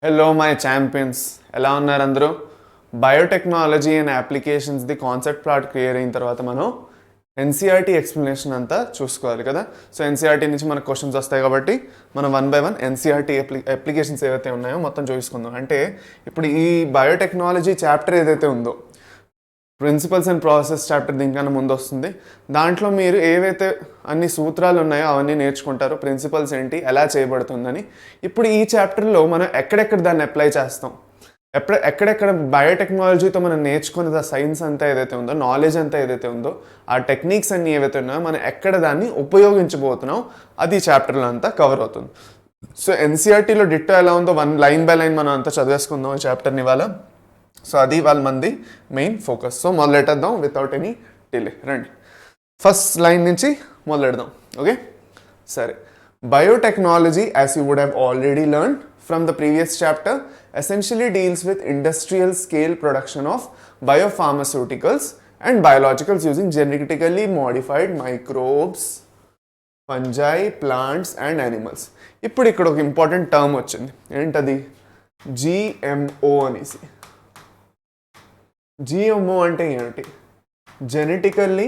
Hello my champions, ఎలా ఉన్నారు అందరూ? Biotechnology and applications the concept plot clear అయిన తర్వాత మనం ఎన్సీఆర్టీ ఎక్స్ప్లెనేషన్ అంతా చూసుకోవాలి కదా. సో ఎన్సీఆర్టీ నుంచి మనకు క్వశ్చన్స్ వస్తాయి కాబట్టి మనం 1 by 1 ఎన్సీఆర్టీ అప్లికేషన్స్ ఏవైతే ఉన్నాయో మొత్తం చూసుకుందాం. అంటే ఇప్పుడు ఈ బయోటెక్నాలజీ చాప్టర్ ఏదైతే ఉందో, ప్రిన్సిపల్స్ అండ్ ప్రాసెస్ చాప్టర్ దీనికన్నా ముందు వస్తుంది. దాంట్లో మీరు ఏవైతే అన్ని సూత్రాలు ఉన్నాయో అవన్నీ నేర్చుకుంటారు. ప్రిన్సిపల్స్ ఏంటి, ఎలా చేయబడుతుందని. ఇప్పుడు ఈ చాప్టర్లో మనం ఎక్కడెక్కడ దాన్ని అప్లై చేస్తాం, ఎక్కడెక్కడ బయోటెక్నాలజీతో మనం నేర్చుకున్న సైన్స్ అంతా ఏదైతే ఉందో, నాలెడ్జ్ అంతా ఏదైతే ఉందో, ఆ టెక్నిక్స్ అన్నీ ఏవైతే ఉన్నాయో మనం ఎక్కడ దాన్ని ఉపయోగించబోతున్నాం అది ఈ చాప్టర్లో అంతా కవర్ అవుతుంది. సో ఎన్సీఆర్టీలో డిట్టో ఎలా ఉందో లైన్ బై లైన్ మనం అంతా చదివేసుకుందాం ఈ చాప్టర్ని ఇవాళ. సో అది వాళ్ళ మంది మెయిన్ ఫోకస్. సో మొదలెట్టేద్దాం వితౌట్ ఎనీ డిలే. రండి, ఫస్ట్ లైన్ నుంచి మొదలెడదాం. ఓకే, సరే. Biotechnology, as you would have already learn from the previous chapter, essentially deals with industrial scale production of biopharmaceuticals and biologicals using genetically modified microbes, fungi, plants and animals. ఇప్పుడు ఇక్కడ ఒక important term వచ్చింది. ఏంటది? GMO అనేసి. GMO అంటే ఏంటి? Genetically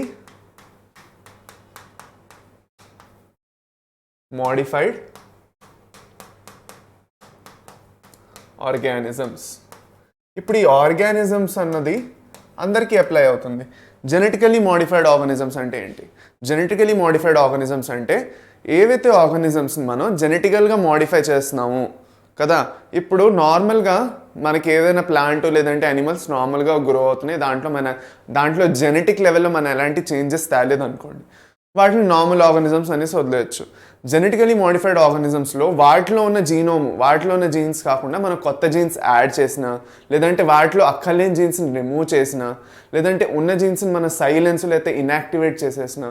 modified organisms. ఇప్పుడు ఈ ఆర్గానిజమ్స్ అన్నది అందరికీ అప్లై అవుతుంది. జెనెటికల్లీ మోడిఫైడ్ ఆర్గానిజమ్స్ అంటే ఏంటి? జెనెటికల్లీ మోడిఫైడ్ ఆర్గానిజమ్స్ అంటే ఏవైతే ఆర్గానిజమ్స్ని మనం జెనెటికల్గా మోడిఫై చేస్తున్నాము కదా. ఇప్పుడు నార్మల్గా మనకి ఏదైనా ప్లాంట్ లేదంటే యానిమల్స్ నార్మల్గా గ్రో అవుతున్నాయి, దాంట్లో జెనెటిక్ లెవెల్లో మనం ఎలాంటి చేంజెస్ తేలేదు అనుకోండి, వాటిని నార్మల్ ఆర్గానిజమ్స్ అనేసి వదిలేయచ్చు. జెనెటికలీ మోడిఫైడ్ ఆర్గానిజమ్స్లో వాటిలో ఉన్న వాటిలో ఉన్న జీన్స్ కాకుండా మనం కొత్త జీన్స్ యాడ్ చేసినా, లేదంటే వాటిలో అక్కర్లేని జీన్స్ని రిమూవ్ చేసినా, లేదంటే ఉన్న జీన్స్ని మన సైలెన్స్ లేకపోతే ఇన్యాక్టివేట్ చేసేసిన,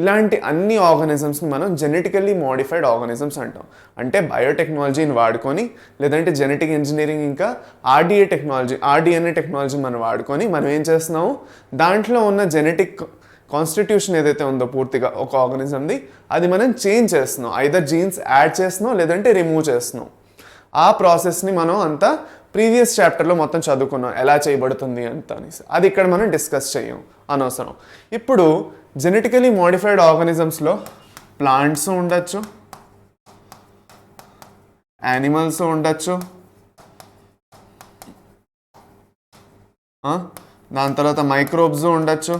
ఇలాంటి అన్ని ఆర్గానిజమ్స్ని మనం జెనెటికల్లీ మోడిఫైడ్ ఆర్గానిజమ్స్ అంటాం. అంటే బయోటెక్నాలజీని వాడుకొని, లేదంటే జెనెటిక్ ఇంజనీరింగ్ ఇంకా ఆర్డిఎన్ఏ టెక్నాలజీ మనం వాడుకొని మనం ఏం చేస్తున్నాము, దాంట్లో ఉన్న జెనెటిక్ కాన్స్టిట్యూషన్ ఏదైతే ఉందో పూర్తిగా ఒక ఆర్గానిజంది, అది మనం చేంజ్ చేస్తున్నాం. ఐదర్ జీన్స్ యాడ్ చేస్తున్నాం లేదంటే రిమూవ్ చేస్తున్నాం. ఆ ప్రాసెస్ని మనం అంతా ప్రీవియస్ చాప్టర్లో మొత్తం చదువుకున్నాం, ఎలా చేయబడుతుంది అంత అనేసి. అది ఇక్కడ మనం డిస్కస్ చేయం, అనవసరం. ఇప్పుడు జెనెటికలీ మోడిఫైడ్ ఆర్గానిజమ్స్లో ప్లాంట్స్ ఉండొచ్చు, యానిమల్స్ ఉండొచ్చు, దాని తర్వాత మైక్రోబ్స్ ఉండొచ్చు,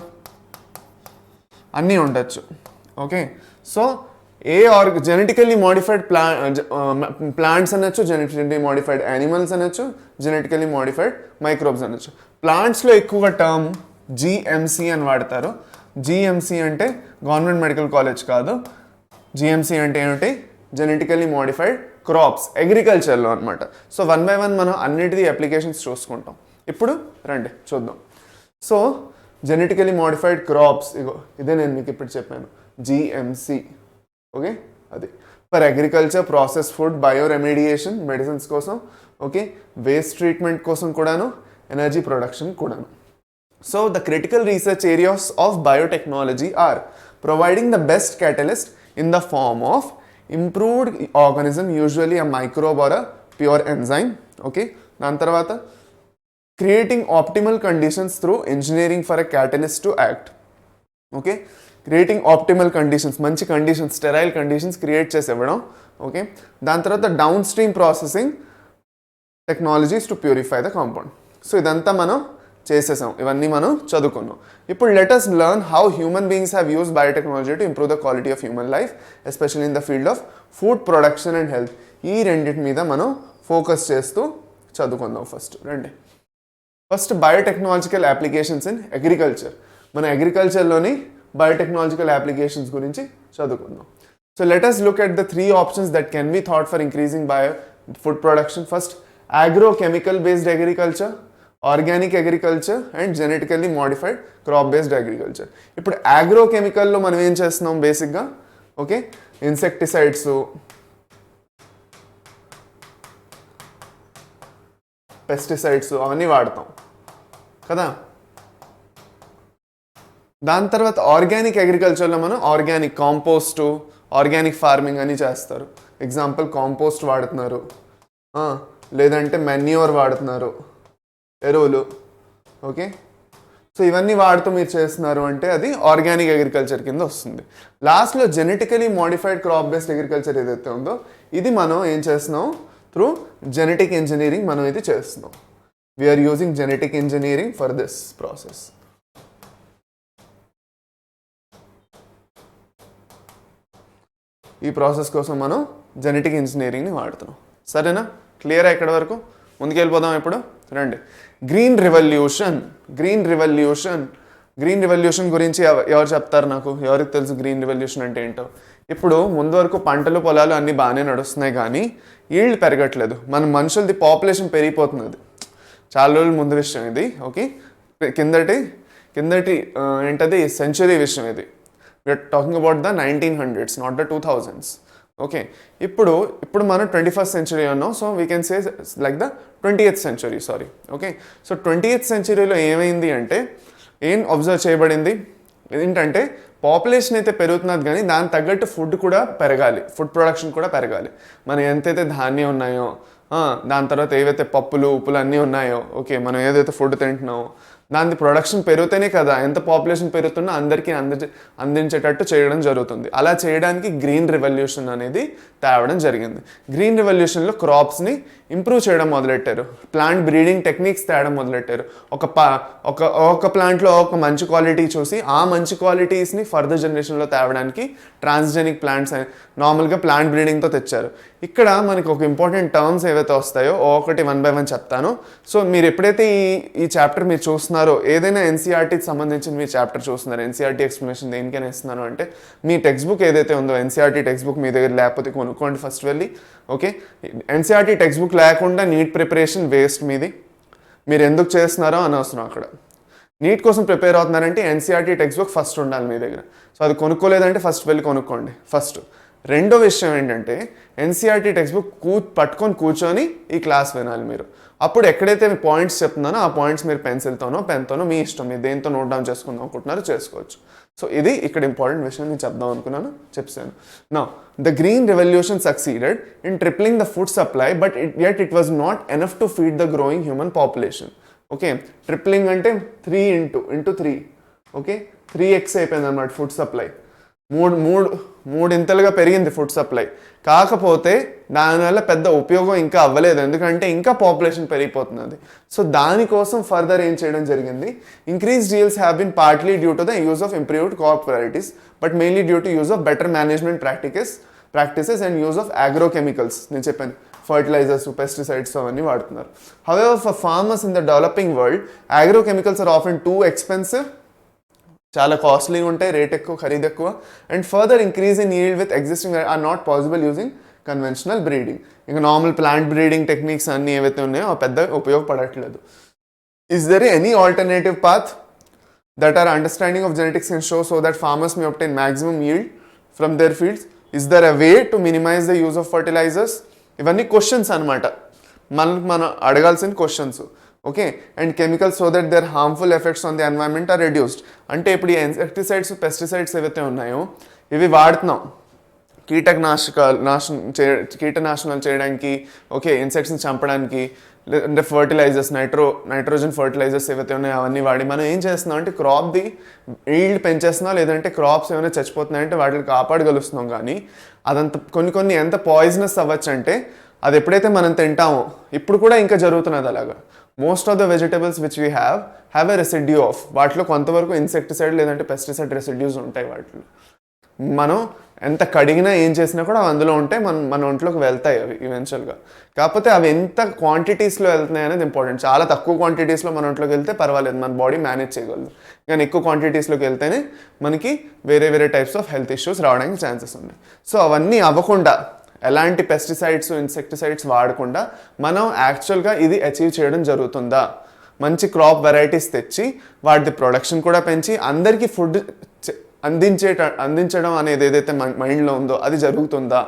అన్నీ ఉండొచ్చు. Okay, so genetically modified plants అనొచ్చు, జెనెటికల్లీ మోడిఫైడ్ యానిమల్స్ అనొచ్చు, జెనెటికల్లీ మోడిఫైడ్ మైక్రోబ్స్ అనొచ్చు. ప్లాంట్స్లో ఎక్కువ టర్మ్ జిఎంసి అని వాడతారు. జిఎంసి అంటే గవర్నమెంట్ మెడికల్ కాలేజ్ కాదు. జిఎంసి అంటే ఏమిటి? జెనెటికల్లీ మోడిఫైడ్ క్రాప్స్, అగ్రికల్చర్లో అనమాట. సో 1 by 1 మనం అన్నిటిది అప్లికేషన్స్ చూసుకుంటాం. ఇప్పుడు రండి చూద్దాం. సో జెనెటికలీ మోడిఫైడ్ క్రాప్స్, ఇదే నేను మీకు ఇప్పుడు చెప్పాను, జిఎంసి. ఓకే, అది for agriculture, process food, bioremediation, medicines కోసం, ఓకే, వేస్ట్ ట్రీట్మెంట్ కోసం కూడాను, ఎనర్జీ ప్రొడక్షన్ కూడాను. So the critical research areas of biotechnology are providing the best catalyst in the form of improved organism, usually a microbe or a pure enzyme. Okay, దాని తర్వాత creating optimal conditions through engineering for a catalyst to act. Okay, creating optimal conditions, మంచి conditions, sterile conditions create చేసి ఇవ్వడం. Okay, దాని తర్వాత down stream processing technologies to purify the compound. So ఇదంతా మనం చేసేసాం, ఇవన్నీ మనం చదువుకున్నాం. ఇప్పుడు let us learn how human beings have used biotechnology to improve the quality of human life, especially in the field of food production and health. ఈ రెండింటి మీద మనం ఫోకస్ చేస్తూ చదువుకుందాం. ఫస్ట్ రండి, first biotechnological applications in agriculture. మన అగ్రికల్చర్లోని biotechnological applications గురించి చదువుకుందాం. So let us look at the 3 options that can be thought for increasing food production. First, agrochemical based agriculture, organic agriculture and genetically modified crop based agriculture. ఇప్పుడు agrochemicalలో మనం ఏం చేస్తున్నాం బేసిక్గా? Okay, insecticides, pesticides అవన్నీ వాడతాం కదా. దాని తర్వాత ఆర్గానిక్ అగ్రికల్చర్లో మనం ఆర్గానిక్ కాంపోస్ట్, ఆర్గానిక్ ఫార్మింగ్ అని చేస్తారు. ఎగ్జాంపుల్ కాంపోస్ట్ వాడుతున్నారు, లేదంటే మెన్యూర్ వాడుతున్నారు, ఎరువులు. ఓకే, సో ఇవన్నీ వాడుతూ మీరు చేస్తున్నారు అంటే అది ఆర్గానిక్ అగ్రికల్చర్ కింద వస్తుంది. లాస్ట్లో genetically modified crop based agriculture ఏదైతే ఉందో ఇది మనం ఏం చేస్తున్నాం, త్రూ జెనెటిక్ ఇంజనీరింగ్ మనం ఇది చేస్తున్నాం. We're using genetic engineering for this process. ఈ ప్రాసెస్ కోసం మనం జెనెటిక్ ఇంజనీరింగ్ని వాడుతున్నాం. సరేనా, క్లియరా ఇక్కడ వరకు? ముందుకెళ్ళిపోదాం ఇప్పుడు. రండి. Green revolution. గ్రీన్ రెవల్యూషన్ గురించి ఎవరు చెప్తారు నాకు? ఎవరికి తెలుసు గ్రీన్ రెవల్యూషన్ అంటే ఏంటో? ఇప్పుడు ముందు వరకు పంటలు పొలాలు అన్నీ బాగానే నడుస్తున్నాయి కానీ ఈల్డ్ పెరగట్లేదు. మన మనుషులది పాపులేషన్ పెరిగిపోతున్నది. చాలా రోజుల ముందు విషయం ఇది. ఓకే, కిందటి ఏంటది సెంచురీ విషయం ఇది. We're talking about the 1900s, not the 2000s. Okay, ఇప్పుడు మనం 21st century ఉన్నాం. So we can say like the 20th century. Sorry. Okay, so 20th centuryలో ఏమైంది అంటే ఏం అబ్జర్వ్ చేయబడింది ఏంటంటే పాపులేషన్ అయితే పెరుగుతున్నది కానీ దాని తగ్గట్టు ఫుడ్ కూడా పెరగాలి, ఫుడ్ ప్రొడక్షన్ కూడా పెరగాలి. మనం ఎంతైతే ధాన్యం ఉన్నాయో, దాని తర్వాత ఏవైతే పప్పులు ఉప్పులు అన్నీ ఉన్నాయో, ఓకే, మనం ఏదైతే ఫుడ్ తింటున్నామో దాని ప్రొడక్షన్ పెరిగితేనే కదా ఎంత పాపులేషన్ పెరుగుతున్నా అందరికీ అందించేటట్టు చేయడం జరుగుతుంది. అలా చేయడానికి గ్రీన్ రెవల్యూషన్ అనేది తేవడం జరిగింది. గ్రీన్ రెవల్యూషన్లో క్రాప్స్ని ఇంప్రూవ్ చేయడం మొదలెట్టారు, ప్లాంట్ బ్రీడింగ్ టెక్నిక్స్ తేవడం మొదలెట్టారు. ఒక ప్లాంట్లో ఒక మంచి క్వాలిటీ చూసి ఆ మంచి క్వాలిటీస్ని ఫర్దర్ జనరేషన్లో తేవడానికి ట్రాన్స్జెనిక్ ప్లాంట్స్ నార్మల్గా ప్లాంట్ బ్రీడింగ్తో తెచ్చారు. ఇక్కడ మనకి ఒక ఇంపార్టెంట్ టర్మ్స్ ఏవైతే వస్తాయో ఒకటి 1 by 1 చెప్తాను. సో మీరు ఎప్పుడైతే ఈ చాప్టర్ మీరు చూస్తున్నారో, ఏదైనా ఎన్సీఆర్టీకి సంబంధించిన మీ చాప్టర్ చూస్తున్నారు, ఎన్సీఆర్టీ ఎక్స్ప్లెనేషన్ దేనికైనా ఇస్తున్నాను అంటే మీ టెక్స్ట్ బుక్ ఏదైతే ఉందో ఎన్సీఆర్టీ టెక్స్ట్ బుక్ మీ దగ్గర లేకపోతే కొనుక్కోండి ఫస్ట్ వెళ్ళి. ఓకే, ఎన్సీఆర్టీ టెక్స్ట్ బుక్ లేకుండా నీట్ ప్రిపరేషన్ వేస్ట్ మీది. మీరు ఎందుకు చేస్తున్నారో అనవసరం. అక్కడ నీట్ కోసం ప్రిపేర్ అవుతున్నారంటే ఎన్సీఆర్టీ టెక్స్ట్ బుక్ ఫస్ట్ ఉండాలి మీ దగ్గర. సో అది కొనుక్కోలేదంటే ఫస్ట్ వెళ్ళి కొనుక్కోండి ఫస్ట్. రెండో విషయం ఏంటంటే ఎన్సీఆర్టీ టెక్స్ట్ బుక్ పట్టుకొని కూర్చొని ఈ క్లాస్ వినాలి మీరు. అప్పుడు ఎక్కడైతే పాయింట్స్ చెప్తున్నానో ఆ పాయింట్స్ మీరు పెన్సిల్తోనో పెన్తోనో మీ ఇష్టం, మీరు దేంతో నోట్ డౌన్ చేసుకుందాం అనుకుంటున్నారో చేసుకోవచ్చు. సో ఇది ఇక్కడ ఇంపార్టెంట్ విషయం నేను చెప్దాం అనుకున్నాను, చెప్పాను. Now the green revolution succeeded in tripling the food supply but it was not enough to feed the growing human population. Okay, tripling అంటే 3 into 3. ఓకే, 3x అయిపోయింది అన్నమాట ఫుడ్ సప్లై. మూడింతలుగా పెరిగింది ఫుడ్ సప్లై. కాకపోతే దానివల్ల పెద్ద ఉపయోగం ఇంకా అవ్వలేదు, ఎందుకంటే ఇంకా పాపులేషన్ పెరిగిపోతున్నది. సో దానికోసం ఫర్దర్ ఏం చేయడం జరిగింది, increased yields have been partly due to the use of improved crop varieties but mainly due to use of better management practices and use of agrochemicals. నేను చెప్పాను ఫర్టిలైజర్స్, పెస్టిసైడ్స్ అవన్నీ వాడుతున్నారు. However for farmers in the developing world agrochemicals are often too expensive, చాలా costly ఉంటాయి, rate ఎక్కువ, ఖరీదు ఎక్కువ. And further increase in yield with existing are not possible using conventional breeding. ఇంకా నార్మల్ ప్లాంట్ బ్రీడింగ్ టెక్నిక్స్ అన్నీ ఏవైతే ఉన్నాయో అవి పెద్ద ఉపయోగపడట్లేదు. Is there any alternative path that our understanding of genetics can show so that farmers may obtain maximum yield from their fields? Is there a way to minimise the use of fertilisers? ఇవన్నీ questions అనమాట, మనం అడగాల్సిన questions. Okay, and chemicals so that their harmful effects on the environment are reduced. అంటే ఇప్పుడు ఈ insecticides, pesticides ఏవైతే ఉన్నాయో ఇవి వాడుతున్నాం కీటనాశనాలు చేయడానికి, ఓకే, ఇన్సెక్ట్స్ని చంపడానికి, అంటే ఫర్టిలైజర్స్, నైట్రోజన్ ఫర్టిలైజర్స్ ఏవైతే ఉన్నాయో అవన్నీ వాడి మనం ఏం చేస్తున్నాం అంటే క్రాప్ది ఈల్డ్ పెంచేస్తున్నాం, లేదంటే క్రాప్స్ ఏమైనా చచ్చిపోతున్నాయంటే వాటిని కాపాడగలుస్తున్నాం. కానీ అదంతా కొన్ని ఎంత పాయిజనస్ అవ్వచ్చు అంటే అది ఎప్పుడైతే మనం తింటామో, ఇప్పుడు కూడా ఇంకా జరుగుతున్నది అలాగా. Most of the vegetables which we have a residue of, వాటిలో కొంతవరకు ఇన్సెక్టిసైడ్ లేదంటే పెస్టిసైడ్ రెసిడ్యూస్ ఉంటాయి వాటిలో. మనం ఎంత కడిగినా ఏం చేసినా కూడా అందులో ఉంటే మన ఒంట్లోకి వెళ్తాయి అవి ఈవెన్చువల్గా. కాకపోతే అవి ఎంత క్వాంటిటీస్లో వెళ్తున్నాయి అనేది ఇంపార్టెంట్. చాలా తక్కువ క్వాంటిటీస్లో మన ఒంట్లోకి వెళ్తే పర్వాలేదు, మన బాడీ మేనేజ్ చేయగలదు. కానీ ఎక్కువ క్వాంటిటీస్లోకి వెళ్తేనే మనకి వేరే టైప్స్ ఆఫ్ హెల్త్ ఇష్యూస్ రావడానికి ఛాన్సెస్ ఉన్నాయి. సో అవన్నీ అవ్వకుండా, ఎలాంటి పెస్టిసైడ్స్, ఇన్సెక్టిసైడ్స్ వాడకుండా మనం యాక్చువల్గా ఇది అచీవ్ చేయడం జరుగుతుందా? మంచి వెరైటీస్ తెచ్చి వాటి ప్రొడక్షన్ కూడా పెంచి అందరికీ ఫుడ్ అందించడం అనేది ఏదైతే మైండ్లో ఉందో అది జరుగుతుందా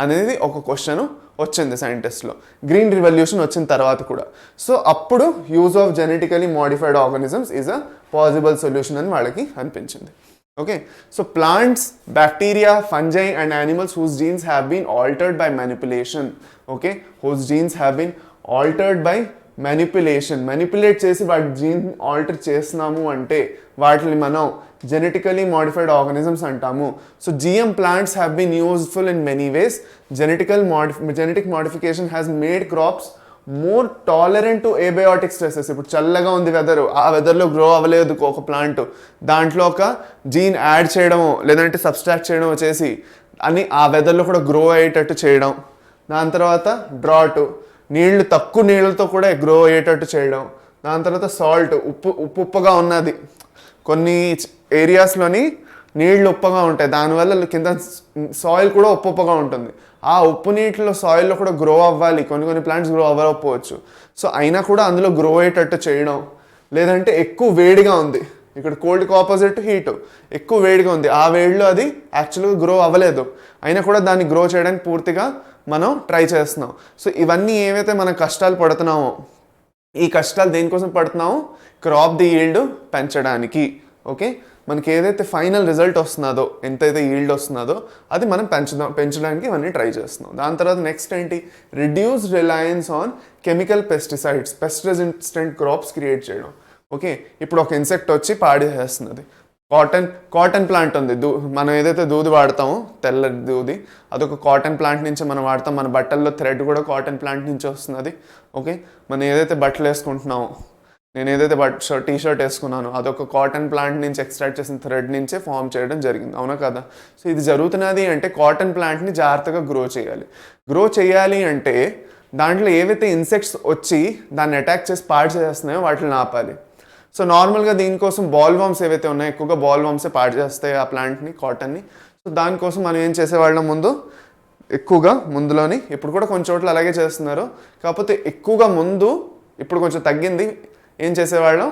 అనేది ఒక క్వశ్చన్ వచ్చింది సైంటిస్ట్లో గ్రీన్ రివల్యూషన్ వచ్చిన తర్వాత కూడా. సో అప్పుడు use of genetically modified organisms is a possible solution అని వాళ్ళకి అనిపించింది. Okay, so plants, bacteria, fungi and animals whose genes have been altered by manipulation, okay, whose genes have been altered by manipulate చేసి వాటి gene alter చేస్తున్నాము అంటే వాటిని మనం genetically modified organisms అంటాము. So GM plants have been useful in many ways. Genetic modification has made crops more tolerant to abiotic stresses. ఇప్పుడు చల్లగా ఉంది వెదర్, ఆ వెదర్లో గ్రో అవ్వలేదు ఒక ప్లాంట్, దాంట్లో ఒక జీన్ యాడ్ చేయడము లేదంటే సబ్స్ట్రాక్ట్ చేయడం చేసి అని ఆ వెదర్లో కూడా గ్రో అయ్యేటట్టు చేయడం. దాని తర్వాత డ్రాట్, తక్కువ నీళ్ళతో కూడా గ్రో అయ్యేటట్టు చేయడం. దాని తర్వాత సాల్ట్, ఉప్పుగా ఉన్నది, కొన్ని ఏరియాస్లోని నీళ్లు ఉప్పగా ఉంటాయి, దానివల్ల కింద సాయిల్ కూడా ఉప్పుగా ఉంటుంది. ఆ ఉప్పు నీటిలో సాయిల్లో కూడా గ్రో అవ్వాలి, కొన్ని ప్లాంట్స్ గ్రో అవ్వకపోవచ్చు. సో అయినా కూడా అందులో గ్రో అయ్యేటట్టు చేయడం. లేదంటే ఎక్కువ వేడిగా ఉంది, ఇక్కడ కోల్డ్కి ఆపోజిట్ హీట్, ఎక్కువ వేడిగా ఉంది, ఆ వేడిలో అది యాక్చువల్గా గ్రో అవ్వలేదు, అయినా కూడా దాన్ని గ్రో చేయడానికి పూర్తిగా మనం ట్రై చేస్తున్నాం. సో ఇవన్నీ ఏవైతే మనం కష్టాలు పడుతున్నామో, ఈ కష్టాలు దేనికోసం పడుతున్నామో, క్రాప్ ది ఈల్డ్ పెంచడానికి. ఓకే, మనకి ఏదైతే ఫైనల్ రిజల్ట్ వస్తున్నదో, ఎంతైతే ఈల్డ్ వస్తున్నదో అది మనం పెంచడానికి ఇవన్నీ ట్రై చేస్తున్నాం. దాని తర్వాత నెక్స్ట్ ఏంటి, reduce Reliance on chemical pesticides, pest resistant crops create చేయడం. ఓకే, ఇప్పుడు ఒక ఇన్సెక్ట్ వచ్చి పాడి చేస్తున్నది. కాటన్ ప్లాంట్ ఉంది, మనం ఏదైతే దూది వాడతామో తెల్ల దూది, అదొక కాటన్ ప్లాంట్ నుంచి మనం వాడతాం. మన బట్టల్లో థ్రెడ్ కూడా కాటన్ ప్లాంట్ నుంచి వస్తున్నది. ఓకే, మనం ఏదైతే బట్టలు వేసుకుంటున్నామో, నేను ఏదైతే టీ షర్ట్ వేసుకున్నానో అదొక కాటన్ ప్లాంట్ నుంచి ఎక్స్ట్రాక్ట్ చేసిన థ్రెడ్ నుంచే ఫామ్ చేయడం జరిగింది, అవునా కదా? సో ఇది జరుగుతున్నది అంటే కాటన్ ప్లాంట్ని జాగ్రత్తగా గ్రో చేయాలి అంటే దాంట్లో ఏవైతే ఇన్సెక్ట్స్ వచ్చి దాన్ని అటాక్ చేసి పాడు చేస్తున్నాయో వాటిని ఆపాలి. సో నార్మల్గా దీనికోసం బాల్ వామ్స్ ఏవైతే ఉన్నాయో, ఎక్కువగా బాల్ వామ్సే పాడు చేస్తాయి ఆ ప్లాంట్ని, కాటన్ని. సో దానికోసం మనం ఏం చేసేవాళ్ళం ముందులోని, ఇప్పుడు కూడా కొన్ని చోట్ల అలాగే చేస్తున్నారు, కాకపోతే ఎక్కువగా ఇప్పుడు కొంచెం తగ్గింది. ఏం చేసేవాళ్ళం,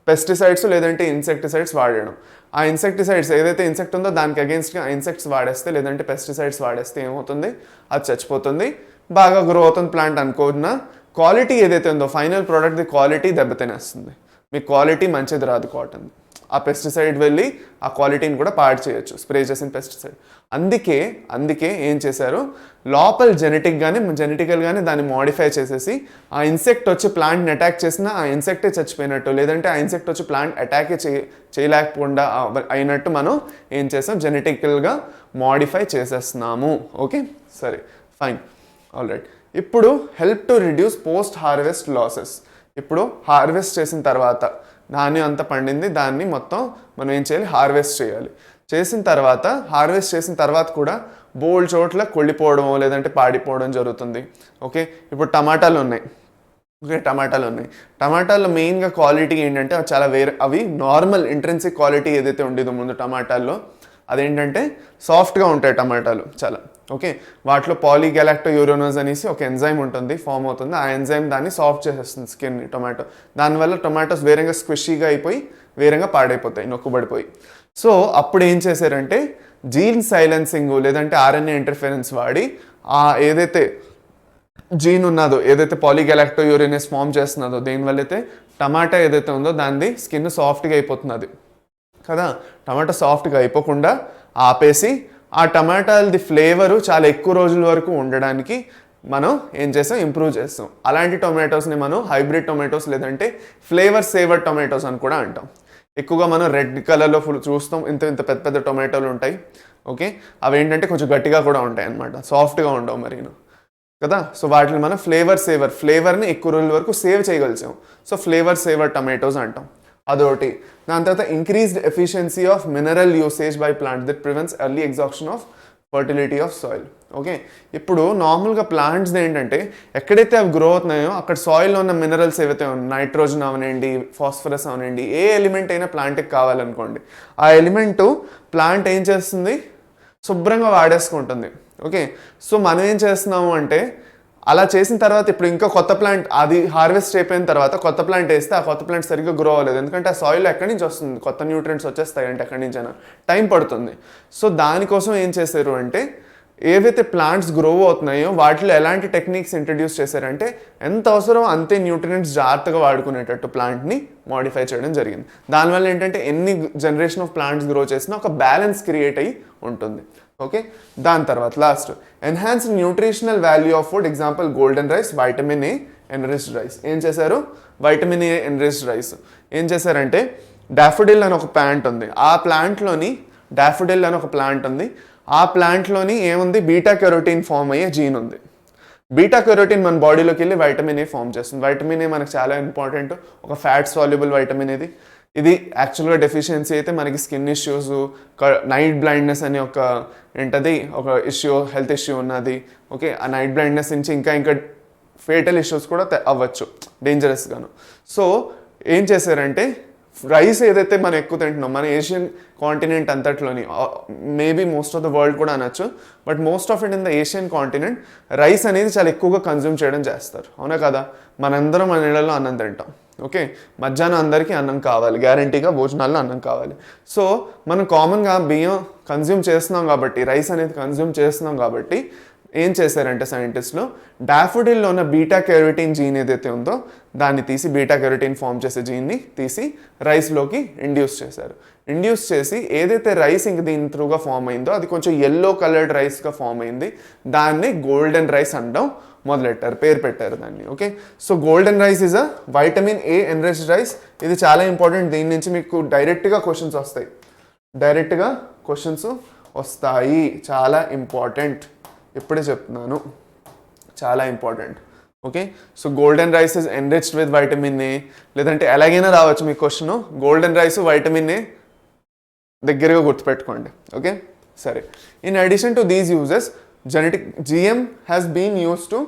పెస్టిసైడ్స్ లేదంటే ఇన్సెక్టిసైడ్స్ వాడడం. ఆ ఇన్సెక్టిసైడ్స్ ఏదైతే ఇన్సెక్ట్ ఉందో దానికి అగేన్స్ట్గా ఇన్సెక్ట్స్ వాడేస్తే లేదంటే పెస్టిసైడ్స్ వాడేస్తే ఏమవుతుంది, అది చచ్చిపోతుంది, బాగా గ్రో అవుతుంది ప్లాంట్. అనుకున్న క్వాలిటీ ఏదైతే ఉందో, ఫైనల్ ప్రోడక్ట్ది క్వాలిటీ దెబ్బతినేస్తుంది, మీ క్వాలిటీ మంచిది రాదు కాటన్. ఆ పెస్టిసైడ్ వెళ్ళి ఆ క్వాలిటీని కూడా పాడు చేయొచ్చు, స్ప్రే చేసిన పెస్టిసైడ్. అందుకే ఏం చేశారు, లోపల జెనెటికల్గానే దాన్ని మోడిఫై చేసేసి ఆ ఇన్సెక్ట్ వచ్చి ప్లాంట్ని అటాక్ చేసినా ఆ ఇన్సెక్టే చచ్చిపోయినట్టు, లేదంటే ఆ ఇన్సెక్ట్ వచ్చి ప్లాంట్ అటాకే చేయలేకపోకుండా అయినట్టు మనం ఏం చేసాం, జెనెటికల్గా మోడిఫై చేసేస్తున్నాము. ఓకే, సరే, ఫైన్, ఆల్రైట్. ఇప్పుడు help to reduce post harvest losses. ఇప్పుడు హార్వెస్ట్ చేసిన తర్వాత ధాన్యం అంతా పండింది, దాన్ని మొత్తం మనం ఏం చేయాలి, హార్వెస్ట్ చేసిన తర్వాత కూడా బోల్డ్ చోట్ల కొళ్ళిపోవడం లేదంటే పాడిపోవడం జరుగుతుంది. ఓకే, ఇప్పుడు టమాటాలు ఉన్నాయి. టమాటాల్లో మెయిన్గా క్వాలిటీ ఏంటంటే అవి నార్మల్ ఇంట్రెన్సిక్ క్వాలిటీ ఏదైతే ఉండేదో ముందు టమాటాల్లో, అదేంటంటే సాఫ్ట్గా ఉంటాయి టమాటాలు చాలా. ఓకే, వాటిలో పాలీగ్యాలాక్టోయూరోనోస్ అనేసి ఒక ఎంజైమ్ ఉంటుంది, ఫామ్ అవుతుంది. ఆ ఎంజైమ్ దాన్ని సాఫ్ట్ చేసేస్తుంది స్కిన్ని, టొమాటో. దానివల్ల టొమాటోస్ వేరేగా స్క్విషీగా అయిపోయి వేరేగా పాడైపోతాయి, నొక్కుబడిపోయి. సో అప్పుడు ఏం చేశారంటే జీన్ సైలెన్సింగ్ లేదంటే ఆర్ఎన్ఏ ఇంటర్ఫరెన్స్ వాడి ఆ ఏదైతే జీన్ ఉన్నదో, ఏదైతే పాలీగ్యాలాక్టోయూరినస్ ఫామ్ చేస్తున్నదో, దేనివల్ల అయితే టమాటా ఏదైతే ఉందో దాన్ని స్కిన్ సాఫ్ట్గా అయిపోతున్నది కదా. టమాటా సాఫ్ట్గా అయిపోకుండా ఆపేసి ఆ టమాటాలది ఫ్లేవరు చాలా ఎక్కువ రోజుల వరకు ఉండడానికి మనం ఏం చేస్తాం, ఇంప్రూవ్ చేస్తాం. అలాంటి టొమాటోస్ని మనం హైబ్రిడ్ టొమాటోస్ లేదంటే ఫ్లేవర్ సేవర్ టొమాటోస్ అని కూడా అంటాం. ఎక్కువగా మనం రెడ్ కలర్లో చూస్తాం, ఇంత పెద్ద టొమాటోలు ఉంటాయి. ఓకే, అవి ఏంటంటే కొంచెం గట్టిగా కూడా ఉంటాయి అన్నమాట, సాఫ్ట్గా ఉండవు మరీను కదా. సో వాటిని మనం ఫ్లేవర్ని ఎక్కువ రోజుల వరకు సేవ్ చేయగలిచాం. సో ఫ్లేవర్ సేవర్ టొమాటోస్ అంటాం, అదొకటి. దాని తర్వాత increased efficiency of mineral usage by plants that prevents early exhaustion of fertility of soil. Okay, ఇప్పుడు నార్మల్గా ప్లాంట్స్ ఏంటంటే ఎక్కడైతే అవి గ్రో అవుతున్నాయో అక్కడ సాయిల్లో ఉన్న మినరల్స్ ఏవైతే ఉన్నాయి, నైట్రోజన్ అవనండి, ఫాస్ఫరస్ అవనండి, ఏ ఎలిమెంట్ అయినా ప్లాంట్కి కావాలనుకోండి, ఆ ఎలిమెంట్ ప్లాంట్ ఏం చేస్తుంది, శుభ్రంగా వాడేసుకుంటుంది. ఓకే, సో మనం ఏం చేస్తున్నాము అంటే అలా చేసిన తర్వాత ఇప్పుడు ఇంకా కొత్త ప్లాంట్ అది హార్వెస్ట్ అయిపోయిన తర్వాత కొత్త ప్లాంట్ వేస్తే ఆ కొత్త ప్లాంట్ సరిగ్గా గ్రో అవ్వలేదు, ఎందుకంటే ఆ సాయిల్ ఎక్కడి నుంచి వస్తుంది, కొత్త న్యూట్రియంట్స్ వచ్చేస్తాయి అంటే ఎక్కడి నుంచైనా టైం పడుతుంది. సో దానికోసం ఏం చేశారు అంటే ఏవైతే ప్లాంట్స్ గ్రో అవుతున్నాయో వాటిలో ఎలాంటి టెక్నిక్స్ ఇంట్రడ్యూస్ చేశారంటే ఎంత అవసరం అంతే న్యూట్రియంట్స్ జాగ్రత్తగా వాడుకునేటట్టు ప్లాంట్ని మోడిఫై చేయడం జరిగింది. దానివల్ల ఏంటంటే ఎన్ని జనరేషన్ ఆఫ్ ప్లాంట్స్ గ్రో చేసినా ఒక బ్యాలెన్స్ క్రియేట్ అయ్యి ఉంటుంది. ఓకే, దాని తర్వాత last enhance nutritional value of food, example golden rice, vitamin A enriched rice. ఏం చేశారు? Vitamin A enriched rice. ఏం చేశారంటే డాఫోడిల్ అని ఒక ప్లాంట్ ఉంది, ఆ ప్లాంట్లోని డాఫోడిల్ అని ఒక ప్లాంట్ ఉంది, ఆ ప్లాంట్లోని ఏముంది? బీటా కెరోటిన్ ఫామ్ అయ్యే జీన్ ఉంది. బీటా కెరోటిన్ మన బాడీలోకి వెళ్ళి వైటమిన్ ఏ ఫామ్ చేస్తుంది. వైటమిన్ ఏ మనకు చాలా ఇంపార్టెంట్, ఒక ఫ్యాట్ సాల్యుబుల్ వైటమిన్ ఇది. ఇది యాక్చువల్గా డెఫిషియన్సీ అయితే మనకి స్కిన్ ఇష్యూస్, నైట్ బ్లైండ్నెస్ అని ఒక ఏంటది ఒక ఇష్యూ, హెల్త్ ఇష్యూ ఉన్నది. ఓకే, ఆ నైట్ బ్లైండ్నెస్ నుంచి ఇంకా ఫేటల్ ఇష్యూస్ కూడా అవ్వచ్చు డేంజరస్గాను. సో ఏం చేశారంటే రైస్ ఏదైతే మనం ఎక్కువ తింటున్నాం మన ఏషియన్ కాంటినెంట్ అంతట్లోని, maybe most of the world కూడా అనొచ్చు, but most of it in the Asian continent rice అనేది చాలా ఎక్కువగా కన్జ్యూమ్ చేయడం చేస్తారు. అవునా కదా? మనందరం మన ఇళ్లలో అన్నం తింటాం. ఓకే, మధ్యాహ్నం అందరికీ అన్నం కావాలి, గ్యారంటీగా భోజనాల్లో అన్నం కావాలి. సో మనం కామన్గా బియ్యం కన్జ్యూమ్ చేస్తున్నాం కాబట్టి, రైస్ అనేది కన్జ్యూమ్ చేస్తున్నాం కాబట్టి ఏం చేశారంటే సైంటిస్టులు డాఫోడిల్లో ఉన్న బీటా కెరోటిన్ జీన్ ఏదైతే ఉందో దాన్ని తీసి, బీటా కెరోటిన్ ఫామ్ చేసే జీన్ని తీసి రైస్లోకి ఇండ్యూస్ చేశారు. ఇండ్యూస్ చేసి ఏదైతే రైస్ ఇంక దీని త్రూగా ఫామ్ అయిందో అది కొంచెం ఎల్లో కలర్డ్ రైస్గా ఫామ్ అయింది, దాన్ని గోల్డెన్ రైస్ అనడం మొదలెట్టారు, పేరు పెట్టారు దాన్ని. Okay, so golden rice is a vitamin A enriched rice. ఇది చాలా ఇంపార్టెంట్, దీని నుంచి మీకు డైరెక్ట్గా క్వశ్చన్స్ వస్తాయి, చాలా ఇంపార్టెంట్, ఇప్పుడే చెప్తున్నాను, చాలా important. Okay, so golden rice is enriched with vitamin A, లేదంటే ఎలాగైనా రావచ్చు మీకు question, golden rice vitamin A దగ్గరగా గుర్తుపెట్టుకోండి. ఓకే, సరే. In addition to these uses GM has been used to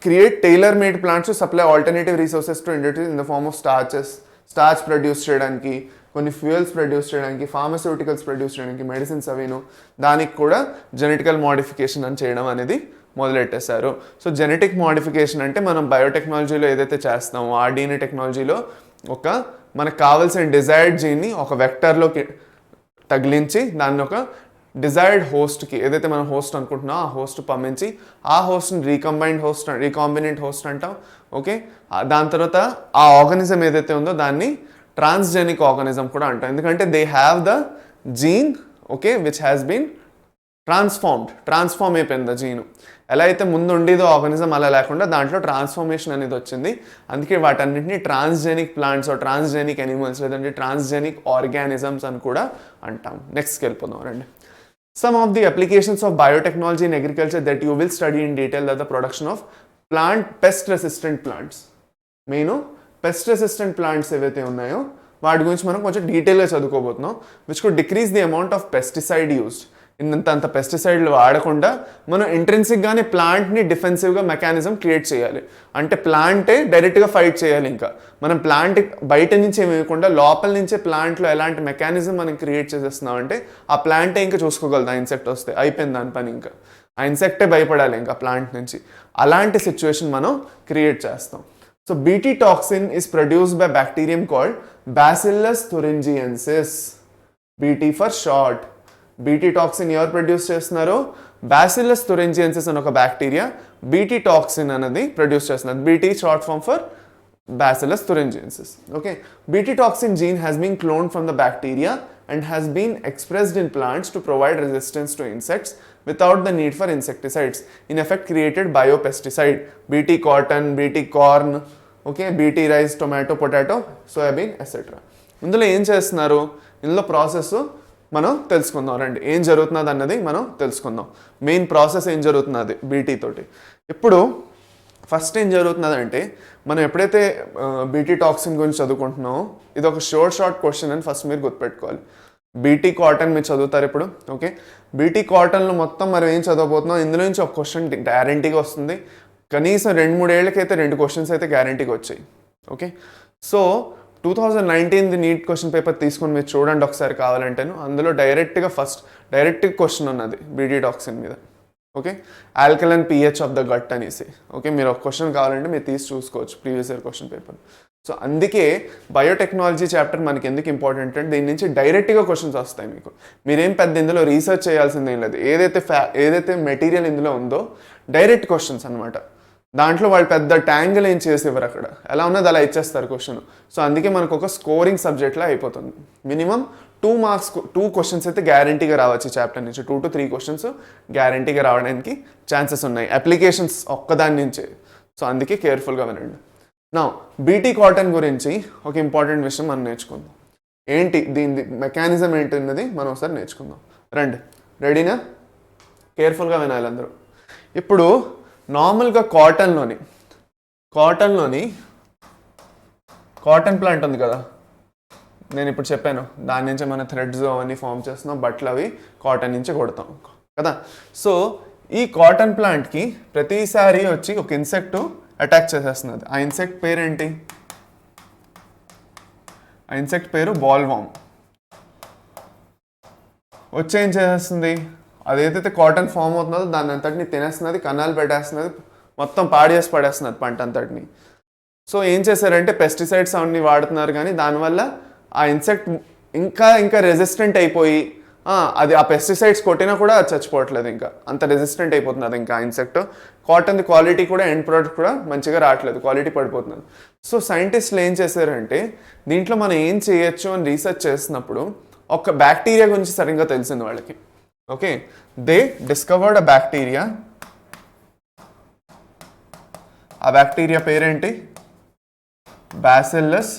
create tailor-made plants to supply alternative resources to industry in the form of starch produce చేయడానికి, కొన్ని fuels produce చేయడానికి, pharmaceuticals produce చేయడానికి, medicines అవిను, దానికి కూడా genetical modification అని చేయడం అనేది మొదలెట్టేశారు. So genetic modification అంటే మనం బయోటెక్నాలజీలో ఏదైతే చేస్తామో ఆ DNA టెక్నాలజీలో మనకు కావాల్సిన డిజైర్డ్ జీన్ని ఒక వెక్టర్లోకి తగిలించి దాన్ని ఒక డిజైర్డ్ హోస్ట్కి, ఏదైతే మనం హోస్ట్ అనుకుంటున్నామో ఆ హోస్ట్ పంపించి ఆ హోస్ట్ని రీకాంబినెంట్ హోస్ట్ అంటాం. ఓకే, దాని తర్వాత ఆ ఆర్గానిజం ఏదైతే ఉందో దాన్ని ట్రాన్స్జెనిక్ ఆర్గానిజం కూడా అంటాం, ఎందుకంటే they have the gene, okay, which has been transform అయిపోయింది జీను. ఎలా అయితే ముందు ఉండేదో ఆర్గానిజం అలా లేకుండా దాంట్లో ట్రాన్స్ఫార్మేషన్ అనేది వచ్చింది. అందుకే వాటన్నింటినీ ట్రాన్స్జెనిక్ ప్లాంట్స్, ట్రాన్స్జెనిక్ ఎనిమల్స్, లేదంటే ట్రాన్స్జెనిక్ ఆర్గానిజమ్స్ అని కూడా అంటాం. నెక్స్ట్కి వెళ్ళిపోదాం రండి. Some of the applications of biotechnology in agriculture that you will study in detail are the production of pest-resistant plants. Main pest-resistant plants ఏవైతే ఉన్నాయో వాటి గురించి మనం కొంచెం డీటెయిల్గా చదువుకోబోతున్నాం. Which could decrease the amount of pesticide used. ఇంత పెస్టిసైడ్లు వాడకుండా మనం ఇంట్రెన్సిక్గానే ప్లాంట్ని డిఫెన్సివ్గా మెకానిజం క్రియేట్ చేయాలి. అంటే ప్లాంటే డైరెక్ట్గా ఫైట్ చేయాలి. ఇంకా మనం ప్లాంట్ బయట నుంచి ఏమి ఇవ్వకుండా లోపల నుంచే ప్లాంట్లో ఎలాంటి మెకానిజం మనం క్రియేట్ చేసేస్తున్నాం అంటే ఆ ప్లాంటే ఇంకా చూసుకోగలదు. ఆ ఇన్సెక్ట్ వస్తే అయిపోయింది దాని పని, ఇంకా ఆ ఇన్సెక్టే భయపడాలి ఇంకా ప్లాంట్ నుంచి. అలాంటి సిచ్యువేషన్ మనం క్రియేట్ చేస్తాం. So BT toxin is produced by bacterium called Bacillus thuringiensis. BT for short. BT toxin ఎవరు ప్రొడ్యూస్ చేస్తున్నారు? Bacillus thuringiensis అని ఒక బ్యాక్టీరియా BT toxin అనేది ప్రొడ్యూస్ చేస్తున్నారు. BT short form for Bacillus thuringiensis. Okay, BT toxin gene has been cloned from the bacteria and has been expressed in plants to provide resistance to insects without the need for insecticides. In effect, created biopesticide. BT cotton, BT corn, okay, BT rice, tomato, potato, soybean, etc. ఇందులో ఏం చేస్తున్నారు? ఇందులో process మనం తెలుసుకుందాం రండి. ఏం జరుగుతున్నది అన్నది మనం తెలుసుకుందాం. మెయిన్ ప్రాసెస్ ఏం జరుగుతున్నది BT తోటి. ఇప్పుడు ఫస్ట్ ఏం జరుగుతున్నదంటే మనం ఎప్పుడైతే BT టాక్సిన్ గురించి చదువుకుంటున్నామో ఇది ఒక షార్ట్ క్వశ్చన్ అని ఫస్ట్ మీరు గుర్తుపెట్టుకోవాలి. BT కాటన్ మీరు చదువుతారు ఇప్పుడు. ఓకే, BT కాటన్లో మొత్తం మనం ఏం చదవబోతున్నాం, ఇందులో నుంచి ఒక క్వశ్చన్ గ్యారంటీగా వస్తుంది. కనీసం 2-3 ఏళ్ళకైతే 2 క్వశ్చన్స్ అయితే గ్యారంటీగా వచ్చాయి. Okay, so 2019 NEET question paper తీసుకొని మీరు చూడండి ఒకసారి కావాలంటేను. అందులో డైరెక్ట్ క్వశ్చన్ ఉన్నది BT టాక్సిన్ మీద. Okay, alkaline pH of the gut అనేసి. ఓకే, మీరు ఒక క్వశ్చన్ కావాలంటే మీరు తీసి చూసుకోవచ్చు previous year question paper. So అందుకే బయోటెక్నాలజీ చాప్టర్ మనకి ఎందుకు ఇంపార్టెంట్ అంటే దీని నుంచి డైరెక్ట్గా క్వశ్చన్స్ వస్తాయి మీకు. మీరేం పెద్ద ఇందులో రీసెర్చ్ చేయాల్సిందేం లేదు. ఏదైతే మెటీరియల్ ఇందులో ఉందో డైరెక్ట్ క్వశ్చన్స్ అనమాట. దాంట్లో వాళ్ళు పెద్ద ట్యాంగిల్ ఏం చేసేవారు, అక్కడ ఎలా ఉన్నది అలా ఇచ్చేస్తారు క్వశ్చన్. సో అందుకే మనకు ఒక స్కోరింగ్ సబ్జెక్ట్లా అయిపోతుంది. మినిమం 2 మార్క్స్ 2 క్వశ్చన్స్ అయితే గ్యారంటీగా రావచ్చు ఈ చాప్టర్ నుంచి. 2 to 3 క్వశ్చన్స్ గ్యారంటీగా రావడానికి ఛాన్సెస్ ఉన్నాయి. అప్లికేషన్స్ ఒక్కదాని నుంచే సో అందుకే కేర్ఫుల్గా వినండి. నా బీటీ కాటన్ గురించి ఒక ఇంపార్టెంట్ విషయం మనం నేర్చుకుందాం. ఏంటి దీని మెకానిజం ఏంటి అన్నది మనం ఒకసారి నేర్చుకుందాం. రండి, రెడీనా? కేర్ఫుల్గా వినాలి అందరూ. ఇప్పుడు నార్మల్గా కాటన్ ప్లాంట్ ఉంది కదా, నేను ఇప్పుడు చెప్పాను, దాని నుంచి మన థ్రెడ్స్ అవన్నీ ఫామ్ చేస్తున్నాం, బట్టలు అవి కాటన్ నుంచి కొడతాం కదా. సో ఈ కాటన్ ప్లాంట్కి ప్రతిసారి వచ్చి ఒక ఇన్సెక్ట్ అటాక్ చేసేస్తున్నది. ఆ ఇన్సెక్ట్ పేరు ఏంటి? ఆ ఇన్సెక్ట్ పేరు బాల్వామ్. వచ్చి ఏం చేసేస్తుంది, అదేదైతే కాటన్ ఫామ్ అవుతుందో దాన్ని అంతటిని తినేస్తున్నది, కన్నాలు పెట్టేస్తున్నది, మొత్తం పాడేసి పడేస్తున్నది పంట అంతటిని. సో ఏం చేశారంటే పెస్టిసైడ్స్ అవన్నీ వాడుతున్నారు, కానీ దానివల్ల ఆ ఇన్సెక్ట్ ఇంకా రెసిస్టెంట్ అయిపోయి అది ఆ పెస్టిసైడ్స్ కొట్టినా కూడా అది చచ్చిపోవట్లేదు, ఇంకా అంత రెసిస్టెంట్ అయిపోతున్నది ఇంకా ఆ ఇన్సెక్ట్. కాటన్ క్వాలిటీ కూడా ఎండ్ ప్రోడక్ట్ కూడా మంచిగా రావట్లేదు, క్వాలిటీ పడిపోతున్నది. సో సైంటిస్టులు ఏం చేశారంటే దీంట్లో మనం ఏం చేయొచ్చు అని రీసెర్చ్ చేసినప్పుడు ఒక బ్యాక్టీరియా గురించి సరిగ్గా తెలిసింది వాళ్ళకి. Okay, they discovered a bacteria. ఆ బ్యాక్టీరియా పేరేంటి? Bacillus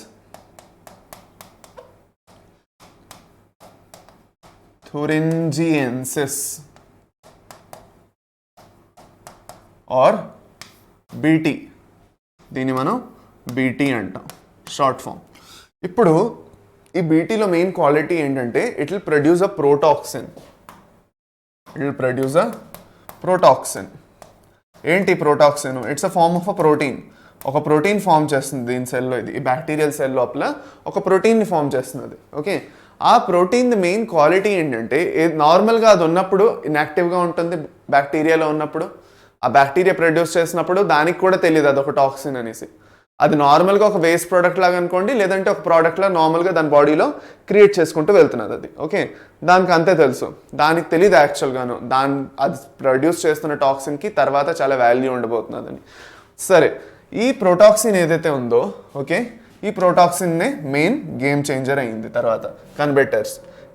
thuringiensis or BT. దీన్ని మనం బీటీ అంటాం, షార్ట్ ఫామ్. ఇప్పుడు ఈ బీటీలో మెయిన్ క్వాలిటీ ఏంటంటే it will produce a protoxin. ఏంటి protoxin? It's a form of a protein. ఒక ప్రోటీన్ ఫామ్ చేస్తుంది దీని సెల్లో, ఇది ఈ బ్యాక్టీరియల్ సెల్ లోపల ఒక ప్రోటీన్ని ఫామ్ చేస్తున్నది. ఓకే, ఆ ప్రోటీన్ మెయిన్ క్వాలిటీ ఏంటంటే నార్మల్గా అది ఉన్నప్పుడు ఇన్యాక్టివ్గా ఉంటుంది, బ్యాక్టీరియాలో ఉన్నప్పుడు ఆ బ్యాక్టీరియా ప్రొడ్యూస్ చేసినప్పుడు దానికి కూడా తెలియదు అదొక టాక్సిన్ అనేసి. అది నార్మల్గా ఒక వేస్ట్ ప్రోడక్ట్ లాగా అనుకోండి, లేదంటే ఒక ప్రోడక్ట్లా నార్మల్గా దాని బాడీలో క్రియేట్ చేసుకుంటూ వెళ్తున్నది అది. ఓకే, దానికి అంతే తెలుసు, దానికి తెలియదు యాక్చువల్గాను అది ప్రొడ్యూస్ చేస్తున్న టాక్సిన్కి తర్వాత చాలా వాల్యూ ఉండబోతున్నదని. సరే, ఈ ప్రోటాక్సిన్ ఏదైతే ఉందో, ఓకే, ఈ ప్రోటాక్సిన్నే మెయిన్ గేమ్ చేంజర్ అయింది. తర్వాత కనిపెట్టారు.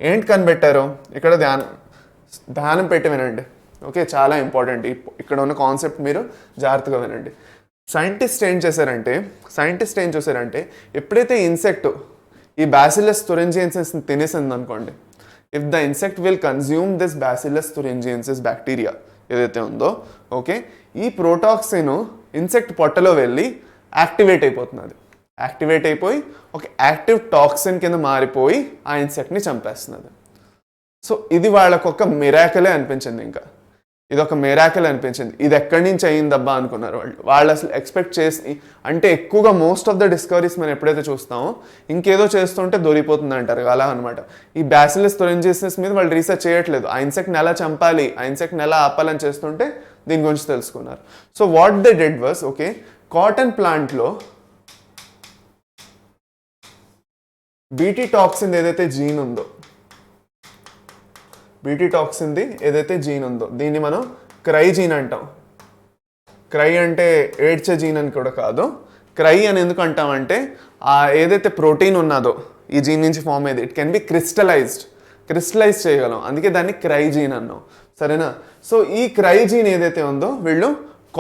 ఏంటి కనిపెట్టారు? ఇక్కడ ధ్యానం పెట్టి వినండి. ఓకే, చాలా ఇంపార్టెంట్. ఇక్కడ ఉన్న కాన్సెప్ట్ మీరు జాగ్రత్తగా వినండి. సైంటిస్ట్ ఏం చూసారంటే ఎప్పుడైతే ఇన్సెక్ట్ ఈ బ్యాసిల్లస్ థురింజియన్సిస్ని తినేసింది అనుకోండి, if the insect will consume this Bacillus thuringiensis bacteria ఏదైతే ఉందో, ఓకే, ఈ ప్రోటాక్సిన్ ఇన్సెక్ట్ పొట్టలో వెళ్ళి యాక్టివేట్ అయిపోయి ఒక యాక్టివ్ టాక్సిన్ కింద మారిపోయి ఆ ఇన్సెక్ట్ని చంపేస్తున్నది. సో ఇది వాళ్ళకొక మిరాకిలే అనిపించింది. ఇంకా ఇదొక మిరాకిల్ అనిపించింది. ఇది ఎక్కడి నుంచి అయ్యిందబ్బా అనుకున్నారు వాళ్ళు అసలు ఎక్స్పెక్ట్ చేసి. అంటే ఎక్కువగా మోస్ట్ ఆఫ్ ద డిస్కవరీస్ మనం ఎప్పుడైతే చూస్తామో ఇంకేదో చేస్తుంటే దొరికిపోతుంది అంటారు, అలా అనమాట. ఈ బ్యాసిల్లస్ థురింజియన్సిస్ మీద వాళ్ళు రీసెర్చ్ చేయట్లేదు, ఆ ఇన్సెక్ట్ని ఎలా చంపాలి, ఆ ఇన్సెక్ట్ని ఎలా ఆపాలని చేస్తుంటే దీని గురించి తెలుసుకున్నారు. So what they did was, okay, cotton ప్లాంట్లో బీటీ టాక్సిన్ ఏదైతే జీన్ ఉందో దీన్ని మనం క్రై జీన్ అంటాం. క్రై అంటే ఏడ్చే జీన్ అని కూడా కాదు. క్రై అని ఎందుకు అంటామంటే ఏదైతే ప్రోటీన్ ఉన్నదో ఈ జీన్ నుంచి ఫామ్ అయ్యేది, ఇట్ కెన్ బి క్రిస్టలైజ్ చేయగలం, అందుకే దాన్ని క్రై జీన్ అన్నాం. సరేనా? సో ఈ క్రై జీన్ ఏదైతే ఉందో వీళ్ళు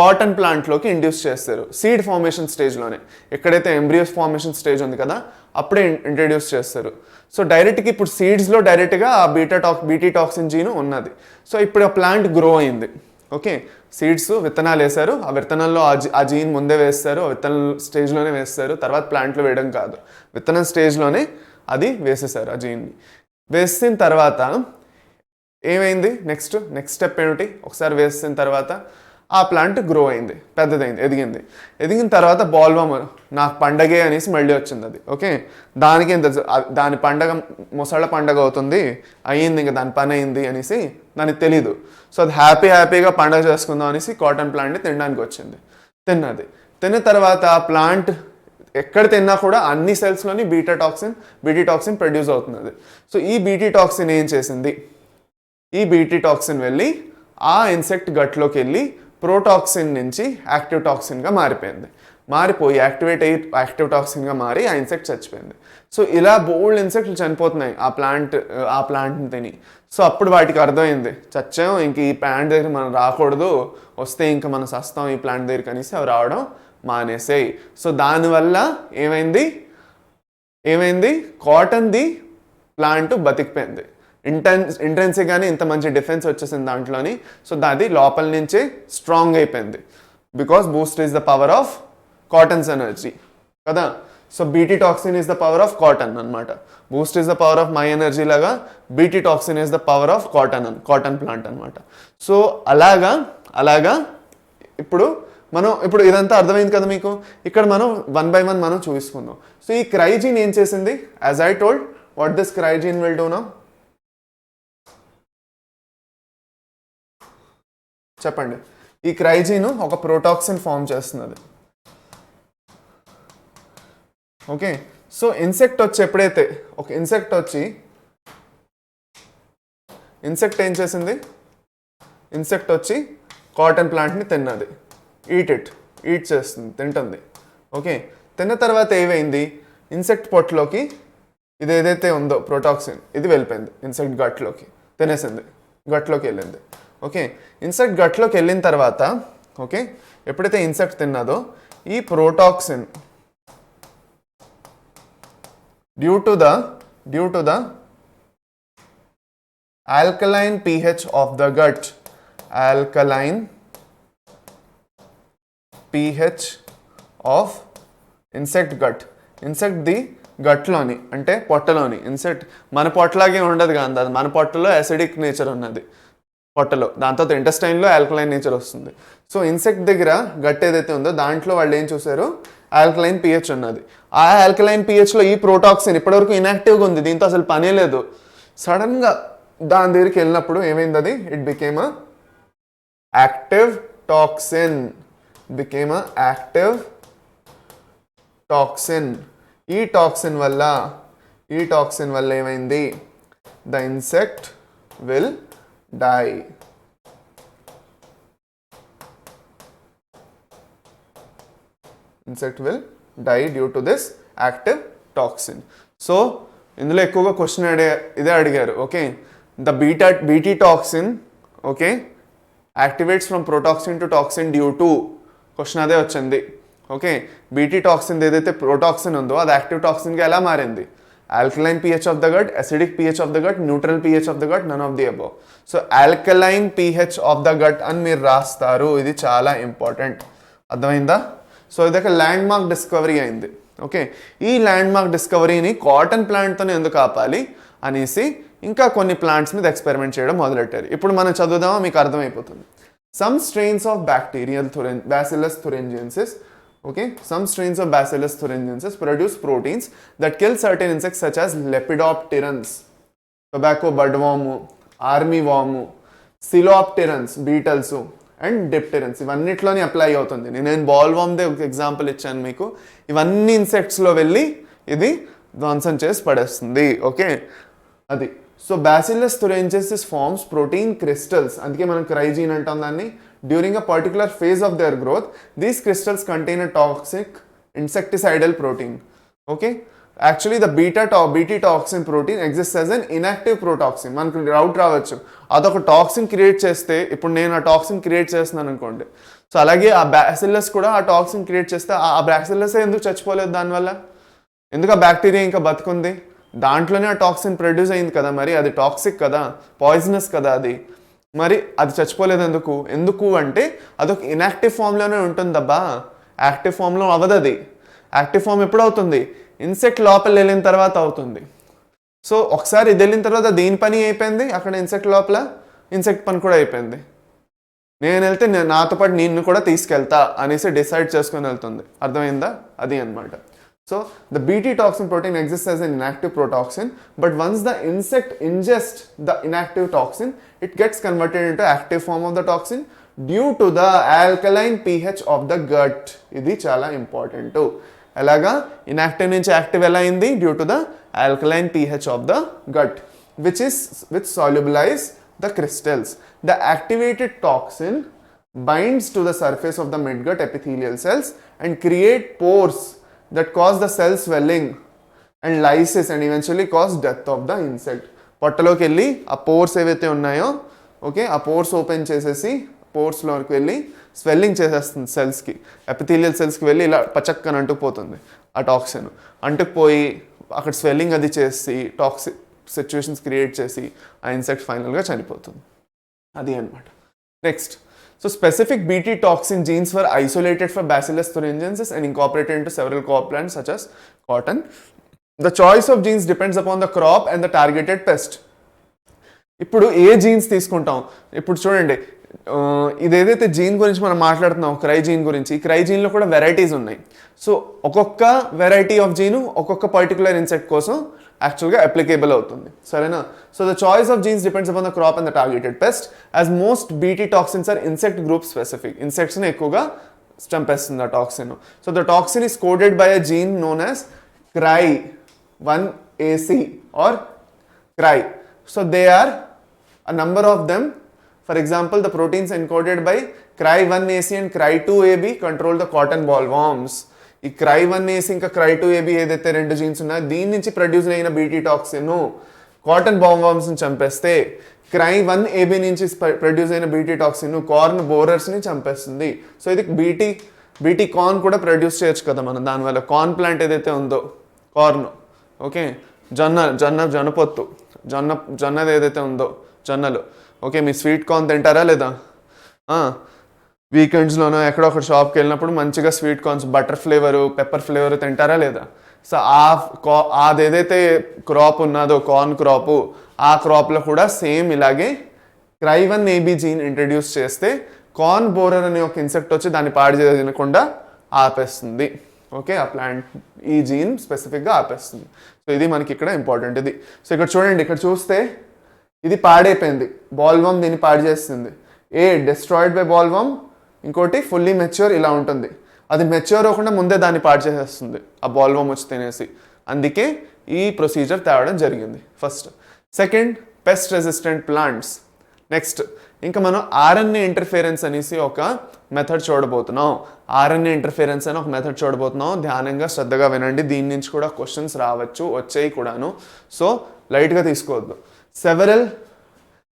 కాటన్ ప్లాంట్లోకి ఇండ్యూస్ చేస్తారు సీడ్ ఫార్మేషన్ స్టేజ్లోనే. ఎక్కడైతే ఎంబ్రియోస్ ఫార్మేషన్ స్టేజ్ ఉంది కదా అప్పుడే ఇంట్రడ్యూస్ చేస్తారు. సో డైరెక్ట్గా ఇప్పుడు సీడ్స్లో డైరెక్ట్గా ఆ బీటీ టాక్సిన్ జీన్ ఉన్నది. సో ఇప్పుడు ఆ ప్లాంట్ గ్రో అయింది. ఓకే, సీడ్స్ విత్తనాలు వేశారు, ఆ విత్తనాల్లో ఆ జీన్ ముందే వేస్తారు, ఆ విత్తనం స్టేజ్లోనే వేస్తారు, తర్వాత ప్లాంట్లో వేయడం కాదు, విత్తనం స్టేజ్లోనే అది వేసేసారు. ఆ జీన్ని వేసిన తర్వాత ఏమైంది, నెక్స్ట్ స్టెప్ ఏమిటి, ఒకసారి వేసిన తర్వాత ఆ ప్లాంట్ గ్రో అయింది, పెద్దదైంది, ఎదిగిన తర్వాత బాల్వామ్ నాకు పండగే అనేసి మళ్ళీ వచ్చింది అది. ఓకే, దానికి ఏం తెలుసు, దాని పండగ ముసళ్ళ పండగ అవుతుంది, అయ్యింది, ఇంకా దాని పని అయింది అనేసి దానికి తెలీదు. సో అది హ్యాపీగా పండగ చేసుకుందాం అనేసి కాటన్ ప్లాంట్ని తినడానికి వచ్చింది. తిన్న తర్వాత ఆ ప్లాంట్ ఎక్కడ తిన్నా కూడా అన్ని సెల్స్లోని బీటీ టాక్సిన్ ప్రొడ్యూస్ అవుతుంది. సో ఈ బీటీ టాక్సిన్ ఏం చేసింది, ఈ బీటీ టాక్సిన్ వెళ్ళి ఆ ఇన్సెక్ట్ గట్లోకి వెళ్ళి ప్రోటాక్సిన్ నుంచి యాక్టివ్ టాక్సిన్గా మారిపోయింది. మారిపోయి యాక్టివేట్ అయ్యి యాక్టివ్ టాక్సిన్గా మారి ఆ ఇన్సెక్ట్ చచ్చిపోయింది. సో ఇలా బోల్డ్ ఇన్సెక్ట్లు చనిపోతున్నాయి ఆ ప్లాంట్ని తిని. సో అప్పుడు వాటికి అర్థమైంది, చచ్చాం, ఇంక ఈ ప్లాంట్ దగ్గర మనం రాకూడదు, వస్తే ఇంకా మనం సస్తాం ఈ ప్లాంట్ దగ్గరికి అనేసి అవి రావడం మానేసాయి. సో దానివల్ల ఏమైంది కాటన్ది ప్లాంట్ బతికిపోయింది. ఇంటెన్సివ్గానే ఇంత మంచి డిఫెన్స్ వచ్చేసింది దాంట్లోని. సో దాది లోపల నుంచే స్ట్రాంగ్ అయిపోయింది. Because Boost is the power of cotton's energy కదా. So BT toxin is the power of cotton అనమాట. Boost is the power of my energy లాగా BT toxin is the power of cotton plant అనమాట. So అలాగా ఇప్పుడు ఇదంతా అర్థమైంది కదా మీకు. ఇక్కడ మనం 1 by 1 మనం చూసుకుందాం. సో ఈ క్రైజిన్ ఏం చేసింది? As I told, what this cry gene will do now? చెప్పండి. ఈ క్రైజిన్ ఒక ప్రోటాక్సిన్ ఫామ్ చేస్తున్నది. ఓకే. సో ఇన్సెక్ట్ వచ్చి ఎప్పుడైతే ఒక ఇన్సెక్ట్ ఏం చేసింది? ఇన్సెక్ట్ వచ్చి కాటన్ ప్లాంట్ని తిన్నది. ఈట్ చేస్తుంది, తింటుంది. ఓకే. తిన్న తర్వాత ఏమైంది? ఇన్సెక్ట్ పొట్టులోకి ఇది ఏదైతే ఉందో ప్రోటాక్సిన్ ఇది వెళ్ళిపోయింది. ఇన్సెక్ట్ గట్లోకి తినేసింది, గట్లోకి వెళ్ళింది. ఓకే. ఇన్సెక్ట్ గట్లోకి వెళ్ళిన తర్వాత ఓకే ఎప్పుడైతే ఇన్సెక్ట్ తిన్నదో ఈ protoxin due to the alkaline pH of the gut, alkaline pH of insect gut, insect the గట్లోని అంటే పొట్టలోని, ఇన్సెక్ట్ మన పొట్టలాగే ఉండదు కదా, అది మన పొట్టలో యాసిడిక్ నేచర్ ఉన్నది పొట్టలో, దాంతో ఇంటెస్టైన్లో ఆల్కలైన్ నేచర్ వస్తుంది. సో ఇన్సెక్ట్ దగ్గర గట్ ఏదైతే ఉందో దాంట్లో వాళ్ళు ఏం చూసారు? ఆల్కలైన్ పిహెచ్ ఉన్నది. ఆ ఆల్కలైన్ పిహెచ్లో ఈ ప్రోటాక్సిన్ ఇప్పటివరకు ఇన్యాక్టివ్గా ఉంది, దీంతో అసలు పనే లేదు. సడన్గా దాని దగ్గరికి వెళ్ళినప్పుడు ఏమైంది? అది it became a active toxin, ఈ టాక్సిన్ వల్ల ఏమైంది? The insect will die. Insect will die due to this active toxin. So ఇందులో ఎక్కువగా క్వశ్చన్ ఇదే అడిగారు. Okay, the BT toxin okay activates from protoxin to toxin due to, question అదే వచ్చింది. Okay, BT toxin ఏదైతే ప్రోటాక్సిన్ ఉందో అది యాక్టివ్ టాక్సిన్గా ఎలా మారింది? Alkaline pH of the gut, acidic pH of the gut, neutral pH of the gut, none of the above. So alkaline pH of the gut అని మీరు రాస్తారు. ఇది చాలా ఇంపార్టెంట్, అర్థమైందా? సో ఇది ఒక ల్యాండ్ మార్క్ డిస్కవరీ అయింది. ఓకే, ఈ ల్యాండ్ మార్క్ డిస్కవరీని కాటన్ ప్లాంట్తోనే ఎందుకు ఆపాలి అనేసి ఇంకా కొన్ని ప్లాంట్స్ మీద ఎక్స్పెరిమెంట్ చేయడం మొదలెట్టారు. ఇప్పుడు మనం చదువుదామా, మీకు అర్థమైపోతుంది. Some strains of bacterial Bacillus thuringiensis, okay, some strains of Bacillus thuringiensis produce proteins that kill certain insects such as Lepidopterans, tobacco budworm, armyworm, Coleopterans, beetles and dipterans. ఇవన్నిట్లోనే అప్లై అవుతుంది. నేను బాల్వామ్దే ఒక ఎగ్జాంపుల్ ఇచ్చాను మీకు. ఇవన్నీ ఇన్సెక్ట్స్లో వెళ్ళి ఇది ధ్వంసం చేసి పడేస్తుంది. ఓకే, అది. So Bacillus thuringiensis forms protein crystals, అందుకే మనం క్రైజిన్ అంటాం దాన్ని. During a particular phase of their growth these crystals contain a toxic insecticidal protein. Okay, actually the BT toxin protein exist as an inactive protoxin. మనకు doubt రావచ్చు, అదొక toxin create చేస్తే, ఇప్పుడు నేను ఆ టాక్సిన్ క్రియేట్ చేస్తున్నాను అనుకోండి, సో అలాగే ఆ బ్యాసిల్లస్ కూడా ఆ టాక్సిన్ క్రియేట్ చేస్తే ఆ బ్యాసిల్లసే ఎందుకు చచ్చిపోలేదు? దానివల్ల ఎందుకు ఆ బ్యాక్టీరియా ఇంకా బతుకుంది? దాంట్లోనే ఆ టాక్సిన్ ప్రొడ్యూస్ అయింది కదా, మరి అది టాక్సిక్ కదా, పాయిజనస్ కదా అది, మరి అది చచ్చిపోలేదు ఎందుకు అంటే అదొక ఇన్యాక్టివ్ ఫామ్లోనే ఉంటుందబ్బా, యాక్టివ్ ఫామ్లో అవ్వదు. అది యాక్టివ్ ఫామ్ ఎప్పుడు అవుతుంది? ఇన్సెక్ట్ లోపల వెళ్ళిన తర్వాత అవుతుంది. సో ఒకసారి ఇది వెళ్ళిన తర్వాత దీని పని అయిపోయింది, అక్కడ ఇన్సెక్ట్ లోపల ఇన్సెక్ట్ పని కూడా అయిపోయింది. నేను వెళ్తే నాతో పాటు నిన్ను కూడా తీసుకెళ్తా అనేసి డిసైడ్ చేసుకొని వెళ్తుంది. అర్థమైందా? అది అనమాట. So the BT toxin protein exist as an inactive protoxin, but once the insect ingest the inactive toxin it gets converted into active form of the toxin due to the alkaline pH of the gut. ఇది చాలా important. ఎలాగా? Inactive నుంచి active ఎలా అయింది? Due to the alkaline pH of the gut which solubilize the crystals. The activated toxin binds to the surface of the midgut epithelial cells and create pores that cause the cell swelling and lysis and eventually cause death of the insect. పొట్టలోకి వెళ్ళి ఆ pores ఏవైతే ఉన్నాయో okay ఆ pores open చేసేసి పోర్స్లోకి వెళ్ళి swelling చేసేస్తుంది సెల్స్కి, epithelial సెల్స్కి వెళ్ళి ఇలా పచక్కని అంటుకుపోతుంది ఆ టాక్సిన్. అంటుకుపోయి అక్కడ స్వెల్లింగ్ అది చేసి టాక్సిక్ సిచ్యువేషన్స్ క్రియేట్ చేసి ఆ ఇన్సెక్ట్ ఫైనల్గా చనిపోతుంది. అది అనమాట. Next, so specific Bt toxin genes were isolated for Bacillus thuringiensis and incorporated into several crop plants such as cotton. The choice of genes depends upon the crop and the targeted pest. ఇప్పుడు ఏ jeans తీసుకుంటాం, ఇప్పుడు చూడండి ఇదేదైతే gene గురించి మనం మాట్లాడుతున్నాం cry gene గురించి, ఈ cry జీన్లో కూడా వెరైటీస్ ఉన్నాయి. సో ఒక్కొక్క వెరైటీ ఆఫ్ జీను ఒక్కొక్క పర్టికులర్ ఇన్సెక్ట్ కోసం యాక్చువల్గా అప్లికేబుల్ అవుతుంది, సరేనా. So the choice of genes depends upon the crop and the targeted pest, as most BT toxins are insect group specific. ఇన్సెక్ట్స్ని ఎక్కువగా చంపేస్తుంది ఆ టాక్సిన్. So the toxin is coded by a gene known as CRY1AC or CRY. So they are a number of them. For example, the proteins encoded by CRY1AC and CRY2AB control the cotton bollworms. ఈ CRY1AC ఇంకా CRY2AB ఏదైతే రెండు jeans ఉన్నాయో దీని నుంచి produce అయిన BT toxin cotton బాల్వామ్స్ని చంపేస్తే, CRY1AB నుంచి ప్రొడ్యూస్ అయిన బీటీ టాక్సిన్ కార్న్ బోరర్స్ని చంపేస్తుంది. సో ఇది బీటీ కార్న్ కూడా ప్రొడ్యూస్ చేయొచ్చు కదా మనం దానివల్ల. కార్న్ ప్లాంట్ ఏదైతే ఉందో కార్న్, ఓకే, జొన్నపొత్తు జొన్నది ఏదైతే ఉందో జొన్నలు, ఓకే, మీ స్వీట్ కార్న్ తింటారా లేదా? వీకెండ్స్లోనో ఎక్కడో ఒక షాప్కి వెళ్ళినప్పుడు మంచిగా sweet corns butter flavour pepper flavour తింటారా లేదా? సో అదేదైతే క్రాప్ ఉన్నదో కార్న్ క్రాపు, ఆ క్రాప్లో కూడా సేమ్ ఇలాగే CRY1AB జీన్ ఇంట్రడ్యూస్ చేస్తే కార్న్ బోరర్ అనే ఒక ఇన్సెక్ట్ వచ్చి దాన్ని పాడు చేయకుండా ఆపేస్తుంది. ఓకే, ఆ ప్లాంట్ ఈ జీన్ స్పెసిఫిక్గా ఆపేస్తుంది. సో ఇది మనకి ఇక్కడ ఇంపార్టెంట్. ఇది సో ఇక్కడ చూడండి, ఇక్కడ చూస్తే ఇది పాడైపోయింది, బాల్వమ్ దీన్ని పాడు చేస్తుంది. డిస్ట్రాయిడ్ బై బాల్వమ్, ఇంకోటి ఫుల్లీ మెచ్యూర్ ఇలా ఉంటుంది. అది మెచ్యూర్ అవ్వకుండా ముందే దాన్ని పాడు చేసేస్తుంది ఆ బాల్వమ్ వచ్చి తినేసి. అందుకే ఈ ప్రొసీజర్ తేవడం జరిగింది first. Second, pest resistant plants. Next ఇంకా మనం RNA ఇంటర్ఫిరెన్స్ అనేసి ఒక మెథడ్ చూడబోతున్నాం. RNA ఇంటర్ఫిరెన్స్ అని ఒక మెథడ్ చూడబోతున్నాం. ధ్యానంగా శ్రద్ధగా వినండి, దీని నుంచి కూడా క్వశ్చన్స్ రావచ్చు, వచ్చాయి కూడాను. సో లైట్గా తీసుకోవద్దు. Several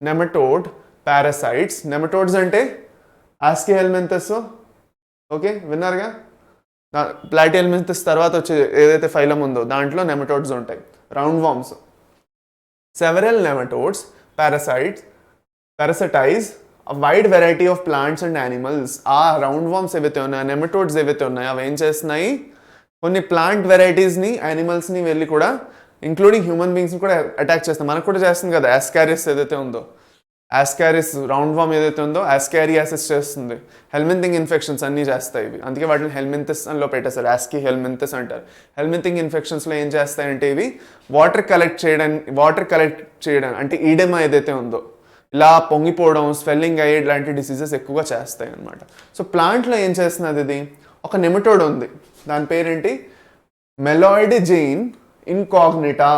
nematode parasites. నెమటోడ్స్ అంటే ఆస్కిహెల్మింథస్, ఓకే విన్నారుగా. ప్లాటిహెల్మింథస్ తర్వాత వచ్చే ఏదైతే ఫైలం ఉందో దాంట్లో నెమటోడ్స్ ఉంటాయి, round worms. Several nematodes parasitize a wide variety of plants and animals. ఆ రౌండ్ వామ్స్ ఏవైతే ఉన్నాయో, నెమటోడ్స్ ఏవైతే ఉన్నాయో అవి ఏం చేస్తున్నాయి, కొన్ని ప్లాంట్ వెరైటీస్ని యానిమల్స్ని వెళ్ళి కూడా ఇంక్లూడింగ్ హ్యూమన్ బీయింగ్స్ని కూడా అటాక్ చేస్తాం. మనకు కూడా చేస్తుంది కదా ఆస్కారిస్ ఏదైతే ఉందో, ఆస్కారిస్ రౌండ్ వామ్ ఏదైతే ఉందో ఆస్కారియాసిస్ చేస్తుంది. హెల్మింథింగ్ ఇన్ఫెక్షన్స్ అన్నీ చేస్తాయి ఇవి, అందుకే వాటిని హెల్మింథస్ లో పెట్టేస్తారు, ఆస్కి హెల్మింథస్ అంటారు. హెల్మింథింగ్ ఇన్ఫెక్షన్స్లో ఏం చేస్తాయంటే ఇవి వాటర్ కలెక్ట్ చేయడం అంటే ఈడెమా ఏదైతే ఉందో ఇలా పొంగిపోవడం, స్వెల్లింగ్ అయ్యి ఇలాంటి డిసీజెస్ ఎక్కువగా చేస్తాయి అన్నమాట. సో ప్లాంట్లో ఏం చేస్తున్నది, ఇది ఒక నెమటోడ్ ఉంది, దాని పేరేంటి మెలాయిడజైన్ ఇన్కాగ్నిటా.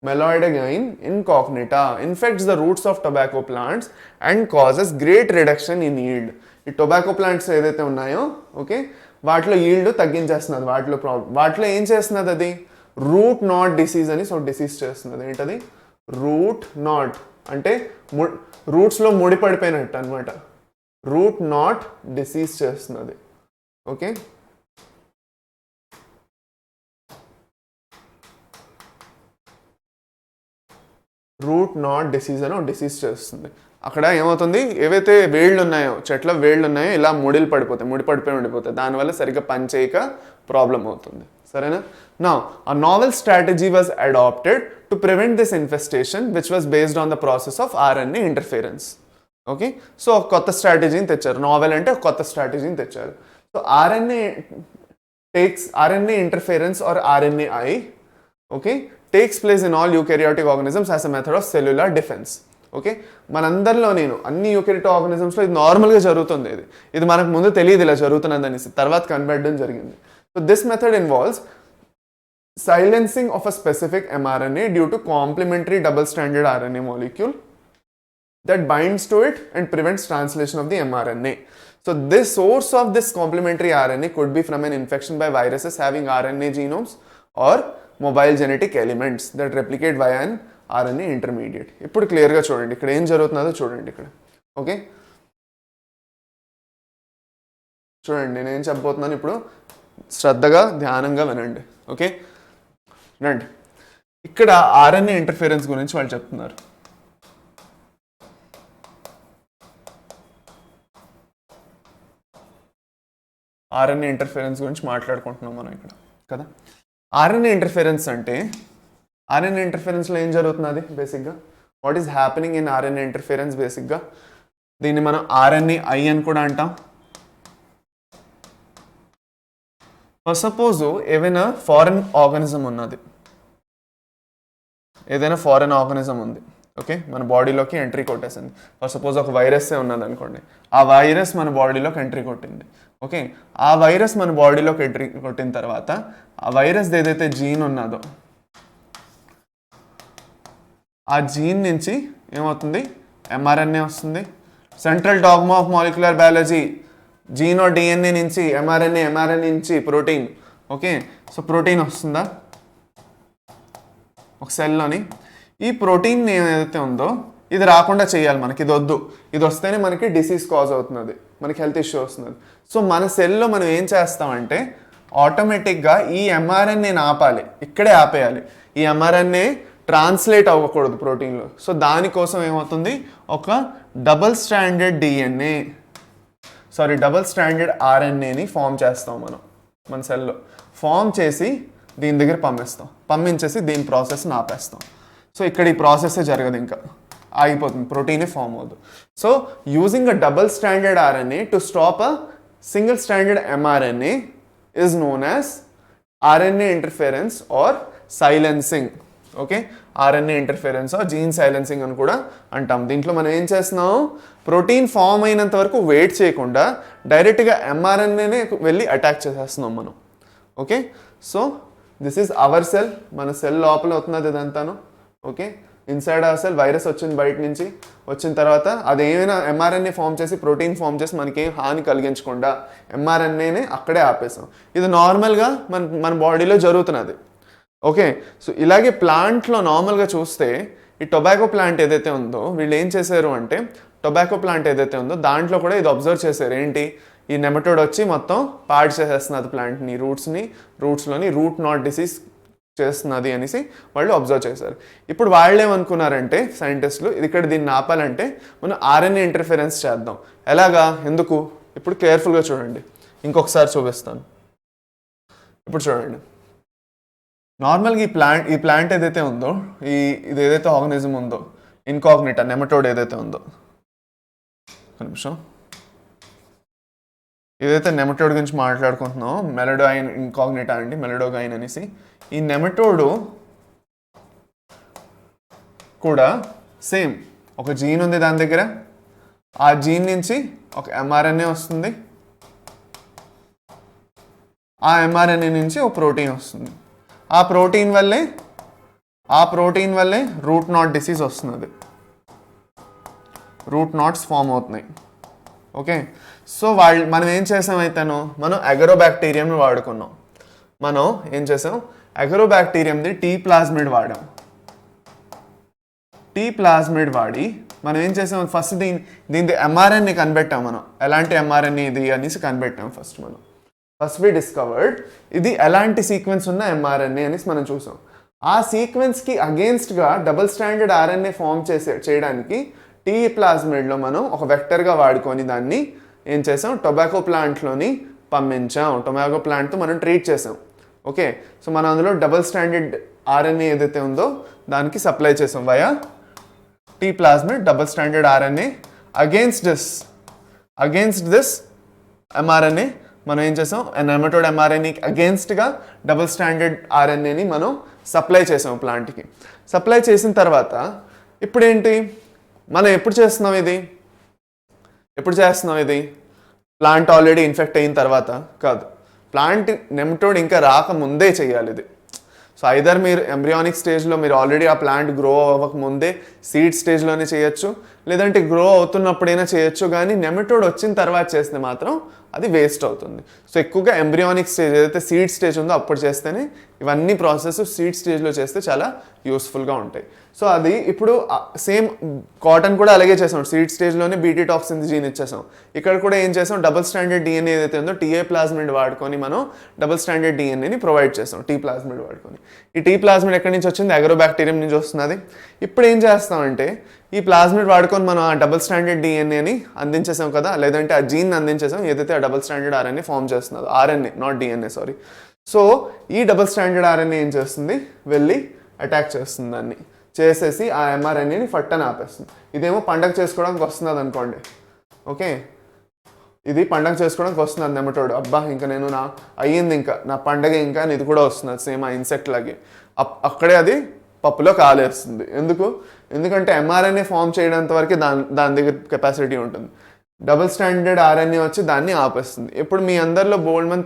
Meloidogyne incognita infects the roots of tobacco plants and causes great reduction in yield. ఈ టొబాకో ప్లాంట్స్ ఏదైతే ఉన్నాయో ఓకే వాటిలో ఈల్డ్ తగ్గించేస్తున్నది. వాటిలో ఏం చేస్తున్నది, అది రూట్ నాట్ డిసీజ్ అని సో డిసీజ్ చేస్తున్నది. ఏంటది రూట్ నాట్ అంటే రూట్స్లో ముడి పడిపోయినట్టు అనమాట. రూట్ నాట్ డిసీజ్ చేస్తున్నది. ఓకే, రూట్ నాట్ డిసీజ్ అని ఒక డిసీజ్ చేస్తుంది. అక్కడ ఏమవుతుంది, ఏవైతే వేళ్ళు ఉన్నాయో చెట్ల వేళ్ళు ఉన్నాయో ఇలా ముడి పడిపోయి ఉండిపోతాయి, దానివల్ల సరిగ్గా పని చేయక ప్రాబ్లం అవుతుంది. సరేనా. Now a novel strategy was adopted to prevent this infestation which was based on the process of RNA interference. Okay, so కొత్త స్ట్రాటజీని తెచ్చారు. నావెల్ అంటే కొత్త స్ట్రాటజీని తెచ్చారు. So RNA interference or RNAi okay takes place in all eukaryotic organisms as a method of cellular defense. Okay, మనందరిలో అన్ని eukaryotic ఆర్గానిజమ్స్లో ఇది నార్మల్గా జరుగుతుంది. ఇది మనకు ముందు తెలియదు ఇలా జరుగుతున్నది అనేసి, తర్వాత కనిపెట్టడం జరిగింది. So this method involves silencing of a specific mRNA due to complementary double-stranded RNA molecule that binds to it and prevents translation of the mRNA. So this source of this complementary RNA could be from an infection by viruses having RNA genomes or mobile genetic elements that replicate via an RNA intermediate. ఇప్పుడు క్లియర్గా చూడండి ఇక్కడ ఏం జరుగుతుందో చూడండి ఇక్కడ. Okay, చూడండి నేను ఏం చెప్పబోతున్నాను ఇప్పుడు శ్రద్ధగా ధ్యానంగా వినండి. ఓకే రండి, ఇక్కడ ఆర్ఎన్ఏ ఇంటర్ఫిరెన్స్ గురించి వాళ్ళు చెప్తున్నారు. ఆర్ఎన్ఏ ఇంటర్ఫిరెన్స్ గురించి మాట్లాడుకుంటున్నాం మనం ఇక్కడ కదా. ఆర్ఎన్ఏ ఇంటర్ఫిరెన్స్ అంటే ఆర్ఎన్ఏ ఇంటర్ఫిరెన్స్లో ఏం జరుగుతున్నది బేసిక్గా, what is happening in RNA interference బేసిక్గా, దీన్ని మనం ఆర్ఎన్ఏ ఐ అని కూడా అంటాం. ఫర్ సపోజ్ ఏదైనా ఫారెన్ ఆర్గానిజం ఉన్నది, ఏదైనా ఫారెన్ ఆర్గానిజం ఉంది, ఓకే, మన బాడీలోకి ఎంట్రీ కొట్టేసింది. ఫర్ సపోజ్ ఒక వైరస్సే ఉన్నది అనుకోండి, ఆ వైరస్ మన బాడీలోకి ఎంట్రీ కొట్టింది. ఓకే, ఆ వైరస్ మన బాడీలోకి ఎంట్రీ కొట్టిన తర్వాత ఆ వైరస్ ఏదైతే జీన్ ఉన్నదో ఆ జీన్ నుంచి ఏమవుతుంది, ఎంఆర్ఎన్ఏ వస్తుంది. Central dogma of molecular biology, gene or DNA నుంచి ఎంఆర్ఎన్ఏ, ఎంఆర్ఎన్ఏ నుంచి ప్రోటీన్. ఓకే, సో ప్రోటీన్ వస్తుందా ఒక సెల్లోని. ఈ ప్రోటీన్ ఏదైతే ఉందో ఇది రాకుండా చేయాలి మనకి, ఇది వద్దు, ఇది వస్తేనే మనకి డిసీజ్ కాజ్ అవుతున్నది, మనకి హెల్త్ ఇష్యూ వస్తున్నది. సో మన సెల్లో మనం ఏం చేస్తామంటే ఆటోమేటిక్గా ఈ ఎంఆర్ఎన్ఏని ఆపాలి, ఇక్కడే ఆపేయాలి. ఈ ఎంఆర్ఎన్ఏ ట్రాన్స్లేట్ అవ్వకూడదు ప్రోటీన్లో. సో దానికోసం ఏమవుతుంది, ఒక డబుల్ స్ట్రాండెడ్ ఆర్ఎన్ఏని ఫామ్ చేస్తాం మనం మన సెల్లో. ఫామ్ చేసి దీని దగ్గర పంపించేసి దీని ప్రాసెస్ని ఆపేస్తాం. సో ఇక్కడ ఈ ప్రాసెస్ జరగదు, ఇంకా ఆగిపోతుంది, ప్రోటీనే ఫామ్ అవ్వదు. So using a double stranded RNA to stop a single stranded mRNA is known as RNA interference or silencing. Okay, RNA interference or gene silencing అని కూడా అంటాం. దీంట్లో మనం ఏం చేస్తున్నాం, ప్రోటీన్ ఫామ్ అయినంత వరకు వెయిట్ చేయకుండా డైరెక్ట్గా ఎంఆర్ఎన్ఏనే వెళ్ళి అటాక్ చేసేస్తున్నాం మనం. Okay, so this is our cell, మన సెల్ లోపల అవుతున్నది ఇదంతాను. Okay, inside our cell virus వచ్చింది బయట నుంచి, వచ్చిన తర్వాత అది ఏమైనా ఎంఆర్ఎన్ఏ ఫామ్ చేసి ప్రోటీన్ ఫామ్ చేసి మనకేం హాని కలిగించకుండా ఎంఆర్ఎన్ఏనే అక్కడే ఆపేసాం. ఇది నార్మల్గా మన బాడీలో జరుగుతున్నది. ఓకే, సో ఇలాగే ప్లాంట్లో నార్మల్గా చూస్తే ఈ టొబాకో ప్లాంట్ ఏదైతే ఉందో వీళ్ళు ఏం చేశారు అంటే, టొబాకో ప్లాంట్ ఏదైతే ఉందో దాంట్లో కూడా ఇది అబ్జర్వ్ చేశారు. ఏంటి, ఈ నెమటోడ్ వచ్చి మొత్తం పాడు చేసేస్తున్నది ప్లాంట్ని, రూట్స్లోని రూట్ నాట్ డిసీజ్ చేస్తున్నది అనేసి వాళ్ళు అబ్జర్వ్ చేశారు. ఇప్పుడు వాళ్ళు ఏమనుకున్నారంటే సైంటిస్టులు, ఇక్కడ దీన్ని ఆపాలంటే మనం ఆర్ఎన్ఏ ఇంటర్ఫిరెన్స్ చేద్దాం. ఎలాగా, ఎందుకు, ఇప్పుడు కేర్ఫుల్గా చూడండి, ఇంకొకసారి చూపిస్తాను. ఇప్పుడు చూడండి, నార్మల్గా ఈ ప్లాంట్ ఏదైతే ఉందో, ఇది ఏదైతే ఆర్గనిజం ఉందో, ఇన్కాగ్నిటా నెమటోడ్ ఏదైతే ఉందో, ఒక నిమిషం, ఏదైతే నెమటోడ్ గురించి మాట్లాడుకుంటున్నామో మెలడోగైన్ ఇన్కాగ్నిటా అండి, మెలడోగైన్ అనేసి. ఈ నెమటోడు కూడా సేమ్ ఒక జీన్ ఉంది దాని దగ్గర, ఆ జీన్ నుంచి ఒక ఎంఆర్ఎన్ఏ వస్తుంది, ఆ ఎంఆర్ఎన్ఏ నుంచి ఒక ప్రోటీన్ వస్తుంది. ఆ ప్రోటీన్ వల్లే రూట్ నాట్ డిసీజ్ వస్తున్నది, రూట్ నాట్స్ ఫామ్ అవుతున్నాయి. ఓకే, సో మనం ఏం చేసామైతేనో మనం అగరోబ్యాక్టీరియంని వాడుకున్నాం. మనం ఏం చేసాం, అగరోబ్యాక్టీరియంది టీ ప్లాస్మిడ్ వాడాం. టీ ప్లాస్మిడ్ వాడి మనం ఏం చేసాం, ఫస్ట్ దీని ఎంఆర్ఎన్ఏ కనిపెట్టాం. మనం ఎలాంటి ఎంఆర్ఎన్ఏ ఇది అనేసి కనిపెట్టాం. ఫస్ట్ వి డిస్కవర్డ్ ఇది ఎలాంటి సీక్వెన్స్ ఉన్న ఎంఆర్ఎన్ఏ అనేసి మనం చూసాం. ఆ సీక్వెన్స్కి అగేన్స్ట్గా డబుల్ స్ట్రాండెడ్ ఆర్ఎన్ఏ ఫామ్ చేయడానికి టీ ప్లాస్మిడ్లో మనం ఒక వెక్టర్గా వాడుకొని దాన్ని ఏం చేసాం, టొబాకో ప్లాంట్లోని పంపించాం. టొబాకో ప్లాంట్తో మనం ట్రీట్ చేసాం. ఓకే, సో మనం అందులో డబుల్ స్ట్రాండెడ్ ఆర్ఎన్ఏ ఏదైతే ఉందో దానికి సప్లై చేసాం via T plasmid double stranded RNA. Against this mRNA మనం ఏం చేసాం, నెమటోడ్ ఎంఆర్ఎన్ఏకి అగేన్స్ట్గా డబుల్ స్ట్రాండెడ్ ఆర్ఎన్ఏని మనం సప్లై చేసాం ప్లాంట్కి. సప్లై చేసిన తర్వాత ఇప్పుడు ఏంటి, మనం ఎప్పుడు చేస్తున్నాం ఇది ప్లాంట్ ఆల్రెడీ ఇన్ఫెక్ట్ అయిన తర్వాత కాదు, ప్లాంట్ నెమటోడ్ ఇంకా రాకముందే చేయాలి ఇది. సో ఐదర్ మీరు ఎంబ్రియానిక్ స్టేజ్లో మీరు ఆల్రెడీ ఆ ప్లాంట్ గ్రో అవ్వక ముందే సీడ్ స్టేజ్లోనే చేయొచ్చు, లేదంటే గ్రో అవుతున్నప్పుడైనా చేయొచ్చు, కానీ నెమటోడ్ వచ్చిన తర్వాత చేస్తే మాత్రం అది వేస్ట్ అవుతుంది. సో ఎక్కువగా ఎంబ్రియానిక్ స్టేజ్ ఏదైతే సీడ్ స్టేజ్ ఉందో అప్పుడు చేస్తేనే ఇవన్నీ ప్రాసెస్ సీడ్ స్టేజ్లో చేస్తే చాలా యూస్ఫుల్గా ఉంటాయి. సో అది ఇప్పుడు సేమ్ కాటన్ కూడా అలాగే చేసాం, సీడ్ స్టేజ్లోనే బీటీ టాక్సిన్ జీన్ ఇచ్చేసాం. ఇక్కడ కూడా ఏం చేసాం, డబుల్ స్టాండర్డ్ డిఎన్ఏ ఏదైతే ఉందో టీఏ ప్లాస్మిడ్ వాడుకొని మనం డబుల్ స్టాండర్డ్ డిఎన్ఏని ప్రొవైడ్ చేసాం టీ ప్లాస్మిడ్ వాడుకొని. ఈ టీ ప్లాస్మిడ్ ఎక్కడి నుంచి వచ్చింది, అగ్రోబ్యాక్టీరియం నుంచి వస్తున్నది. ఇప్పుడు ఏం చేస్తామంటే ఈ ప్లాస్మిడ్ వాడుకొని మనం ఆ డబుల్ స్టాండర్డ్ డిఎన్ఏని అందించేసాం కదా, లేదంటే ఆ జీన్ అందించేసాం ఏదైతే ఆ డబుల్ స్టాండర్డ్ ఆర్ఎన్ఏ ఫామ్ చేస్తున్నదో, RNA not DNA sorry. So ఈ డబుల్ స్టాండర్డ్ ఆర్ఎన్ఏ ఏం చేస్తుంది, వెళ్ళి అటాక్ చేస్తుంది, దాన్ని చేసేసి ఆ ఎంఆర్ఎన్ఏని ఫట్టని ఆపేస్తుంది. ఇదేమో పండగ చేసుకోవడానికి వస్తున్నది అనుకోండి, ఓకే, ఇది పండగ చేసుకోవడానికి వస్తున్నది నెమటోడ్, అబ్బా ఇంకా నేను నా అయ్యింది ఇంకా నా పండగ ఇంకా అని ఇది కూడా వస్తున్నది సేమ్ ఆ ఇన్సెక్ట్ లాగే. అక్కడే అది పప్పులో కాలేస్తుంది. ఎందుకంటే ఎంఆర్ఎన్ఏ ఫామ్ చేయడంత వరకు దాని దగ్గర కెపాసిటీ ఉంటుంది. డబుల్ స్టాండర్డ్ ఆర్ఎన్ఏ వచ్చి దాన్ని ఆపేస్తుంది. ఇప్పుడు మీ అందరిలో బోల్డ్ మంది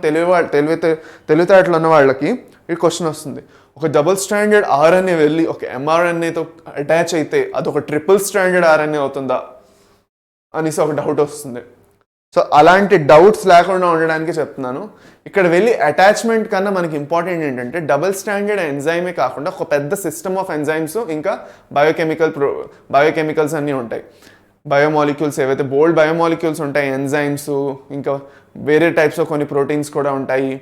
తెలివితేటలు ఉన్న వాళ్ళకి ఈ క్వశ్చన్ వస్తుంది, ఒక డబుల్ స్టాండర్డ్ ఆర్ఎన్ఏ వెళ్ళి ఒక ఎంఆర్ఎన్ఏతో అటాచ్ అయితే అదొక ట్రిపుల్ స్టాండర్డ్ ఆర్ఎన్ఏ అవుతుందా అనేసి ఒక డౌట్ వస్తుంది. సో అలాంటి డౌట్స్ లేకుండా ఉండడానికి చెప్తున్నాను. ఇక్కడ వెళ్ళి అటాచ్మెంట్ కన్నా మనకి ఇంపార్టెంట్ ఏంటంటే డబుల్ స్టాండర్డ్ ఎంజైమే కాకుండా ఒక పెద్ద సిస్టమ్ ఆఫ్ ఎంజైమ్స్ ఇంకా బయోకెమికల్స్ అన్నీ ఉంటాయి. బయోమాలిక్యూల్స్ ఏవైతే బోల్డ్ బయోమాలిక్యూల్స్ ఉంటాయి, ఎంజైమ్స్, ఇంకా వేరే టైప్స్ ఆఫ్ కొన్ని ప్రోటీన్స్ కూడా ఉంటాయి.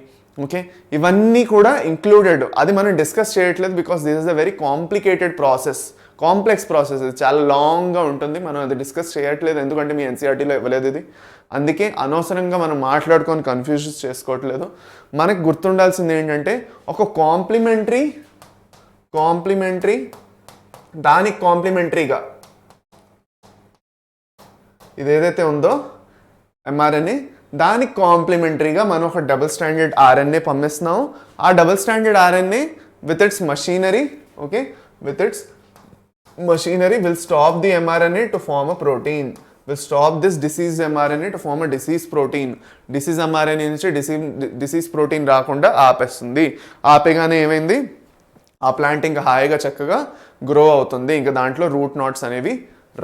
ఓకే, ఇవన్నీ కూడా ఇంక్లూడెడ్. అది మనం డిస్కస్ చేయట్లేదు because this is a very complicated process, complex process, ఇది చాలా లాంగ్గా ఉంటుంది. మనం అది డిస్కస్ చేయట్లేదు ఎందుకంటే మీ ఎన్సీఆర్టీలో ఇవ్వలేదు ఇది. అందుకే అనవసరంగా మనం మాట్లాడుకొని కన్ఫ్యూజన్స్ చేసుకోవట్లేదు. మనకు గుర్తుండాల్సింది ఏంటంటే ఒక కాంప్లిమెంటరీ దానికి కాంప్లిమెంటరీగా ఇది ఏదైతే ఉందో ఎంఆర్ఎన్ఏ, దానికి కాంప్లిమెంటరీగా మనం ఒక డబుల్ స్టాండర్డ్ ఆర్ఎన్ఏ పంపిస్తున్నాము. ఆ double standard RNA with its machinery, okay, with its machinery will stop the mRNA to form a protein, will stop this disease mRNA to form a disease protein. Disease mRNA నుంచి disease protein రాకుండా ఆపేస్తుంది. ఆపేగానే ఏమైంది, ఆ plant ఇంకా హాయిగా చక్కగా grow అవుతుంది, ఇంకా దాంట్లో రూట్ నాట్స్ అనేవి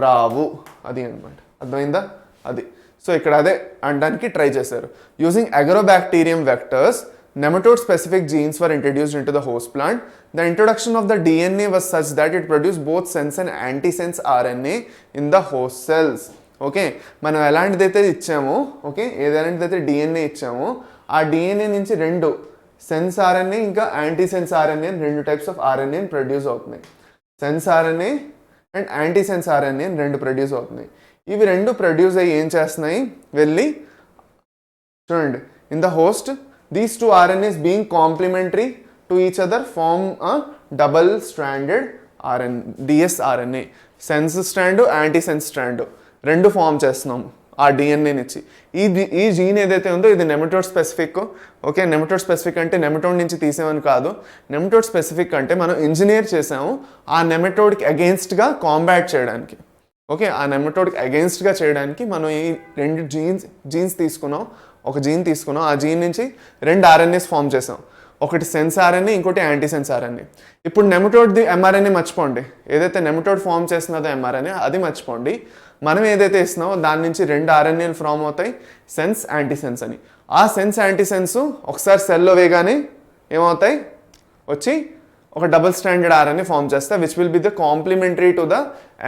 రావు. అది అనమాట, అర్థమైందా? అది. సో ఇక్కడ అదే అనడానికి ట్రై చేశారు. Using agrobacterium vectors nematode specific genes were introduced into the host plant. The introduction of the DNA was such that it produced both sense and antisense RNA in the host cells. Okay, మనం ఎలాంటిదైతే ఇచ్చామో, okay, ఏదైతే DNA ఇచ్చామో ఆ DNA నుంచి రెండు sense RNA ఇంకా యాంటీసెన్స్ RNA రెండు types of RNA produce అవుతున్నాయి. సెన్స్ ఆర్ఎన్ఏ అండ్ యాంటీసెన్స్ ఆర్ఎన్ఏ రెండు ప్రొడ్యూస్ అవుతున్నాయి. ఇవి రెండు ప్రొడ్యూస్ అయ్యి ఏం చేస్తున్నాయి, వెళ్ళి చూడండి, in the host these two RNAs being complementary to each other form a double stranded RNA, dsRNA. Sense strand, antisense strand రెండు ఫామ్ చేస్తున్నాము ఆ డిఎన్ఏ నుంచి. ఈ జీన్ ఏదైతే ఉందో ఇది nematode specific. Okay, nematode specific అంటే నెమటోడ్ నుంచి తీసేమని కాదు. నెమటోడ్ స్పెసిఫిక్ అంటే మనం ఇంజనీర్ చేసాము ఆ నెమటోడ్కి అగెయిన్స్ట్గా కాంబాట్ చేయడానికి. ఓకే, ఆ నెమటోడ్కి అగెయిన్స్ట్గా చేయడానికి మనం ఈ రెండు జీన్స్ తీసుకున్నాం. ఒక జీన్ తీసుకున్నాం, ఆ జీన్ నుంచి రెండు ఆర్ఎన్ఏస్ ఫామ్ చేసాం, ఒకటి సెన్స్ ఆర్ఎన్ఏ, ఇంకోటి యాంటీసెన్స్ ఆర్ఎన్ఏ. ఇప్పుడు నెమటోడ్ది ఎంఆర్ఎన్ఏ మర్చిపోండి, ఏదైతే నెమటోడ్ ఫామ్ చేస్తున్నదో ఎంఆర్ఎన్ఏ అది మర్చిపోండి. మనం ఏదైతే ఇస్తున్నామో దాని నుంచి రెండు ఆర్ఎన్ఏలు ఫామ్ అవుతాయి, సెన్స్ యాంటీసెన్స్ అని. ఆ సెన్స్ యాంటీసెన్స్ ఒకసారి సెల్లో వేయగానే ఏమవుతాయి, వచ్చి ఒక డబుల్ స్టాండర్డ్ ఆర్ఎన్ఏ ఫామ్ చేస్తాయి, which will be the complementary to the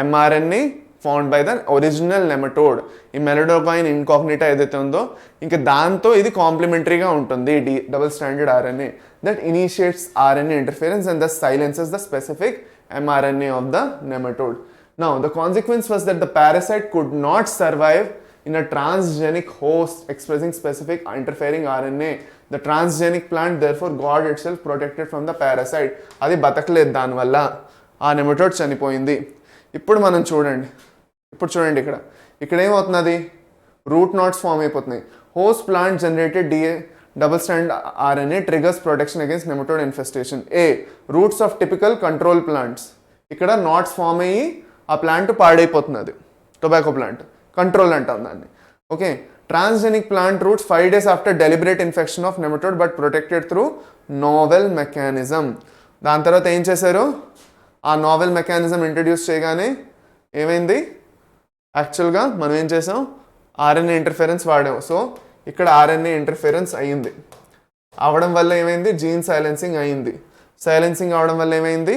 mRNA found by the original nematode. ఈ మెలడోకాయిన్ ఇన్కాగ్నిటా ఏదైతే ఉందో ఇంకా దాంతో ఇది కాంప్లిమెంటరీగా ఉంటుంది double standard RNA that initiates RNA interference and thus silences the specific mRNA of the nematode. Now the consequence was that the parasite could not survive in a transgenic host expressing specific interfering RNA. The transgenic plant therefore got itself protected from the parasite. అది బతకలేదు, దానివల్ల ఆ nematode చనిపోయింది. ఇప్పుడు మనం చూడండి ఇక్కడ ఏమవుతున్నది, route NATS form అయిపోతున్నాయి. Host plant generated double stand RNA triggers protection against nematode infestation. Roots of typical control plants, ఇక్కడ నాట్స్ ఫామ్ అయ్యి ఆ ప్లాంట్ పాడైపోతున్నది, టొబాకో ప్లాంట్ కంట్రోల్ అంటాం దాన్ని. Okay, transgenic plant roots 5 days after deliberate infection of nematode but protected through novel mechanism. దాని తర్వాత ఏం చేశారు, ఆ నోవెల్ మెకానిజం ఇంట్రడ్యూస్ చేయగానే ఏమైంది, యాక్చువల్గా మనం ఏం చేసాం, ఆర్ఎన్ఏ ఇంటర్ఫెరెన్స్ వాడాం. సో ఇక్కడ ఆర్ఎన్ఏ ఇంటర్ఫెరెన్స్ అయ్యింది, అవడం వల్ల ఏమైంది, జీన్ సైలెన్సింగ్ అయింది. సైలెన్సింగ్ అవడం వల్ల ఏమైంది,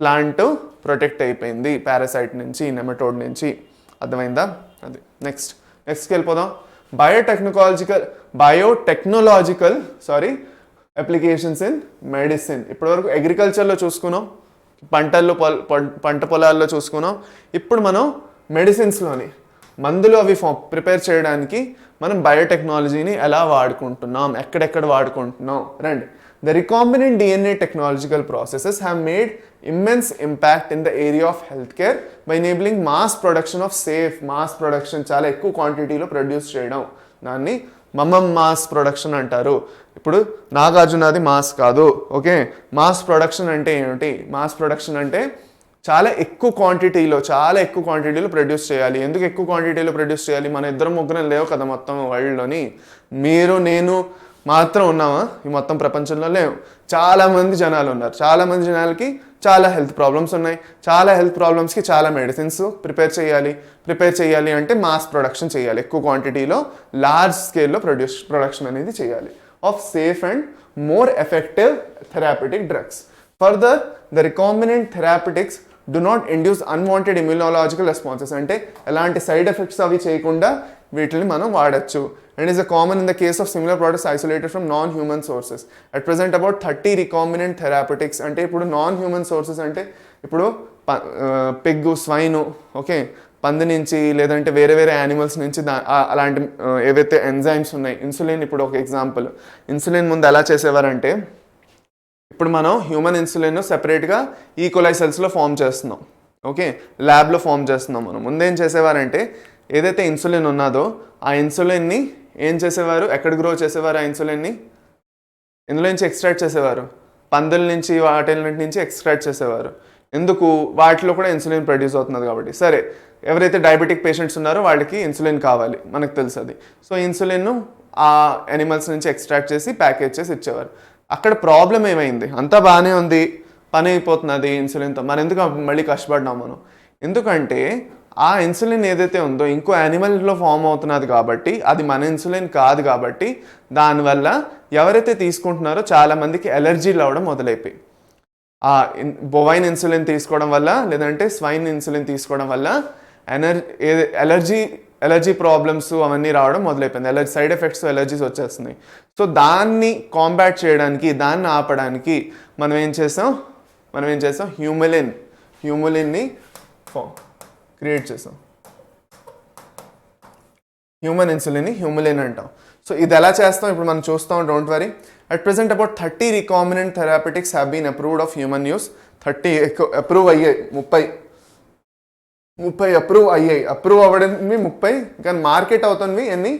ప్లాంట్ ప్రొటెక్ట్ అయిపోయింది పారాసైట్ నుంచి, నెమటోడ్ నుంచి. అర్థమైందా? అది నెక్స్ట్కి వెళ్ళిపోదాం. Biotechnological applications in medicine. ఇప్పటివరకు అగ్రికల్చర్లో చూసుకున్నాం, పంట పొలాల్లో చూసుకున్నాం. ఇప్పుడు మనం మెడిసిన్స్లోని మందులు అవి ప్రిపేర్ చేయడానికి మనం బయోటెక్నాలజీని ఎలా వాడుకుంటున్నాం, ఎక్కడెక్కడ వాడుకుంటున్నాం రండి. The recombinant DNA technological processes have made immense impact in the area of healthcare by enabling mass production of చాలా ఎక్కువ క్వాంటిటీలో ప్రొడ్యూస్ చేయడం. దాన్ని మాస్ ప్రొడక్షన్ అంటారు. ఇప్పుడు నాగార్జునది మాస్ కాదు, ఓకే. మాస్ ప్రొడక్షన్ అంటే ఏమిటి? మాస్ ప్రొడక్షన్ అంటే చాలా ఎక్కువ క్వాంటిటీలో ప్రొడ్యూస్ చేయాలి. ఎందుకు ఎక్కువ క్వాంటిటీలో ప్రొడ్యూస్ చేయాలి? మన ఇద్దరం ముగ్గురం లేవు కదా మొత్తం వరల్డ్లోని, మీరు నేను మాత్రం ఉన్నామా ఈ మొత్తం ప్రపంచంలో? లేవు. చాలామంది జనాలు ఉన్నారు, చాలామంది జనాలకి చాలా హెల్త్ ప్రాబ్లమ్స్ ఉన్నాయి. చాలా హెల్త్ ప్రాబ్లమ్స్కి చాలా మెడిసిన్స్ ప్రిపేర్ చేయాలి అంటే మాస్ ప్రొడక్షన్ చేయాలి, ఎక్కువ క్వాంటిటీలో లార్జ్ స్కేల్లో ప్రొడక్షన్ అనేది చేయాలి of safe and more effective therapeutic drugs. Further the recombinant therapeutics do not induce unwanted immunological responses. అంటే ఎలాంటి సైడ్ ఎఫెక్ట్స్ అవి చేయకుండా వీటిని మనం వాడచ్చు. And is a common in the case of similar products isolated from non-human sources. At present about 30 recombinant therapeutics. అంటే ఇప్పుడు non-human sources అంటే ఇప్పుడు పిగ్, స్వైను, ఓకే, పంది నుంచి లేదంటే వేరే యానిమల్స్ నుంచి అలాంటి ఏవైతే ఎంజైమ్స్ ఉన్నాయి. ఇన్సులిన్ ఇప్పుడు ఒక ఎగ్జాంపుల్. ఇన్సులిన్ ముందు ఎలా చేసేవారంటే, ఇప్పుడు మనం హ్యూమన్ ఇన్సులిన్ సెపరేట్గా ఈకోలై సెల్స్లో ఫామ్ చేస్తున్నాం, ఓకే, ల్యాబ్లో ఫామ్ చేస్తున్నాం. మనం ముందేం చేసేవారంటే ఏదైతే ఇన్సులిన్ ఉన్నదో ఆ ఇన్సులిన్ని ఏం చేసేవారు, ఎక్కడ గ్రో చేసేవారు? ఆ ఇన్సులిన్ని ఇందులో నుంచి ఎక్స్ట్రాక్ట్ చేసేవారు, పందుల నుంచి వాటి నుంచి ఎక్స్ట్రాక్ట్ చేసేవారు. ఎందుకు? వాటిలో కూడా ఇన్సులిన్ ప్రొడ్యూస్ అవుతున్నది కాబట్టి. సరే, ఎవరైతే డయాబెటిక్ పేషెంట్స్ ఉన్నారో వాళ్ళకి ఇన్సులిన్ కావాలి, మనకు తెలుసు అది. సో ఇన్సులిన్ ఆ యానిమల్స్ నుంచి ఎక్స్ట్రాక్ట్ చేసి ప్యాకేజ్ చేసి ఇచ్చేవారు. అక్కడ ప్రాబ్లం ఏమైంది? అంతా బాగానే ఉంది, పని అయిపోతున్నది ఇన్సులిన్తో, మరి ఎందుకు మళ్ళీ కష్టపడినాం మనం? ఎందుకంటే ఆ ఇన్సులిన్ ఏదైతే ఉందో ఇంకో యానిమల్లో ఫామ్ అవుతున్నది కాబట్టి అది మన ఇన్సులిన్ కాదు. కాబట్టి దానివల్ల ఎవరైతే తీసుకుంటున్నారో చాలామందికి ఎలర్జీలు అవ్వడం మొదలైపోయి, ఆ బొవైన్ తీసుకోవడం వల్ల లేదంటే స్వైన్ ఇన్సులిన్ తీసుకోవడం వల్ల ఎలర్జీ ప్రాబ్లమ్స్ అవన్నీ రావడం మొదలైపోయింది. సైడ్ ఎఫెక్ట్స్, ఎలర్జీస్ వచ్చేస్తున్నాయి. సో దాన్ని కాంబాట్ చేయడానికి, దాన్ని ఆపడానికి మనం ఏం చేసాం, హ్యూములిన్ని క్రియేట్ చేసాం. హ్యూమన్ ఇన్సులిన్ని హ్యూములిన్ అంటాం. సో ఇది ఎలా చేస్తాం ఇప్పుడు మనం చూస్తాం. Don't worry. At present about 30 recombinant therapeutics have been approved of human use. 30 approve అయ్యాయి, 30 అప్రూవ్ అవ్వడానికి 30, కానీ మార్కెట్ అవుతున్నవి ఎన్ని?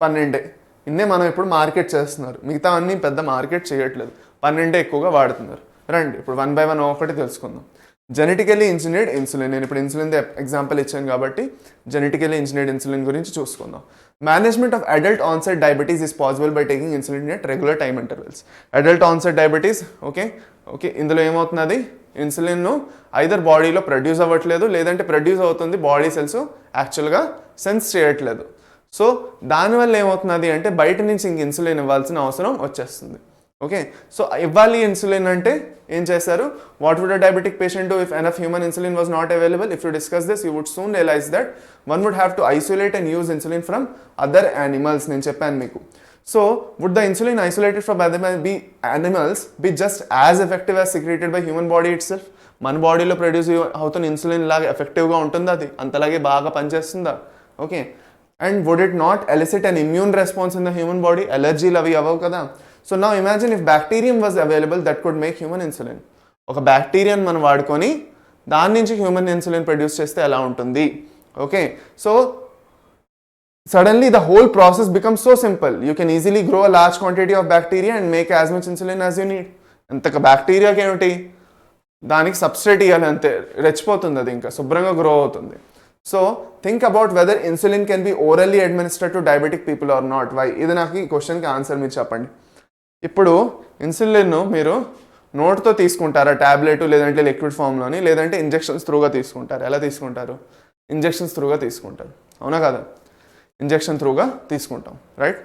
12. ఇన్నే మనం ఇప్పుడు మార్కెట్ చేస్తున్నారు, మిగతా అన్నీ పెద్ద మార్కెట్ చేయట్లేదు, 12 ఎక్కువగా వాడుతున్నారు. రండి ఇప్పుడు 1 by 1 ఒకటి తెలుసుకుందాం. Genetically engineered insulin. నేను ఇప్పుడు ఇన్సులిన్ ఎగ్జాంపుల్ ఇచ్చాను కాబట్టి జెనెటికలీ ఇంజనీర్డ్ ఇన్సులిన్ గురించి చూసుకుందాం. Management of adult onset diabetes is possible by taking insulin at regular time intervals. Adult onset diabetes, okay, ఇందులో ఏమవుతున్నది, ఇన్సులిన్ ఐదర్ బాడీలో ప్రొడ్యూస్ అవ్వట్లేదు లేదంటే ప్రొడ్యూస్ అవుతుంది, బాడీ సెల్స్ యాక్చువల్గా సెన్స్ చేయట్లేదు. సో దానివల్ల ఏమవుతున్నది అంటే బయట నుంచి ఇంక ఇన్సులిన్ ఇవ్వాల్సిన అవసరం వచ్చేస్తుంది. ఓకే, సో ఇవ్వాలి ఇన్సులిన్ అంటే ఏం చేశారు? What would a diabetic patient do if enough human insulin was not available? If you discuss this you would soon realise that one would have to isolate and use insulin from other animals. నేను చెప్పాను మీకు. So would the insulin isolated from other animals be just as effective as secreted by human body itself? మన బాడీలో produce అవుతున్న insulin లాగా ఎఫెక్టివ్గా ఉంటుందా? అది అంతలాగే బాగా పనిచేస్తుందా? Okay, and would it not elicit an immune response in the human body? ఎలర్జీలు అవి అవ్వవు కదా. So now imagine if bacterium was available that could make human insulin. ఒక బ్యాక్టీరియాని మనం వాడుకొని దాని నుంచి హ్యూమన్ ఇన్సులిన్ ప్రొడ్యూస్ చేస్తే ఎలా ఉంటుంది? Okay, so suddenly the whole process becomes so simple. You can easily grow a large quantity of bacteria and make as much insulin as you need. అంతక బ్యాక్టీరియాకి ఏమిటి, దానికి సబ్స్ట్రేట్ ఇవ్వాలి అంతే, రెచ్చిపోతుంది, అది ఇంకా శుభ్రంగా గ్రో అవుతుంది. So think about whether insulin can be orally administered to diabetic people or not. Why? ఇది నాకు ఈ క్వశ్చన్కి ఆన్సర్ మీరు చెప్పండి. ఇప్పుడు ఇన్సులిన్ మీరు నోట్తో తీసుకుంటారా ట్యాబ్లెట్, లేదంటే లిక్విడ్ ఫామ్లోని, లేదంటే ఇంజెక్షన్స్ త్రూగా తీసుకుంటారు? ఎలా తీసుకుంటారు? ఇంజెక్షన్స్ త్రూగా తీసుకుంటారు, అవునా కదా? ఇంజెక్షన్ త్రూగా తీసుకుంటాం, రైట్?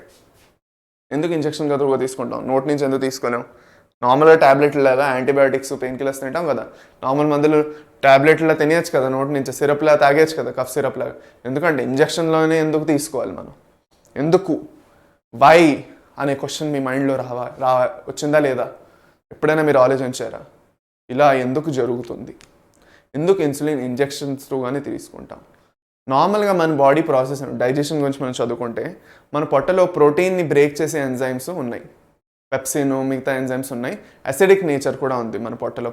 ఎందుకు ఇంజెక్షన్ త్రూగా తీసుకుంటాం? నోట్ నుంచి ఎందుకు తీసుకున్నాం? నార్మల్గా ట్యాబ్లెట్లు లాగా యాంటీబయాటిక్స్ పెయిన్ కిల్లర్స్ తింటాం కదా, నార్మల్ మందులు ట్యాబ్లెట్లా తినేయచ్చు కదా, నోటి నుంచి సిరప్లా తాగేయచ్చు కదా, కఫ్ సిరప్లా. ఎందుకంటే ఇంజెక్షన్లోనే ఎందుకు తీసుకోవాలి మనం? ఎందుకు? వై అనే క్వశ్చన్ మీ మైండ్లో వచ్చిందా లేదా? ఎప్పుడైనా మీరు ఆలోచించారా ఇలా ఎందుకు జరుగుతుంది? ఎందుకు ఇన్సులిన్ ఇంజెక్షన్స్ త్రూగానే తీసుకుంటాం? నార్మల్గా మన బాడీ ప్రాసెస్ డైజెషన్ గురించి మనం చదువుకుంటే మన పొట్టలో ప్రోటీన్ని బ్రేక్ చేసే ఎంజైమ్స్ ఉన్నాయి, పెప్సిన్ మిగతా ఎంజైమ్స్ ఉన్నాయి. అసిడిక్ నేచర్ కూడా ఉంది మన పొట్టలో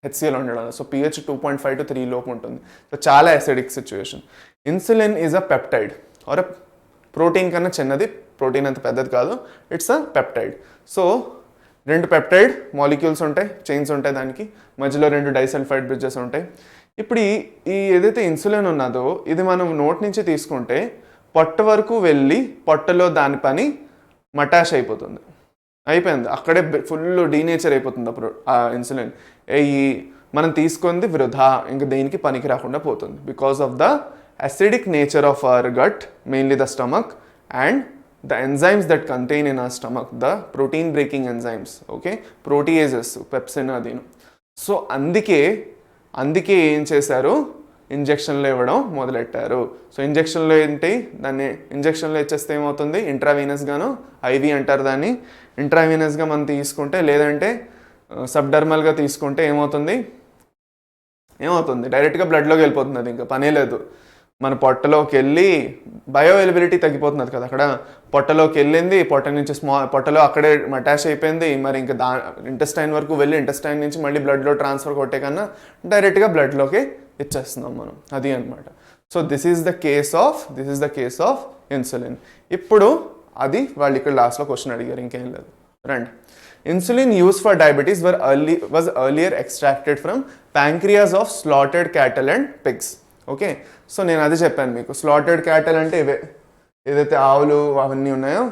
హెచ్సిఎల్ ఉండడం, సో pH 2.5 to 3 లోపు ఉంటుంది. సో చాలా acidic situation. Insulin is a peptide or protein కన్నా చిన్నది, ప్రోటీన్ అంత పెద్దది కాదు, it's a peptide. So 2 peptide molecules ఉంటాయి, చైన్స్ ఉంటాయి, దానికి మధ్యలో 2 డైసల్ఫైడ్ బ్రిడ్జెస్ ఉంటాయి. ఇప్పుడు ఈ ఏదైతే ఇన్సులిన్ ఉన్నదో ఇది మనం నోటి నుంచి తీసుకుంటే పొట్ట వరకు వెళ్ళి పొట్టలో దాని పని మటాష్ అయిపోతుంది, అయిపోయింది, అక్కడే ఫుల్ డీనేచర్ అయిపోతుంది అప్పుడు ఆ ఇన్సులిన్. ఈ మనం తీసుకుంది వృధా, ఇంక దేనికి పనికి రాకుండా పోతుంది because of the acidic nature of our gut, mainly the stomach, and the enzymes that contain in our stomach, the protein breaking enzymes, okay, proteases, pepsin adinu. So అందుకే ఏం చేశారు, ఇంజెక్షన్లో ఇవ్వడం మొదలెట్టారు. సో ఇంజెక్షన్లో ఏంటి, దాన్ని ఇంజెక్షన్లో ఇచ్చేస్తే ఏమవుతుంది, ఇంట్రావీనస్గాను, ఐవి అంటారు దాన్ని. ఇంట్రావీనస్గా మనం తీసుకుంటే లేదంటే సబ్డర్మల్గా తీసుకుంటే ఏమవుతుంది, డైరెక్ట్గా బ్లడ్లోకి వెళ్ళిపోతుంది, అది ఇంకా పనే లేదు. మన పొట్టలోకి వెళ్ళి బయో అవైలబిలిటీ తగ్గిపోతున్నది కదా, అక్కడ పొట్టలోకి వెళ్ళింది, పొట్ట నుంచి పొట్టలో అక్కడే అటాచ్ అయిపోయింది, మరి ఇంకా ఇంటెస్టైన్ వరకు వెళ్ళి ఇంటెస్టైన్ నుంచి మళ్ళీ బ్లడ్లో ట్రాన్స్ఫర్ కొట్టే కన్నా డైరెక్ట్గా బ్లడ్లోకి ఇచ్చేస్తున్నాం మనం, అది అనమాట. So this is the case of insulin. ఇప్పుడు అది వాళ్ళు ఇక్కడ లాస్ట్లో క్వశ్చన్ అడిగారు, ఇంకేం లేదు, రండి. Insulin use for diabetes was earlier extracted from pancreas of slaughtered cattle and pigs. Okay, so నేను అది చెప్పాను మీకు. స్లాటెడ్ క్యాటల్ అంటే ఏదైతే ఆవులు అవన్నీ ఉన్నాయో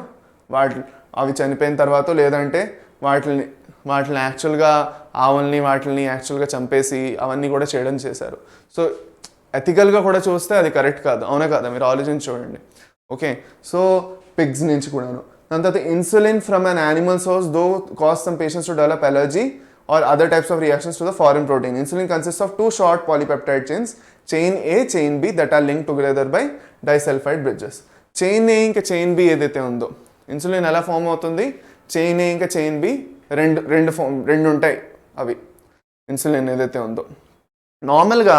అవి చనిపోయిన తర్వాత లేదంటే వాటిని యాక్చువల్గా వాటిని యాక్చువల్గా చంపేసి అవన్నీ కూడా చేశారు. సో ఎథికల్గా కూడా చూస్తే అది కరెక్ట్ కాదు, అవునా కదా? మీరు ఆలోచించి చూడండి. ఓకే, సో పిగ్స్ నుంచి కూడాను. దాని తర్వాత insulin from an animal source though cause some patients to develop allergy or other types of reactions to the foreign protein. Insulin consists of 2 short polypeptide chains, chain A, chain B, that are linked together by disulfide bridges. Chain A ఇంకా chain B ఏదైతే ఉందో, insulin ఎలా form అవుతుంది, chain A ఇంకా chain B రెండు ఉంటాయి అవి. Insulin ఏదైతే ఉందో నార్మల్గా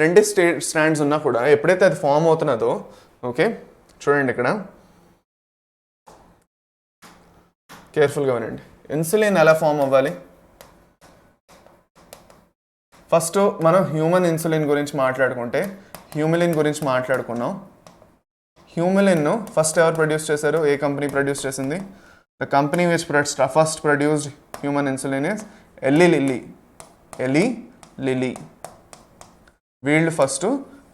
2 స్ట్రాండ్స్ ఉన్నా కూడా ఎప్పుడైతే అది ఫామ్ అవుతున్నదో, ఓకే చూడండి ఇక్కడ కేర్ఫుల్గా వినండి. ఇన్సులిన్ ఎలా ఫామ్ అవ్వాలి, ఫస్ట్ మనం హ్యూమన్ ఇన్సులిన్ గురించి మాట్లాడుకుంటే హ్యూమిలిన్ గురించి మాట్లాడుకున్నాం. హ్యూమిలిన్ను ఫస్ట్ ఎవరు ప్రొడ్యూస్ చేశారు, ఏ కంపెనీ ప్రొడ్యూస్ చేసింది? The company which first produced human insulin is Eli Lilly. వీళ్ళు ఫస్ట్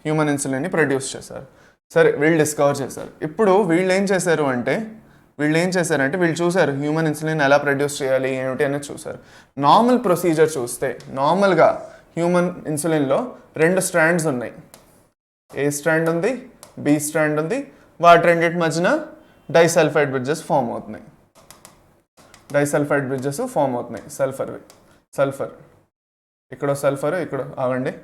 హ్యూమన్ ఇన్సులిన్ని ప్రొడ్యూస్ చేశారు. సరే, వీళ్ళు డిస్కవర్ చేశారు. ఇప్పుడు వీళ్ళు ఏం చేశారంటే వీళ్ళు చూశారు హ్యూమన్ ఇన్సులిన్ ఎలా ప్రొడ్యూస్ చేయాలి ఏమిటి అనేది చూశారు. నార్మల్ ప్రొసీజర్ చూస్తే నార్మల్గా హ్యూమన్ ఇన్సులిన్లో 2 స్ట్రాండ్స్ ఉన్నాయి, ఏ స్ట్రాండ్ ఉంది, బి స్ట్రాండ్ ఉంది. వాటి రెండింటి మధ్యన డైసల్ఫైడ్ బ్రిడ్జెస్ ఫామ్ అవుతున్నాయి. సల్ఫర్ ఇక్కడ సల్ఫర్, ఇక్కడ ఆగండి,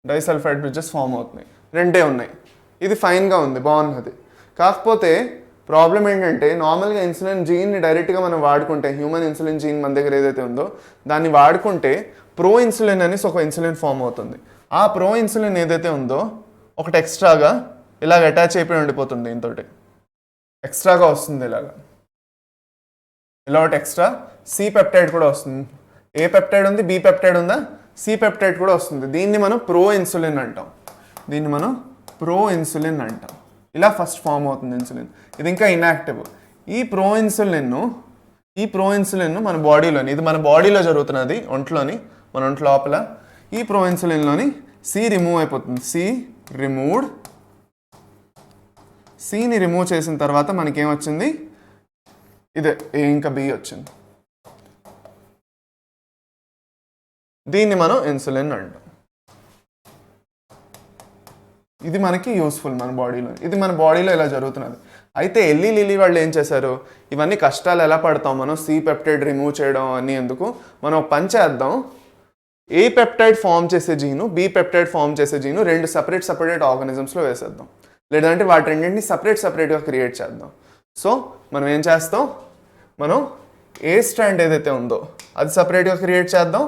డైసల్ఫైడ్ బ్రిడ్జెస్ ఫామ్ అవుతున్నాయి, 2 ఉన్నాయి. ఇది ఫైన్గా ఉంది, బాగున్నది. కాకపోతే ప్రాబ్లం ఏంటంటే నార్మల్గా ఇన్సులిన్ జీన్ని డైరెక్ట్గా మనం వాడుకుంటే, హ్యూమన్ ఇన్సులిన్ జీన్ మన దగ్గర ఏదైతే ఉందో దాన్ని వాడుకుంటే ప్రో ఇన్సులిన్ అనేసి ఒక ఇన్సులిన్ ఫామ్ అవుతుంది. ఆ ప్రో ఇన్సులిన్ ఏదైతే ఉందో ఒకటి ఎక్స్ట్రాగా ఇలాగ అటాచ్ అయిపోయి ఉండిపోతుంది, దీంతో ఎక్స్ట్రాగా వస్తుంది ఇలా ఒకటి ఎక్స్ట్రా సి పెప్టైడ్ కూడా వస్తుంది. ఏ పెప్టైడ్ ఉంది, బి పెప్టైడ్ ఉందా, సి పెప్టైడ్ కూడా వస్తుంది. దీన్ని మనం ప్రో ఇన్సులిన్ అంటాం. ఇలా ఫస్ట్ ఫామ్ అవుతుంది ఇన్సులిన్. ఇది ఇంకా ఇన్యాక్టివ్. ఈ ప్రో ఇన్సులిన్ మన బాడీలోని, ఇది మన బాడీలో జరుగుతున్నది, మన ఒంట్లో లోపల. ఈ ప్రో ఇన్సులిన్లోని సి రిమూవ్ అయిపోతుంది, సి రిమూవ్డ్. సిని రిమూవ్ చేసిన తర్వాత మనకేమొచ్చింది, ఇదే ఏ ఇంకా బి వచ్చింది. దీన్ని మనం ఇన్సులిన్ అంటాం. ఇది మనకి యూస్ఫుల్ మన బాడీలో, ఇది మన బాడీలో ఇలా జరుగుతున్నది. అయితే ఎల్లి లిల్లీ వాళ్ళు ఏం చేశారు, ఇవన్నీ కష్టాలు ఎలా పడతాం మనం, సి పెప్టైడ్ రిమూవ్ చేయడం అన్నీ ఎందుకు, మనం పని చేద్దాం, ఏ పెప్టైడ్ ఫామ్ చేసే జీను, బి పెప్టైడ్ ఫామ్ చేసే జీను రెండు సపరేట్ ఆర్గానిజమ్స్లో వేసేద్దాం, లేదంటే వాటి రెండింటిని సపరేట్గా క్రియేట్ చేద్దాం. సో మనం ఏం చేస్తాం, మనం ఏ స్ట్రాండ్ ఏదైతే ఉందో అది సపరేట్గా క్రియేట్ చేద్దాం,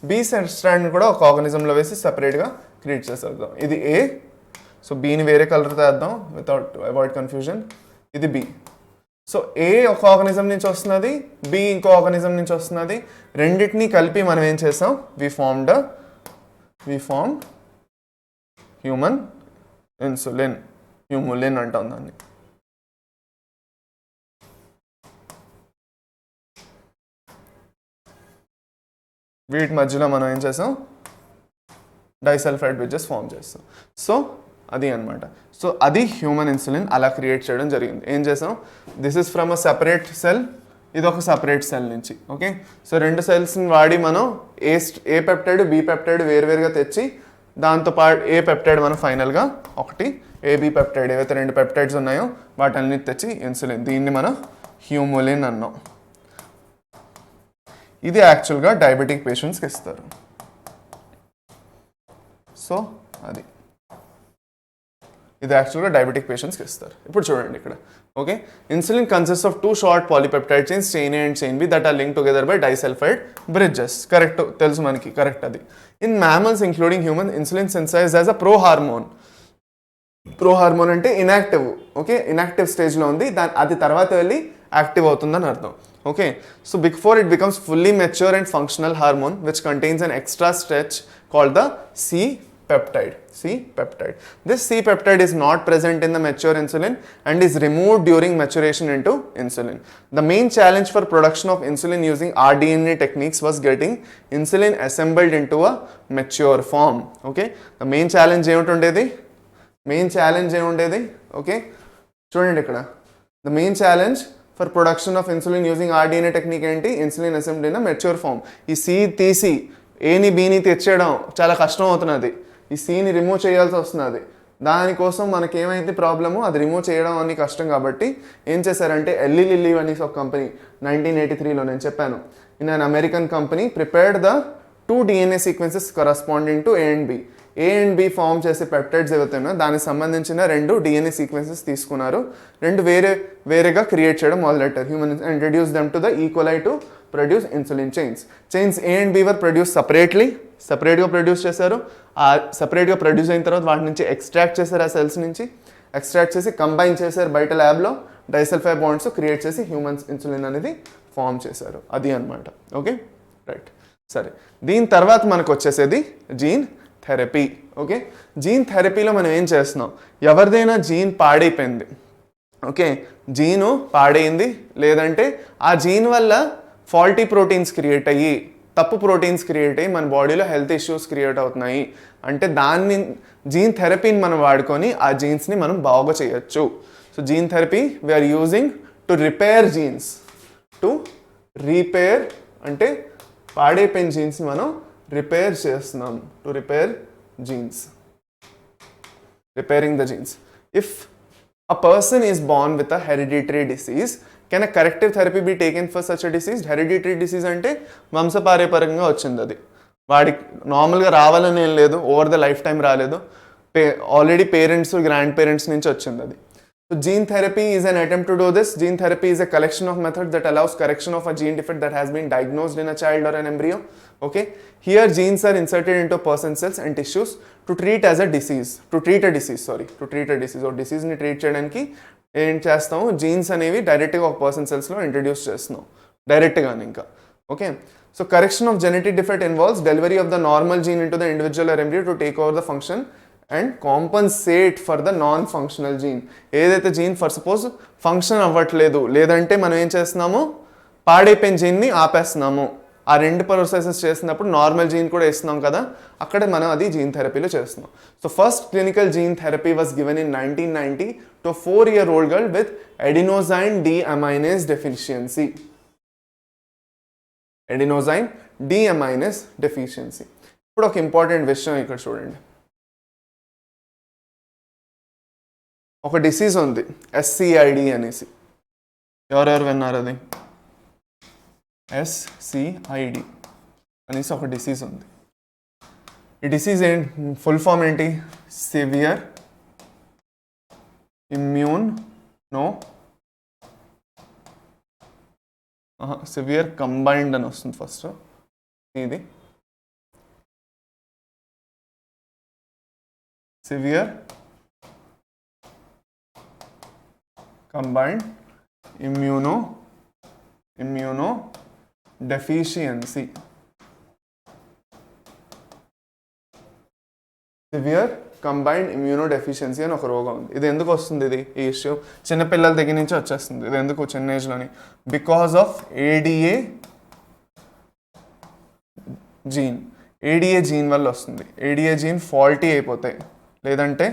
బి స్ట్రాండ్ కూడా ఒక ఆర్గానిజంలో వేసి సపరేట్గా క్రియేట్ చేసేద్దాం. ఇది ఏ, సో బీని వేరే కలర్తో వేద్దాం అవాయిడ్ కన్ఫ్యూజన్. ఇది బి. సో ఏ ఒక ఆర్గానిజం నుంచి వస్తున్నది, బి ఇంకో ఆర్గానిజం నుంచి వస్తున్నది, రెండింటినీ కలిపి మనం ఏం చేసాం, వి ఫార్మ్డ్ హ్యూమన్ ఇన్సులిన్, హ్యూములిన్ అంటాం దాన్ని. వీటి మధ్యలో మనం ఏం చేసాం, డైసల్ఫైడ్ బ్రిడ్జెస్ ఫామ్ చేస్తాం. సో అది అనమాట. సో అది హ్యూమన్ ఇన్సులిన్ అలా క్రియేట్ చేయడం జరిగింది. ఏం చేసాం, this is from a separate cell, ఇది ఒక సపరేట్ సెల్ నుంచి. ఓకే, సో రెండు సెల్స్ని వాడి మనం ఏ పెప్టైడ్ బి పెప్టైడ్ వేరువేరుగా తెచ్చి దాంతోపాటు ఏ పెప్టైడ్ మనం ఫైనల్గా ఒకటి ఏబి పెప్టైడ్, ఏవైతే రెండు పెప్టైడ్స్ ఉన్నాయో వాటన్నిటి తెచ్చి ఇన్సులిన్, దీన్ని మనం హ్యూములిన్ అన్నాం. ఇది యాక్చువల్గా డయాబెటిక్ పేషెంట్స్కి ఇస్తారు. సో అది ఇది యాక్చువల్గా డయాబెటిక్ పేషెంట్స్కి ఇస్తారు. ఇప్పుడు చూడండి ఇక్కడ. Okay, insulin consist of 2 short polypeptide chains, chain A and chain B, that are link together by disulphide bridges. Correct, తెలుసు మనకి, కరెక్ట్ అది. In mammals including human, insulin synthesised as a prohormone. Prohormone అంటే inactive. Okay, inactive స్టేజ్లో ఉంది, అది తర్వాత వెళ్ళి active అవుతుందని అర్థం. Okay, so before it becomes fully mature and functional hormone which contains an extra stretch called the C-peptide. This C-peptide is not present in the mature insulin and is removed during maturation into insulin. The main challenge for production of insulin using rDNA techniques was getting insulin assembled into a mature form. Okay, the main challenge ఏముంటుండేది, okay చూడండి ఇక్కడ, the main challenge for production of insulin using rDNA technique ఏంటి, insulin assembled in a mature form. ఈ C తీసి ఏని బీని తెచ్చేయడం చాలా కష్టం అవుతున్నది, ఈ సీని రిమూవ్ చేయాల్సి వస్తున్నది. దానికోసం మనకి ఏమైంది ప్రాబ్లము, అది రిమూవ్ చేయడం అన్ని కష్టం కాబట్టి ఏం చేశారంటే ఎల్లి లిల్లీ అనేసి ఒక కంపెనీ 1983లో నేను చెప్పాను, in an American company prepared the 2 DNA sequences corresponding to A and B form చేసే పెప్టైడ్స్ ఏవైతే ఉన్నాయో దానికి సంబంధించిన 2 DNA సీక్వెన్సెస్ తీసుకున్నారు, రెండు వేరేగా క్రియేట్ చేయడం మొదలెట్టారు human and reduce them to the equally to produce insulin chains A and B were produce సపరేట్గా ప్రొడ్యూస్ చేశారు. ఆ సపరేట్గా ప్రొడ్యూస్ అయిన తర్వాత వాటి నుంచి ఎక్స్ట్రాక్ట్ చేశారు, ఆ సెల్స్ నుంచి ఎక్స్ట్రాక్ట్ చేసి కంబైన్ చేశారు బయట ల్యాబ్లో, డైసల్ఫైడ్ బాండ్స్ క్రియేట్ చేసి హ్యూమన్స్ ఇన్సులిన్ అనేది ఫామ్ చేశారు. అది అనమాట. ఓకే రైట్, సరే. దీని తర్వాత మనకు వచ్చేసేది జీన్ థెరపీ. ఓకే, జీన్ థెరపీలో మనం ఏం చేస్తున్నాం, ఎవరిదైనా జీన్ పాడైపోయింది, ఓకే జీను పాడైంది, లేదంటే ఆ జీన్ వల్ల ఫాల్టీ ప్రోటీన్స్ క్రియేట్ అయ్యి, తప్పు ప్రోటీన్స్ క్రియేట్ అయ్యి మన బాడీలో హెల్త్ ఇష్యూస్ క్రియేట్ అవుతున్నాయి అంటే దాన్ని జీన్ థెరపీని మనం వాడుకొని ఆ జీన్స్ని మనం బాగా చేయొచ్చు. So gene therapy we're using to repair genes, అంటే పాడైపోయిన జీన్స్ని మనం రిపేర్ చేస్తున్నాం, to repair genes, repairing the genes. If a person is born with a hereditary disease, can a corrective therapy be taken for such a disease? Hereditary disease అంటే వంశపారంపర్యంగా వచ్చింది, అది వాడికి నార్మల్గా రావాలని ఏం లేదు, ఓవర్ ద లైఫ్ టైం రాలేదు, ఆల్రెడీ పేరెంట్స్ గ్రాండ్ పేరెంట్స్ నుంచి వచ్చింది అది. So gene therapy is an attempt to do this. Gene therapy is a collection of methods that allows correction of a gene defect that has been diagnosed in a child or an embryo. Okay, here genes are inserted into a person's cells and tissues to treat a disease or disease ni treat cheyadaniki em chestamu, genes anevi direct ga oka person cells lo introduce chestunnam direct ga inka. Okay, so correction of genetic defect involves delivery of the normal gene into the individual or embryo to take over the function and compensate for the non functional gene. ఏదైతే gene for suppose function అవ్వట్లేదు, లేదంటే మనం ఏం చేస్తున్నాము, పాడైపోయిన జీన్ని ఆపేస్తున్నాము, ఆ రెండు processes చేసినప్పుడు నార్మల్ జీన్ కూడా ఇస్తున్నాం కదా, అక్కడే మనం అది జీన్ థెరపీలో చేస్తున్నాం. So first clinical gene therapy was given in 1990 to a 4-year-old girl with adenosine deaminase deficiency. Adenosine deaminase deficiency. ఇప్పుడు ఒక ఇంపార్టెంట్ విషయం ఇక్కడ చూడండి. ఒక డిసీజ్ ఉంది SCID అనేసి. ఎవరెవరు విన్నారు అది? SCID అనేసి ఒక డిసీజ్ ఉంది. ఈ డిసీజ్ ఫుల్ ఫామ్ ఏంటి? సివియర్ సివియర్ కంబైన్డ్ అని వస్తుంది ఫస్ట్. ఇది severe combined immuno deficiency. Severe combined immuno deficiency అని ఒక రోగం ఉంది. ఇది ఎందుకు వస్తుంది? ఈ ఇష్యూ చిన్నపిల్లల దగ్గర నుంచి వచ్చేస్తుంది. ఇది ఎందుకు చిన్న ఏజ్లోని? బికాస్ ఆఫ్ ADA జీన్ వల్ల వస్తుంది. ADA జీన్ ఫాల్టీ అయిపోతాయి, లేదంటే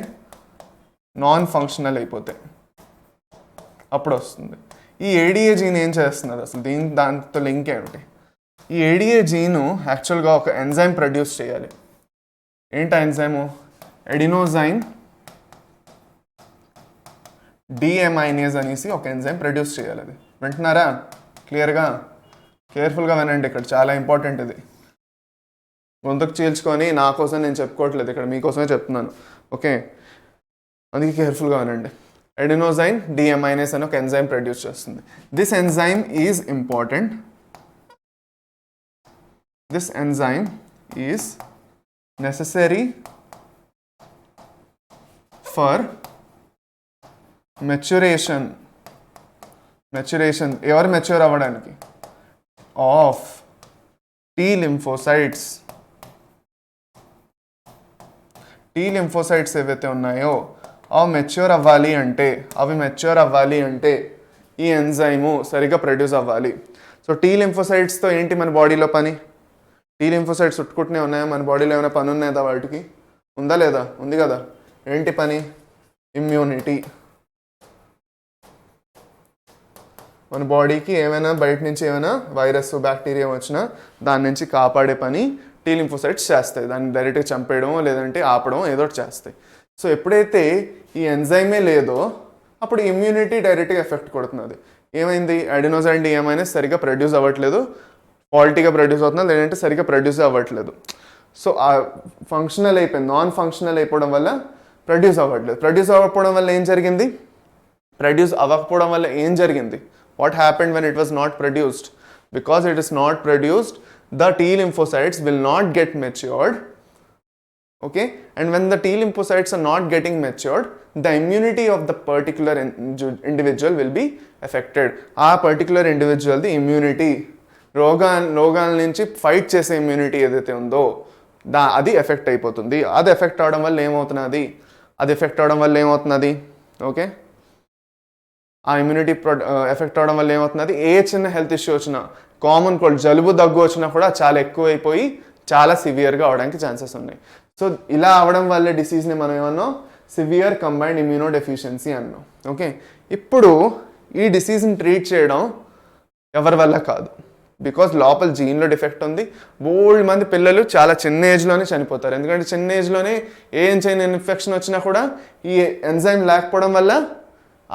నాన్ ఫంక్షనల్ అయిపోతాయి, అప్పుడు వస్తుంది. ఈ ADA జీన్ ఏం చేస్తున్నది అసలు? దాంతో లింక్ ఏమిటి? ఈ ADA జీను యాక్చువల్గా ఒక ఎంజైమ్ ప్రొడ్యూస్ చేయాలి. ఏంటి ఎంజైము? ఎడినోజైన్ డిఎమైనేజ్ అనేసి ఒక ఎంజైమ్ ప్రొడ్యూస్ చేయాలి. అది వింటున్నారా? కేర్ఫుల్గా వినండి, ఇక్కడ చాలా ఇంపార్టెంట్. ఇది గొంతుకు చీల్చుకొని నా కోసం నేను చెప్పుకోవట్లేదు, ఇక్కడ మీకోసమే చెప్తున్నాను. ఓకే, అందుకే కేర్ఫుల్గా వినండి. ఎడినోజైన్ డిఎమైనేజ్ అని ఒక ఎంజైమ్ ప్రొడ్యూస్ చేస్తుంది. This enzyme is important. This enzyme is necessary for maturation ఎవరు మెచ్యూర్ అవ్వడానికి? Of T lymphocytes. T lymphocytes ఏవైతే ఉన్నాయో అవి మెచ్యూర్ అవ్వాలి అంటే ఈ ఎంజైము సరిగ్గా ప్రొడ్యూస్ అవ్వాలి. సో T lymphocytesతో ఏంటి మన బాడీలో పని? T lymphocytes చుట్టుకుంటూనే ఉన్నాయా? మన బాడీలో ఏమైనా పని ఉన్నాయా వాటికి? ఉందా లేదా? ఉంది కదా. ఏంటి పని? ఇమ్యూనిటీ. మన బాడీకి ఏమైనా బయట నుంచి ఏమైనా వైరస్ బ్యాక్టీరియా వచ్చినా దాని నుంచి కాపాడే పని T lymphocytes చేస్తాయి. దాన్ని డైరెక్ట్గా చంపేయడం లేదంటే ఆపడం ఏదో ఒకటి చేస్తాయి. సో ఎప్పుడైతే ఈ ఎంజైమే లేదో అప్పుడు ఇమ్యూనిటీ డైరెక్ట్గా ఎఫెక్ట్ కొడుతున్నది. ఏమైంది? అడెనోజైన్ డిఎమైనేజ్ సరిగ్గా ప్రొడ్యూస్ అవ్వట్లేదు, క్వాలిటీగా ప్రొడ్యూస్ అవుతున్నా, లేదంటే సరిగ్గా ప్రొడ్యూస్ అవ్వట్లేదు. సో ఆ ఫంక్షనల్ అయిపోయింది. నాన్ ఫంక్షనల్ అయిపోవడం వల్ల ప్రొడ్యూస్ అవ్వట్లేదు. ప్రొడ్యూస్ అవ్వకపోవడం వల్ల ఏం జరిగింది? What happened when it was not produced? Because it is not produced, the T lymphocytes will not get matured. Okay, and when the T lymphocytes are not getting matured, the immunity of the particular individual will be affected. ఆ particular individual the immunity, రోగాల నుంచి fight చేసే immunity ఏదైతే ఉందో అది effect అయిపోతుంది. అది effect అవడం వల్ల ఏమవుతున్నది? ఓకే, ఆ ఇమ్యూనిటీ ఎఫెక్ట్ అవడం వల్ల ఏమవుతున్నది? ఏ చిన్న హెల్త్ ఇష్యూ వచ్చినా, కామన్ కోల్డ్, జలుబు దగ్గు వచ్చినా కూడా చాలా ఎక్కువైపోయి చాలా సివియర్గా అవడానికి ఛాన్సెస్ ఉన్నాయి. సో ఇలా అవడం వల్ల డిసీజ్ని మనం ఏమన్నాం? సివియర్ కంబైన్డ్ ఇమ్యూనో డెఫిషియన్సీ అన్నాం. ఓకే, ఇప్పుడు ఈ డిసీజ్ని ట్రీట్ చేయడం ఎవరి వల్ల కాదు. బికాజ్ లోపల జీన్లో డిఫెక్ట్ ఉంది. బోల్డ్ మంది పిల్లలు చాలా చిన్న ఏజ్లోనే చనిపోతారు. ఎందుకంటే చిన్న ఏజ్లోనే ఏం చేయని ఇన్ఫెక్షన్ వచ్చినా కూడా ఈ ఎంజైమ్ లేకపోవడం వల్ల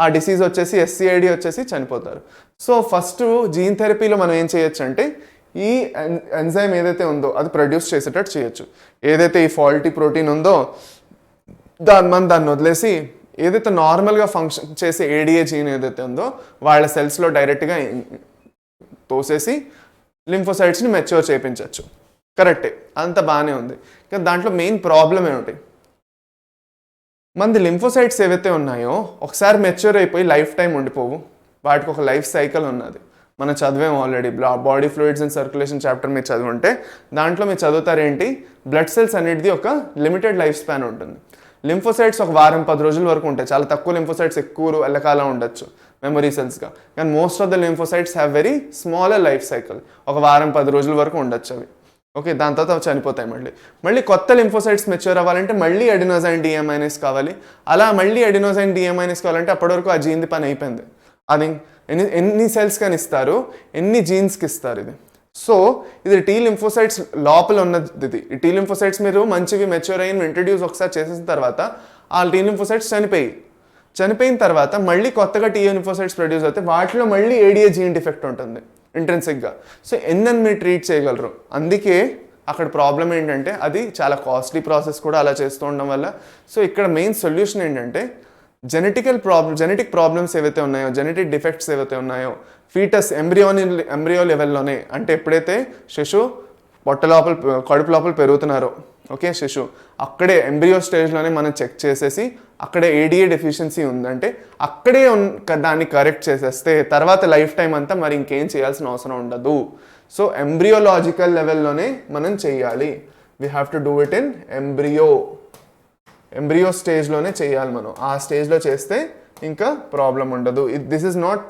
ఆ డిసీజ్ వచ్చేసి SCID వచ్చేసి చనిపోతారు. సో ఫస్ట్ జీన్ థెరపీలో మనం ఏం చేయొచ్చు అంటే ఈ ఎంజైమ్ ఏదైతే ఉందో అది ప్రొడ్యూస్ చేసేటట్టు చేయొచ్చు. ఏదైతే ఈ ఫాల్టీ ప్రోటీన్ ఉందో దాన్ని వదిలేసి ఏదైతే నార్మల్గా ఫంక్షన్ చేసే ADA జీన్ ఏదైతే ఉందో వాళ్ళ సెల్స్లో డైరెక్ట్గా తోసేసి లింఫోసైట్స్ని మెచ్యూర్ చేయించవచ్చు. కరెక్టే, అంత బాగానే ఉంది. కానీ దాంట్లో మెయిన్ ప్రాబ్లం ఏమిటి? మనది లింఫోసైట్స్ ఏవైతే ఉన్నాయో ఒకసారి మెచ్యూర్ అయిపోయి లైఫ్ టైం ఉండిపోవు. వాటికి ఒక లైఫ్ సైకిల్ ఉన్నది. మనం చదివాము already, body fluids and circulation chapter మీరు చదువుంటే దాంట్లో మీరు చదువుతారేంటి? బ్లడ్ సెల్స్ అనేది ఒక లిమిటెడ్ లైఫ్ స్పాన్ ఉంటుంది. లింఫోసైట్స్ ఒక వారం 10 రోజుల వరకు ఉంటాయి. చాలా తక్కువ లింఫోసైట్స్ ఎక్కువ ఎల్లకాలం ఉండొచ్చు. మెమరీ సెల్స్గా. కానీ most of the lymphocytes have very smaller life cycle, ఒక వారం 10 రోజుల వరకు ఉండొచ్చు అవి. ఓకే, దాని తర్వాత అవి చనిపోతాయి. మళ్ళీ కొత్త లింఫోసైట్స్ మెచ్యూర్ అవ్వాలంటే మళ్ళీ అడినోజైన్ డిఎమైనస్ కావాలి. అలా మళ్ళీ అడినోజైన్ డిఎమైనస్ కావాలంటే అప్పటి వరకు ఆ జీన్ది పని అయిపోయింది. అది ఎన్ని సెల్స్ కానీ ఇస్తారు, ఎన్ని జీన్స్కి ఇస్తారు ఇది. సో ఇది టీ లింఫోసైట్స్ లోపల ఉన్నది. ఇది ఈ టీ లింఫోసైట్స్ మీరు మంచివి మెచ్యూర్ అయిన ఇంట్రడ్యూస్ ఒకసారి చేసిన తర్వాత ఆ టీ లింఫోసైట్స్ చనిపోయిన తర్వాత మళ్ళీ కొత్తగా టీ లింఫోసైట్స్ ప్రొడ్యూస్ అవుతాయి. వాటిలో మళ్ళీ ఏడిఏ జీన్ డిఫెక్ట్ ఉంటుంది ఇంట్రెన్సిక్గా. సో ఎన్నని మీరు ట్రీట్ చేయగలరు. అందుకే అక్కడ ప్రాబ్లం ఏంటంటే అది చాలా కాస్ట్లీ ప్రాసెస్ కూడా అలా చేస్తూ ఉండడం వల్ల. సో ఇక్కడ మెయిన్ సొల్యూషన్ ఏంటంటే జెనెటిక్ ప్రాబ్లమ్స్ ఏవైతే ఉన్నాయో, జెనెటిక్ డిఫెక్ట్స్ ఏవైతే ఉన్నాయో ఫీటస్ ఎంబ్రియో లెవెల్లోనే, అంటే ఎప్పుడైతే శిశువు కడుపు లోపల పెరుగుతున్నారో, ఓకే, శిశువు అక్కడే ఎంబ్రియో స్టేజ్లోనే మనం చెక్ చేసేసి అక్కడే ఏడిఏ డెఫిషియన్సీ ఉందంటే అక్కడే దాన్ని కరెక్ట్ చేసేస్తే తర్వాత లైఫ్ టైం అంతా మరి ఇంకేం చేయాల్సిన అవసరం ఉండదు. సో ఎంబ్రియోలాజికల్ లెవెల్లోనే మనం చేయాలి. We have to do it in embryo స్టేజ్లోనే చేయాలి మనం. ఆ స్టేజ్లో చేస్తే ఇంకా ప్రాబ్లం ఉండదు. దిస్ ఇస్ నాట్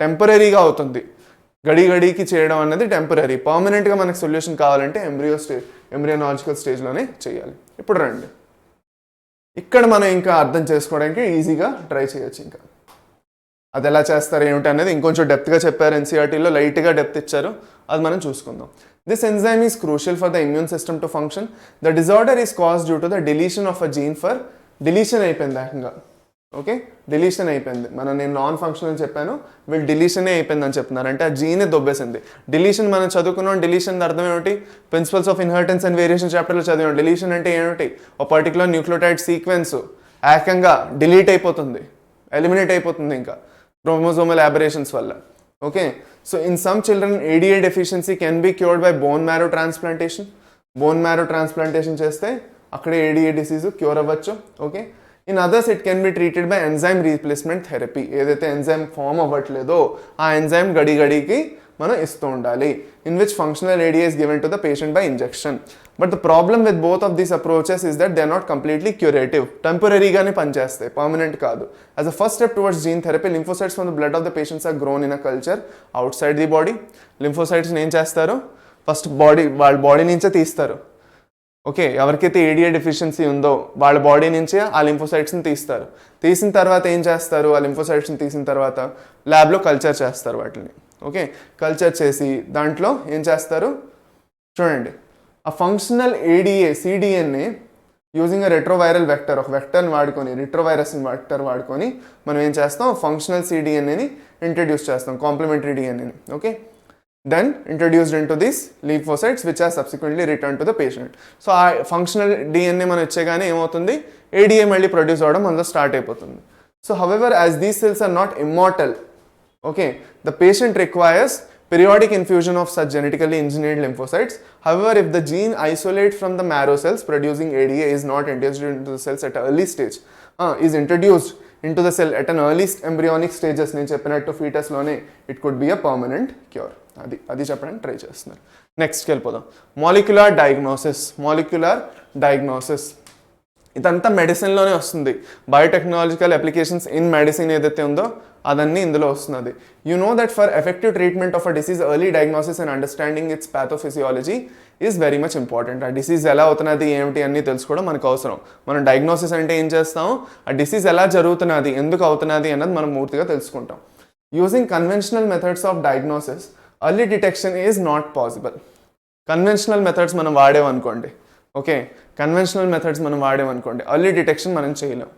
టెంపరీగా అవుతుంది. గడికి చేయడం అన్నది టెంపరీ. పర్మనెంట్గా మనకు సొల్యూషన్ కావాలంటే ఎంబ్రియోలాజికల్ స్టేజ్లోనే చేయాలి. ఇప్పుడు రండి, ఇక్కడ మనం ఇంకా అర్థం చేసుకోవడానికి ఈజీగా ట్రై చేయొచ్చు. ఇంకా అది ఎలా చేస్తారు ఏమిటి అనేది ఇంకొంచెం డెప్త్గా చెప్పారు ఎన్సీఆర్టీలో, లైట్గా డెప్త్ ఇచ్చారు, అది మనం చూసుకుందాం. This enzyme is crucial for the immune system to function. The disorder is caused due to the deletion of a gene for deletion అయిపోయింది ఏకంగా. ఓకే, డిలీషన్ అయిపోయింది. నేను నాన్ ఫంక్షనల్ అని చెప్పాను, వీళ్ళు డిలీషనే అయిపోయింది అని చెప్తున్నారు. అంటే ఆ జీనే దొబ్బేసింది. డిలీషన్ మనం చదువుకున్నాం. డిలీషన్ అర్థం ఏమిటి? Principles of inheritance and variation చాప్టర్లో చదివాం. డిలీషన్ అంటే ఏమిటి? ఒక పర్టికులర్ న్యూక్లియోటైడ్ సీక్వెన్స్ ఏకంగా డిలీట్ అయిపోతుంది, ఎలిమినేట్ అయిపోతుంది ఇంకా క్రోమోజోమల్ అబరేషన్స్ వల్ల. Okay, so in some children ADA deficiency can be cured by bone marrow transplantation. Bone marrow transplantation చేస్తే అక్కడే ADA disease క్యూర్ అవ్వచ్చు. Okay, in others it can be treated by enzyme replacement therapy. ఏదైతే enzyme form అవ్వట్లేదో ఆ enzyme గడికి మనం ఇస్తూ ఉండాలి. in which functional ADA is given to the patient by injection. But the problem with both of these approaches is that they are not completely curative. టెంపరీగానే పనిచేస్తాయి, permanent కాదు. As a first step towards gene therapy, lymphocytes from the blood of the patients are grown in a culture outside the body. Lymphocytes ఏం చేస్తారు? First వాళ్ళ body నుంచే తీస్తారు. Okay, ఎవరికైతే ADA deficiency ఉందో వాళ్ళ బాడీ నుంచే ఆ లింఫోసైట్స్ని తీస్తారు. తీసిన తర్వాత ఏం చేస్తారు? ఆ లింఫోసైట్స్ని తీసిన తర్వాత ల్యాబ్లో కల్చర్ చేస్తారు వాటిని. ఓకే, కల్చర్ చేసి దాంట్లో ఏం చేస్తారు చూడండి. ఆ functional ADA cDNA using a retroviral vector, ఒక వెక్టర్ని వాడుకొని, రెట్రోవైరస్ వెక్టర్ వాడుకొని మనం ఏం చేస్తాం? ఫంక్షనల్ సిడిఎన్ఏని ఇంట్రడ్యూస్ చేస్తాం, కాంప్లిమెంటరీ డిఎన్ఏని. Okay, then introduced into these lymphocytes which are subsequently returned to the patient. So ఆ ఫంక్షనల్ డిఎన్ఏ మనం ఇచ్చేగానే ఏమవుతుంది? ఏడిఏ మళ్ళీ ప్రొడ్యూస్ అవ్వడం అందులో స్టార్ట్ అయిపోతుంది. So however as these cells are not immortal, okay, the patient requires periodic infusion of such genetically engineered lymphocytes. However, if the gene isolate from the marrow cells producing ADA is not introduced into the cells at an early stage, is introduced into the cell at an early embryonic stages, నేను చెప్పినట్టు ఫీటస్లోనే, it could be a permanent cure. అది చెప్పడానికి try చేస్తున్నారు. నెక్స్ట్కి వెళ్ళిపోదాం. Molecular diagnosis ఇదంతా మెడిసిన్లోనే వస్తుంది. Biotechnological applications in medicine ఏదైతే ఉందో అదన్నీ ఇందులో వస్తున్నది. You know that for effective treatment of a disease early diagnosis and understanding it's pathophysiology is very much important. ఆ డిసీజ్ ఎలా అవుతున్నది ఏమిటి అన్నీ తెలుసుకోవడం మనకు అవసరం. మనం డయాగ్నోసిస్ అంటే ఏం చేస్తాం? ఆ డిసీజ్ ఎలా జరుగుతున్నది, ఎందుకు అవుతున్నది అన్నది మనం పూర్తిగా తెలుసుకుంటాం. Using conventional methods of diagnosis early detection is not possible. Conventional methods మనం వాడేమనుకోండి, ఓకే, ఎర్లీ డిటెక్షన్ మనం చేయలేం.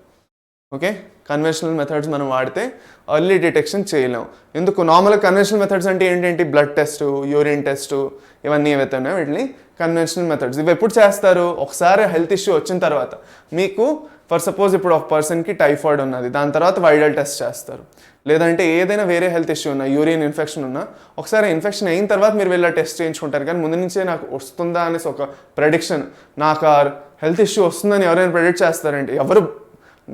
ఓకే, కన్వెన్షనల్ మెథడ్స్ మనం వాడితే ఎర్లీ డిటెక్షన్ చేయలేం. ఎందుకు? నార్మల్గా కన్వెన్షనల్ మెథడ్స్ అంటే ఏంటంటే బ్లడ్ టెస్టు, యూరిన్ టెస్టు, ఇవన్నీ ఏవైతే ఉన్నాయో వీటిని కన్వెన్షనల్ మెథడ్స్. ఇవి ఎప్పుడు చేస్తారు? ఒకసారి హెల్త్ ఇష్యూ వచ్చిన తర్వాత. మీకు ఫర్ సపోజ్ ఇప్పుడు ఒక పర్సన్కి టైఫాయిడ్ ఉన్నది, దాని తర్వాత వైరల్ టెస్ట్ చేస్తారు. లేదంటే ఏదైనా వేరే హెల్త్ ఇష్యూ ఉన్నా, యూరిన్ ఇన్ఫెక్షన్ ఉన్నా, ఒకసారి ఇన్ఫెక్షన్ అయిన తర్వాత మీరు వెళ్ళి టెస్ట్ చేయించుకుంటారు. కానీ ముందు నుంచే నాకు వస్తుందా అనేసి ఒక ప్రెడిక్షన్, నాకు ఆ హెల్త్ ఇష్యూ వస్తుందని ఎవరైనా ప్రెడిక్ట్ చేస్తారంటే ఎవరు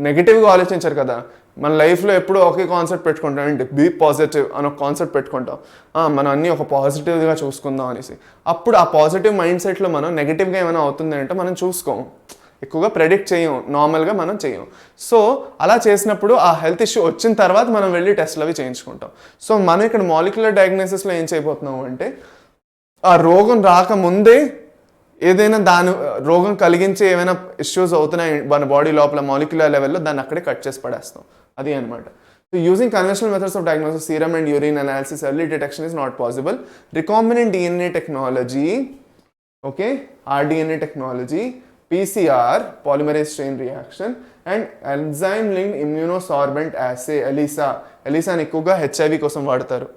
నెగిటివ్గా ఆలోచించారు కదా. మన లైఫ్లో ఎప్పుడూ ఒకే కాన్సెప్ట్ పెట్టుకుంటాం, ఏంటి? బీ పాజిటివ్ అని ఒక కాన్సెప్ట్ పెట్టుకుంటాం. మనం అన్నీ ఒక పాజిటివ్గా చూసుకుందాం అనేసి. అప్పుడు ఆ పాజిటివ్ మైండ్ సెట్లో మనం నెగిటివ్గా ఏమైనా అవుతుంది అంటే మనం చూసుకోము. ఎక్కువగా ప్రెడిక్ట్ చేయం, నార్మల్గా మనం చేయం. సో అలా చేసినప్పుడు ఆ హెల్త్ ఇష్యూ వచ్చిన తర్వాత మనం వెళ్ళి టెస్ట్లు అవి చేయించుకుంటాం. సో మనం ఇక్కడ మాలిక్యులర్ డయాగ్నోసిస్లో ఏం చేయబోతున్నాము అంటే ఆ రోగం రాకముందే ఏదైనా రోగం కలిగించే ఏమైనా ఇష్యూస్ అవుతున్నాయి మన బాడీ లోపల మాలిక్యులర్ లెవెల్లో, దాన్ని అక్కడే కట్ చేసి పడేస్తాం. అది అనమాట. So using conventional methods of diagnosis, serum and urine analysis, early detection is not possible. Recombinant DNA technology, okay, rDNA technology, PCR, polymerase chain reaction, and enzyme-linked immunosorbent assay, ELISA ni ఎక్కువగా HIV కోసం వాడతారు.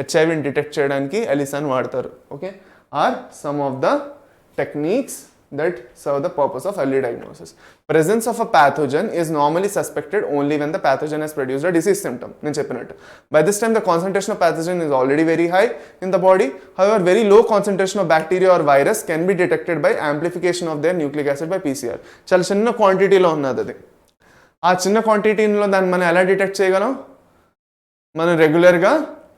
HIV ని detect చేయడానికి ELISA ని వాడతారు. Okay, are some of the techniques that serve the purpose of early diagnosis. Presence of a pathogen is normally suspected only when the pathogen has produced a disease symptom. నేను చెప్పినట్టు by this time the concentration of pathogen is already very high in the body. However, very low concentration of bacteria or virus can be detected by amplification of their nucleic acid by PCR. చాలా చిన్న క్వాంటిటీలో ఉన్నది అది. ఆ చిన్న క్వాంటిటీలో దాన్ని మనం ఎలా డిటెక్ట్ చేయగలం? మనం రెగ్యులర్గా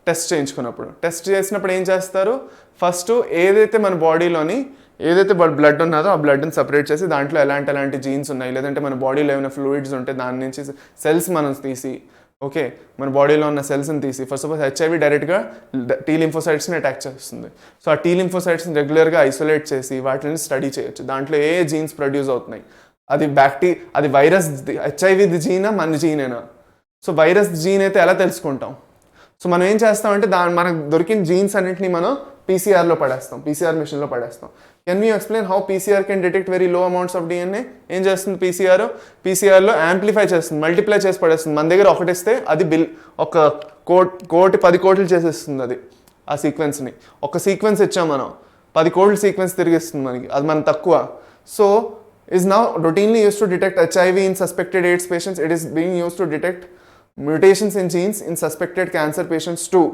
టెస్ట్ చేయించుకున్నప్పుడు, టెస్ట్ చేసినప్పుడు ఏం చేస్తారు, ఫస్ట్ ఏదైతే మన బాడీలోని ఏదైతే బ్లడ్ ఉన్నదో ఆ బ్లడ్ని సపరేట్ చేసి దాంట్లో ఎలాంటి జీన్స్ ఉన్నాయి, లేదంటే మన బాడీలో ఏమైనా ఫ్లూయిడ్స్ ఉంటే దాని నుంచి సెల్స్ మనం తీసి, ఓకే, మన బాడీలో ఉన్న సెల్స్ని తీసి, ఫస్ట్ ఆఫ్ ఆల్ హెచ్ఐవి డైరెక్ట్గా టీ లింఫోసైట్స్ని అటాక్ చేస్తుంది. సో ఆ టీ లింఫోసైట్స్ని రెగ్యులర్గా ఐసోలేట్ చేసి వాటిని స్టడీ చేయొచ్చు. దాంట్లో ఏ జీన్స్ ప్రొడ్యూస్ అవుతున్నాయి, అది వైరస్ హెచ్ఐవి జీనా మన జీనేనా? సో వైరస్ జీన్ అయితే ఎలా తెలుసుకుంటాం? సో మనం ఏం చేస్తామంటే మనకు దొరికిన జీన్స్ అన్నింటినీ మనం పీసీఆర్లో పడేస్తాం, పీసీఆర్ మిషన్లో పడేస్తాం. Can you explain how PCR can detect very low amounts of DNA? ఏం చేస్తుంది పీసీఆర్లో యాంప్లిఫై చేస్తుంది, మల్టిప్లై చేసి పడేస్తుంది. మన దగ్గర ఒకటిస్తే అది ఒక కోటి 10 కోట్లు చేసేస్తుంది అది ఆ సీక్వెన్స్ని. ఒక సీక్వెన్స్ ఇచ్చాం మనం, 10 కోట్ల సీక్వెన్స్ తిరిగిస్తుంది మనకి, అది మన తక్కువ. So is now routinely used to detect HIV in suspected AIDS patients. It is being used to detect mutations in genes in suspected cancer patients too.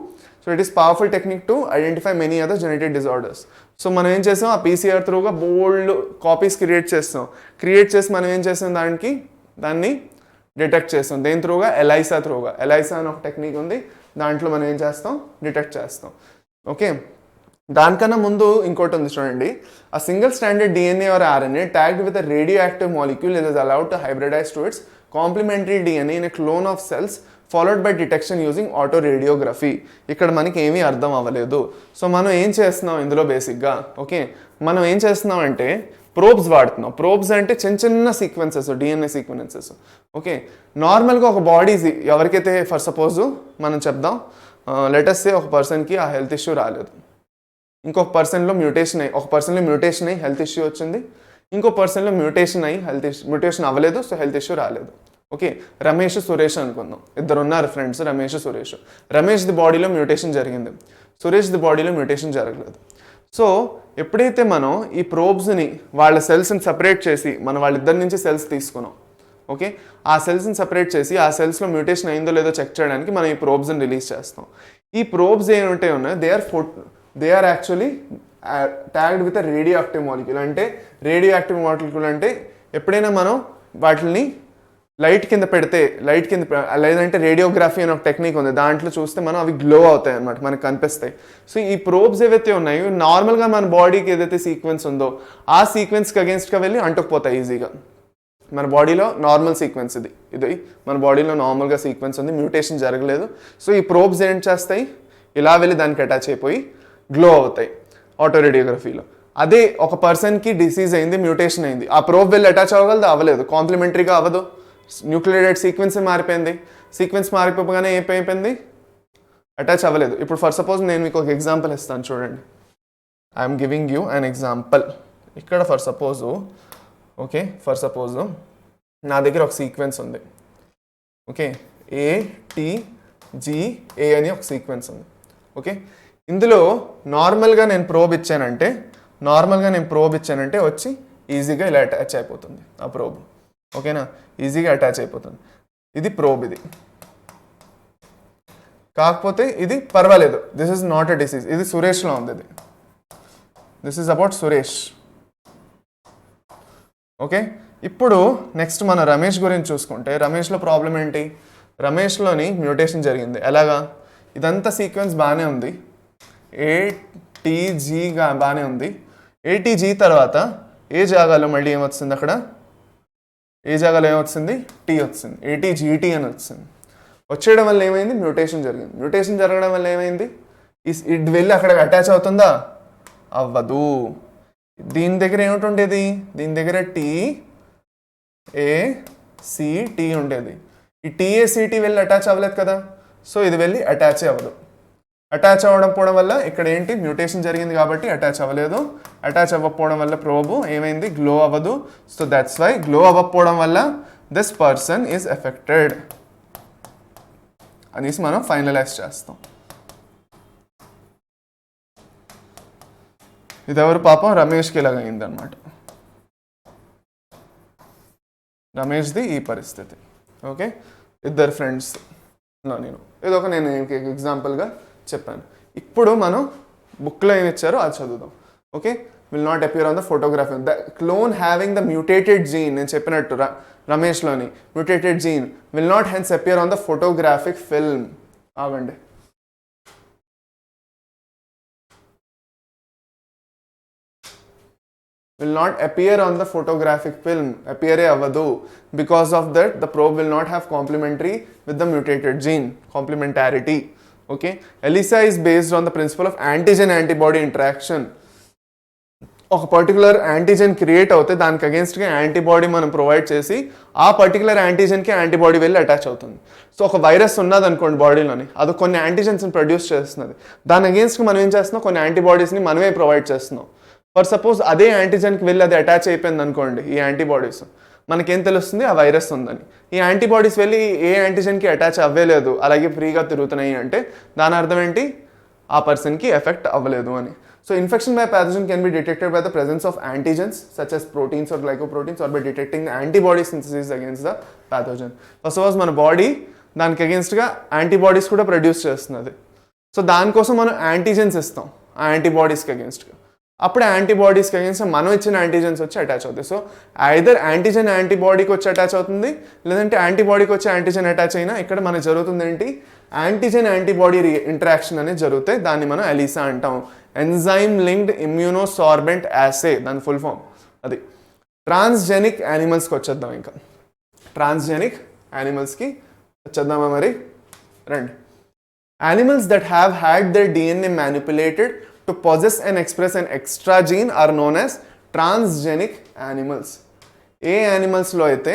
So it is powerful technique to identify many other genetic disorders. So మనం ఏం చేస్తాం, ఆ PCR త్రూగా బోల్డ్ copies create చేసి మనం ఏం చేస్తాం, దాన్ని detect చేస్తాం. దేని త్రూగా? ఎలైసా అని ఒక టెక్నిక్ ఉంది, దాంట్లో మనం ఏం చేస్తాం, డిటెక్ట్ చేస్తాం. ఓకే, దానికన్నా ముందు ఇంకోటి ఉంది చూడండి. A single stranded DNA or RNA tagged with a radioactive molecule is allowed to hybridize to its complementary DNA in a clone of cells followed by detection using autoradiography. ఇక్కడ మనకి ఏమీ అర్థం అవ్వలేదు. సో మనం ఏం చేస్తున్నాం ఇందులో బేసిక్గా, ఓకే, మనం ఏం చేస్తున్నాం అంటే ప్రోబ్స్ వాడుతున్నాం. ప్రోబ్స్ అంటే చిన్న సీక్వెన్సెస్, డిఎన్ఏ సీక్వెన్సెస్. ఓకే, నార్మల్గా ఒక బాడీస్ ఎవరికైతే ఫర్ సపోజ్ మనం చెప్దాం, లెటస్ సే ఒక పర్సన్కి ఆ హెల్త్ ఇష్యూ రాలేదు, ఇంకొక పర్సన్లో మ్యూటేషన్ అయ్యి హెల్త్ ఇష్యూ వచ్చింది, ఇంకో పర్సన్లో మ్యూటేషన్ అవ్వలేదు, సో హెల్త్ ఇష్యూ రాలేదు. ఓకే, రమేష్ సురేష్ అనుకుందాం, ఇద్దరు ఉన్నారు ఫ్రెండ్స్, రమేష్ ది బాడీలో మ్యూటేషన్ జరిగింది, సురేష్ ది బాడీలో మ్యూటేషన్ జరగలేదు. సో ఎప్పుడైతే మనం ఈ ప్రోబ్స్ని వాళ్ళ సెల్స్ని సపరేట్ చేసి వాళ్ళిద్దరి నుంచి సెల్స్ తీసుకున్నాం, ఓకే, ఆ సెల్స్ని సపరేట్ చేసి ఆ సెల్స్లో మ్యూటేషన్ అయిందో లేదో చెక్ చేయడానికి మనం ఈ ప్రోబ్స్ని రిలీజ్ చేస్తాం. ఈ ప్రోబ్స్ ఏమంటే ఉన్నాయి, they are actually tagged with a radioactive molecule. అంటే రేడియోయాక్టివ్ మాలిక్యూల్ అంటే ఎప్పుడైనా మనం వాటిని లైట్ కింద లేదంటే రేడియోగ్రఫీ అని ఒక టెక్నిక్ ఉంది, దాంట్లో చూస్తే మనం అవి గ్లో అవుతాయి అన్నమాట, మనకు కనిపిస్తాయి. సో ఈ ప్రోబ్స్ ఏవైతే ఉన్నాయో నార్మల్గా మన బాడీకి ఏదైతే సీక్వెన్స్ ఉందో ఆ సీక్వెన్స్కి అగేన్స్ట్గా వెళ్ళి అంటుకుపోతాయి ఈజీగా. మన బాడీలో నార్మల్ సీక్వెన్స్ ఇది మన బాడీలో నార్మల్గా సీక్వెన్స్ ఉంది, మ్యూటేషన్ జరగలేదు. సో ఈ ప్రోబ్స్ ఏం చేస్తాయి, ఇలా వెళ్ళి దానికి అటాచ్ అయిపోయి గ్లో అవుతాయి ఆటోరేడియోగ్రఫీలో. అదే ఒక పర్సన్కి డిసీజ్ అయింది, మ్యూటేషన్ అయింది, ఆ ప్రోబ్ వెళ్ళి అటాచ్ అవ్వగలదు? అవ్వలేదు, కాంప్లిమెంటరీగా అవ్వదు, న్యూక్లియోటైడ్ సీక్వెన్స్ మారిపోయింది. సీక్వెన్స్ మారిపోగానే ఏమైపోయింది, అటాచ్ అవ్వలేదు. ఇప్పుడు ఫర్ సపోజ్ నేను మీకు ఒక ఎగ్జాంపుల్ ఇస్తాను చూడండి, I'm giving you an example. ఇక్కడ ఫర్ సపోజ్ నా దగ్గర ఒక సీక్వెన్స్ ఉంది, ఓకే, ATGA అని ఒక సీక్వెన్స్ ఉంది. ఓకే, ఇందులో నార్మల్గా నేను ప్రోబ్ ఇచ్చానంటే వచ్చి ఈజీగా ఇలా అటాచ్ అయిపోతుంది ఆ ప్రోబ్. ఓకేనా, ఈజీగా అటాచ్ అయిపోతుంది. ఇది ప్రోబ్, ఇది కాకపోతే ఇది పర్వాలేదు, this is not a disease. ఇది సురేష్లో ఉంది, this is about Suresh. Okay, ఇప్పుడు నెక్స్ట్ మన రమేష్ గురించి చూసుకుంటే, రమేష్లో ప్రాబ్లం ఏంటి, రమేష్లోని మ్యూటేషన్ జరిగింది. ఎలాగా, ఇదంతా సీక్వెన్స్ బాగానే ఉంది, ATG బాగానే ఉంది. ATG తర్వాత ఏ జాగాలో మళ్ళీ ఏమొస్తుంది, అక్కడ ఏ జాగాలో ఏమొచ్చింది, టీ వచ్చింది, ATGT అని వచ్చింది. వచ్చేయడం వల్ల ఏమైంది, మ్యూటేషన్ జరిగింది. మ్యూటేషన్ జరగడం వల్ల ఏమైంది, ఇది వెళ్ళి అక్కడ అటాచ్ అవుతుందా, అవ్వదు. దీని దగ్గర ఏమిటి, దీని దగ్గర TACT ఉండేది. ఈ TACT వెళ్ళి అటాచ్ అవ్వలేదు కదా, సో ఇది వెళ్ళి అటాచ్ అవ్వదు. అటాచ్ అవ్వడం వల్ల ఇక్కడ ఏంటి, మ్యూటేషన్ జరిగింది కాబట్టి అటాచ్ అవ్వలేదు. అటాచ్ అవ్వకపోవడం వల్ల ప్రోబు ఏమైంది, గ్లో అవ్వదు. సో దట్స్ వై గ్లో అవ్వకపోవడం వల్ల దిస్ పర్సన్ ఈజ్ ఎఫెక్టెడ్ అనేసి మనం ఫైనలైజ్ చేస్తాం. ఇది ఎవరు పాపం, రమేష్కి ఇలాగ అయిందనమాట. రమేష్ది ఈ పరిస్థితి. ఓకే, ఇద్దరు ఫ్రెండ్స్లో నేను ఎగ్జాంపుల్గా చెప్పాను. ఇప్పుడు మనం బుక్లో ఏమి ఇచ్చారో అది చదువుదాం. Okay, will not appear on the photography. The clone having the mutated gene, నేను చెప్పినట్టు రమేష్లోని mutated gene will not hence appear on the photographic film. ఆగండి, will not appear on the photographic film, appear avadu. Because of that, the probe will not have complementary with the mutated gene, complementarity. Okay, ELISA is based on the principle of antigen antibody interaction. ఒక particular antigen create అవుతే దానికి అగేన్స్ట్గా antibody మనం provide చేసి ఆ particular యాంటీజెన్కి antibody వెళ్ళి attach అవుతుంది. So ఒక virus ఉన్నది అనుకోండి బాడీలోని, అది కొన్ని యాంటీజెన్స్ని ప్రొడ్యూస్ చేస్తున్నది. దాని అగేన్స్ట్గా మనం ఏం చేస్తున్నాం, కొన్ని యాంటీబాడీస్ని మనమే ప్రొవైడ్ చేస్తున్నాం. ఫర్ సపోజ్ అదే యాంటీజెన్కి వెళ్ళి అది అటాచ్ అయిపోయింది అనుకోండి, ఈ యాంటీబాడీస్, మనకేం తెలుస్తుంది, ఆ వైరస్ ఉందని. ఈ యాంటీబాడీస్ వెళ్ళి ఏ యాంటీజెన్కి అటాచ్ అవ్వలేదు, అలాగే ఫ్రీగా తిరుగుతున్నాయి అంటే దాని అర్థం ఏంటి, ఆ పర్సన్కి ఎఫెక్ట్ అవ్వలేదు అని. So infection by pathogen can be detected by the presence of antigens such as proteins or glycoproteins or by detecting the antibody synthesis against the pathogen. First suppose మన బాడీ దానికి అగేన్స్ట్గా యాంటీబాడీస్ కూడా produce చేస్తున్నది. So దానికోసం మనం antigens ఇస్తాం ఆ యాంటీబాడీస్కి అగేన్స్ట్గా. అప్పుడు యాంటీబాడీస్కి against మనం ఇచ్చిన యాంటీజెన్స్ వచ్చి అటాచ్ అవుతాయి. సో ఐదర్ యాంటీజెన్ యాంటీబాడీకి వచ్చి అటాచ్ అవుతుంది, లేదంటే యాంటీబాడీకి వచ్చి యాంటీజెన్ అటాచ్ అయినా ఇక్కడ మనకు జరుగుతుంది ఏంటి, యాంటీజెన్ యాంటీబాడీ ఇంటరాక్షన్ అనేది జరుగుతాయి. దాన్ని మనం ఎలిసా అంటాం, ఎంజైమ్ లింక్డ్ ఇమ్యూనోసార్బెంట్ యాసే దాని ఫుల్ ఫామ్. అది ట్రాన్స్జెనిక్ యానిమల్స్కి వచ్చేద్దాం. ఇంకా ట్రాన్స్జెనిక్ యానిమల్స్కి వచ్చేద్దామా మరి, రండి. Animals that have had their DNA manipulated to possess and express an extra gene are known as transgenic animals. ఏ యానిమల్స్లో అయితే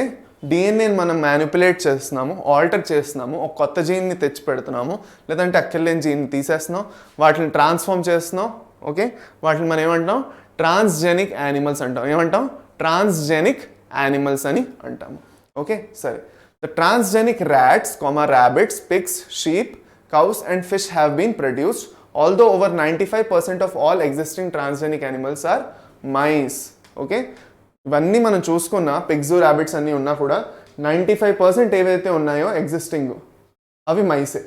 డిఎన్ఏని మనం మ్యానిపులేట్ చేస్తున్నాము, ఆల్టర్ చేస్తున్నాము, ఒక కొత్త జీన్ని తెచ్చి పెడుతున్నాము, లేదంటే అక్కర్లేని జీన్ని తీసేస్తున్నాం, వాటిని ట్రాన్స్ఫార్మ్ చేస్తున్నాం. ఓకే, వాటిని మనం ఏమంటాం, ట్రాన్స్జెనిక్ యానిమల్స్ అంటాం. ఏమంటాం, ట్రాన్స్జెనిక్ యానిమల్స్ అని అంటాము. ఓకే, సరే. The transgenic rats, rabbits, pigs, sheep, cows and fish have been produced, although over 95% of all existing transgenic animals are mice. Okay, ఇవన్నీ మనం చూసుకున్న పిగ్స్, ర్యాబిట్స్ అన్నీ ఉన్నా కూడా 95% ఏవైతే ఉన్నాయో ఎగ్జిస్టింగ్ అవి మైసే.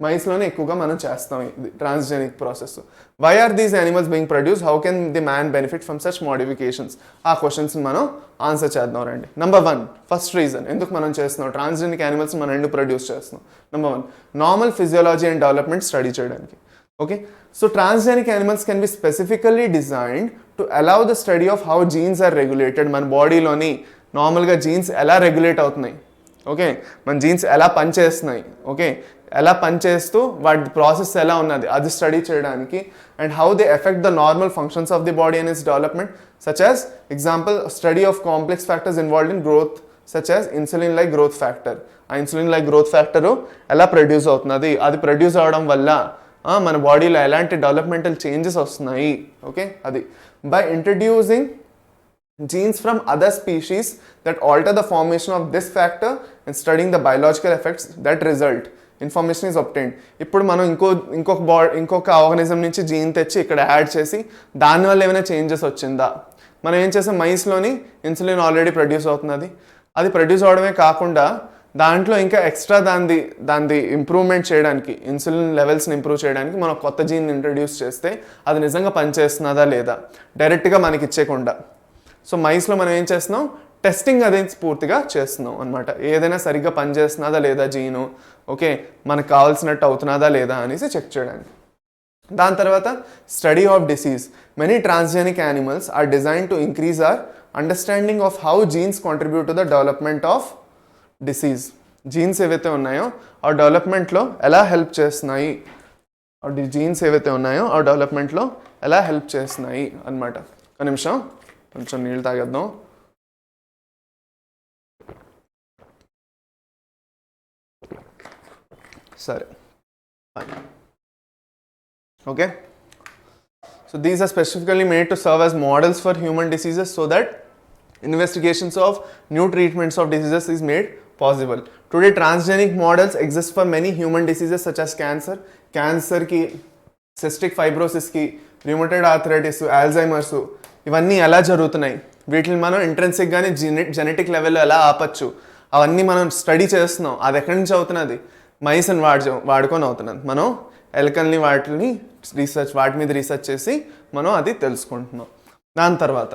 మైస్లోనే ఎక్కువగా మనం చేస్తాం ఇది transgenic process. Why are these animals being produce, how can the man benefit from such modifications? ఆ క్వశ్చన్స్ మనం ఆన్సర్ చేద్దాం రండి. నెంబర్ 1, ఫస్ట్ రీజన్ ఎందుకు మనం చేస్తున్నాం ట్రాన్స్జెనిక్ యానిమల్స్ మనం ఎందుకు ప్రొడ్యూస్ చేస్తున్నాం. Number 1, normal physiology and development study చేయడానికి. Okay, so transgenic animals can be specifically designed to allow the study of how genes are regulated. మన బాడీలోని నార్మల్గా జీన్స్ ఎలా రెగ్యులేట్ అవుతున్నాయి, ఓకే, మన జీన్స్ ఎలా పనిచేస్తున్నాయి, ఓకే, ఎలా పనిచేస్తూ వాటి ప్రాసెస్ ఎలా ఉన్నది అది స్టడీ చేయడానికి, and how they effect the normal functions of the body and its development, such as example study of complex factors involved in growth such as insulin like growth factor. ఆ insulin like growth factor ఎలా produce అవుతున్నది, అది produce అవ్వడం వల్ల మన బాడీలో ఎలాంటి developmental changes వస్తున్నాయి. ఓకే, అది by introducing genes from other species that alter the formation of this factor and studying the biological effects that result, information is obtained. ఇప్పుడు మనం ఇంకొక ఆర్గానిజం నుంచి జీన్ తెచ్చి ఇక్కడ యాడ్ చేసి దానివల్ల ఏమైనా చేంజెస్ వచ్చిందా, మనం ఏం చేసాం, మైస్లోని ఇన్సులిన్ ఆల్రెడీ ప్రొడ్యూస్ అవుతున్నది, అది ప్రొడ్యూస్ అవడమే కాకుండా దాంట్లో ఇంకా ఎక్స్ట్రా దాన్ని ఇంప్రూవ్మెంట్ చేయడానికి, ఇన్సులిన్ లెవెల్స్ని ఇంప్రూవ్ చేయడానికి మనం కొత్త జీన్ ఇంట్రడ్యూస్ చేస్తే అది నిజంగా పనిచేస్తున్నదా లేదా డైరెక్ట్గా మనకి ఇచ్చేయకుండా. సో మైస్లో మనం ఏం చేస్తున్నాం, టెస్టింగ్ అదే పూర్తిగా చేస్తున్నాం అనమాట. ఏదైనా సరిగ్గా పనిచేస్తున్నదా లేదా జీను, ఓకే, మనకు కావాల్సినట్టు అవుతున్నదా లేదా అనేసి చెక్ చేయడానికి. దాని తర్వాత study of disease. Many transgenic animals are design to increase our understanding of how genes contribute to the development of disease. Genes ఏవైతే ఉన్నాయో ఆ డెవలప్మెంట్లో ఎలా హెల్ప్ చేస్తున్నాయి, జీన్స్ ఏవైతే ఉన్నాయో ఆ డెవలప్మెంట్లో ఎలా హెల్ప్ చేస్తున్నాయి అన్నమాట. ఒక నిమిషం కొంచెం నీళ్ళు తాగేద్దాం. సరే, okay. So these are specifically made to serve as models for human diseases so that investigations of new treatments of diseases is made possible. Today transgenic models exist for many human diseases such as cancer ki, cystic fibrosis ki, rheumatoid arthritis, alzheimer's, ఇవన్నీ ఎలా జరుగుతున్నాయి, వీటిని మనం intrinsic గానీ genetic లెవెల్లో ఎలా ఆపచ్చు, అవన్నీ మనం స్టడీ చేస్తున్నాం. అది ఎక్కడి నుంచి అవుతున్నది, మైస్ని వాడుకొని అవుతున్నది. మనం ఎలకల్ని వాటి మీద రీసెర్చ్ చేసి మనం అది తెలుసుకుంటున్నాం. దాని తర్వాత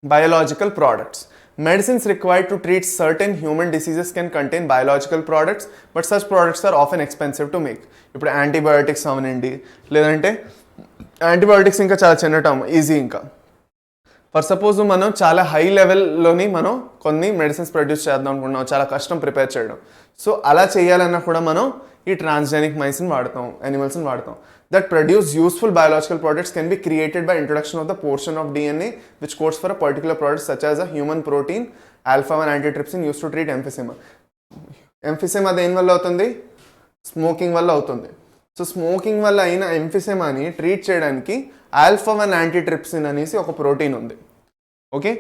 biological products. Medicines required to treat certain human diseases can contain biological products, but such products are often expensive to make. ఇప్పుడు యాంటీబయోటిక్స్ అవనండి, లేదంటే యాంటీబయోటిక్స్ ఇంకా చాలా చిన్న టర్మ్, ఈజీ. ఇంకా ఫర్ సపోజ్ మనం చాలా హై లెవెల్లోని మనం కొన్ని మెడిసిన్స్ ప్రొడ్యూస్ చేద్దాం అనుకుంటున్నాం, చాలా కష్టం ప్రిపేర్ చేయడం. సో అలా చేయాలన్నా కూడా మనం ఈ ట్రాన్స్జెనిక్ మైస్ని వాడతాం, యానిమల్స్ని వాడతాం. That produce useful biological products can be created by introduction of the portion of DNA which codes for a particular product such as a human protein alpha-1 antitrypsin use to treat emphysema. Emphysema దేని వల్ల అవుతుంది, smoking వల్ల అవుతుంది. So smoking వల్ల అయిన ఎంఫిసెమాని treat చేయడానికి alpha-1 antitrypsin అనేసి ఒక ప్రోటీన్ ఉంది. ఓకే,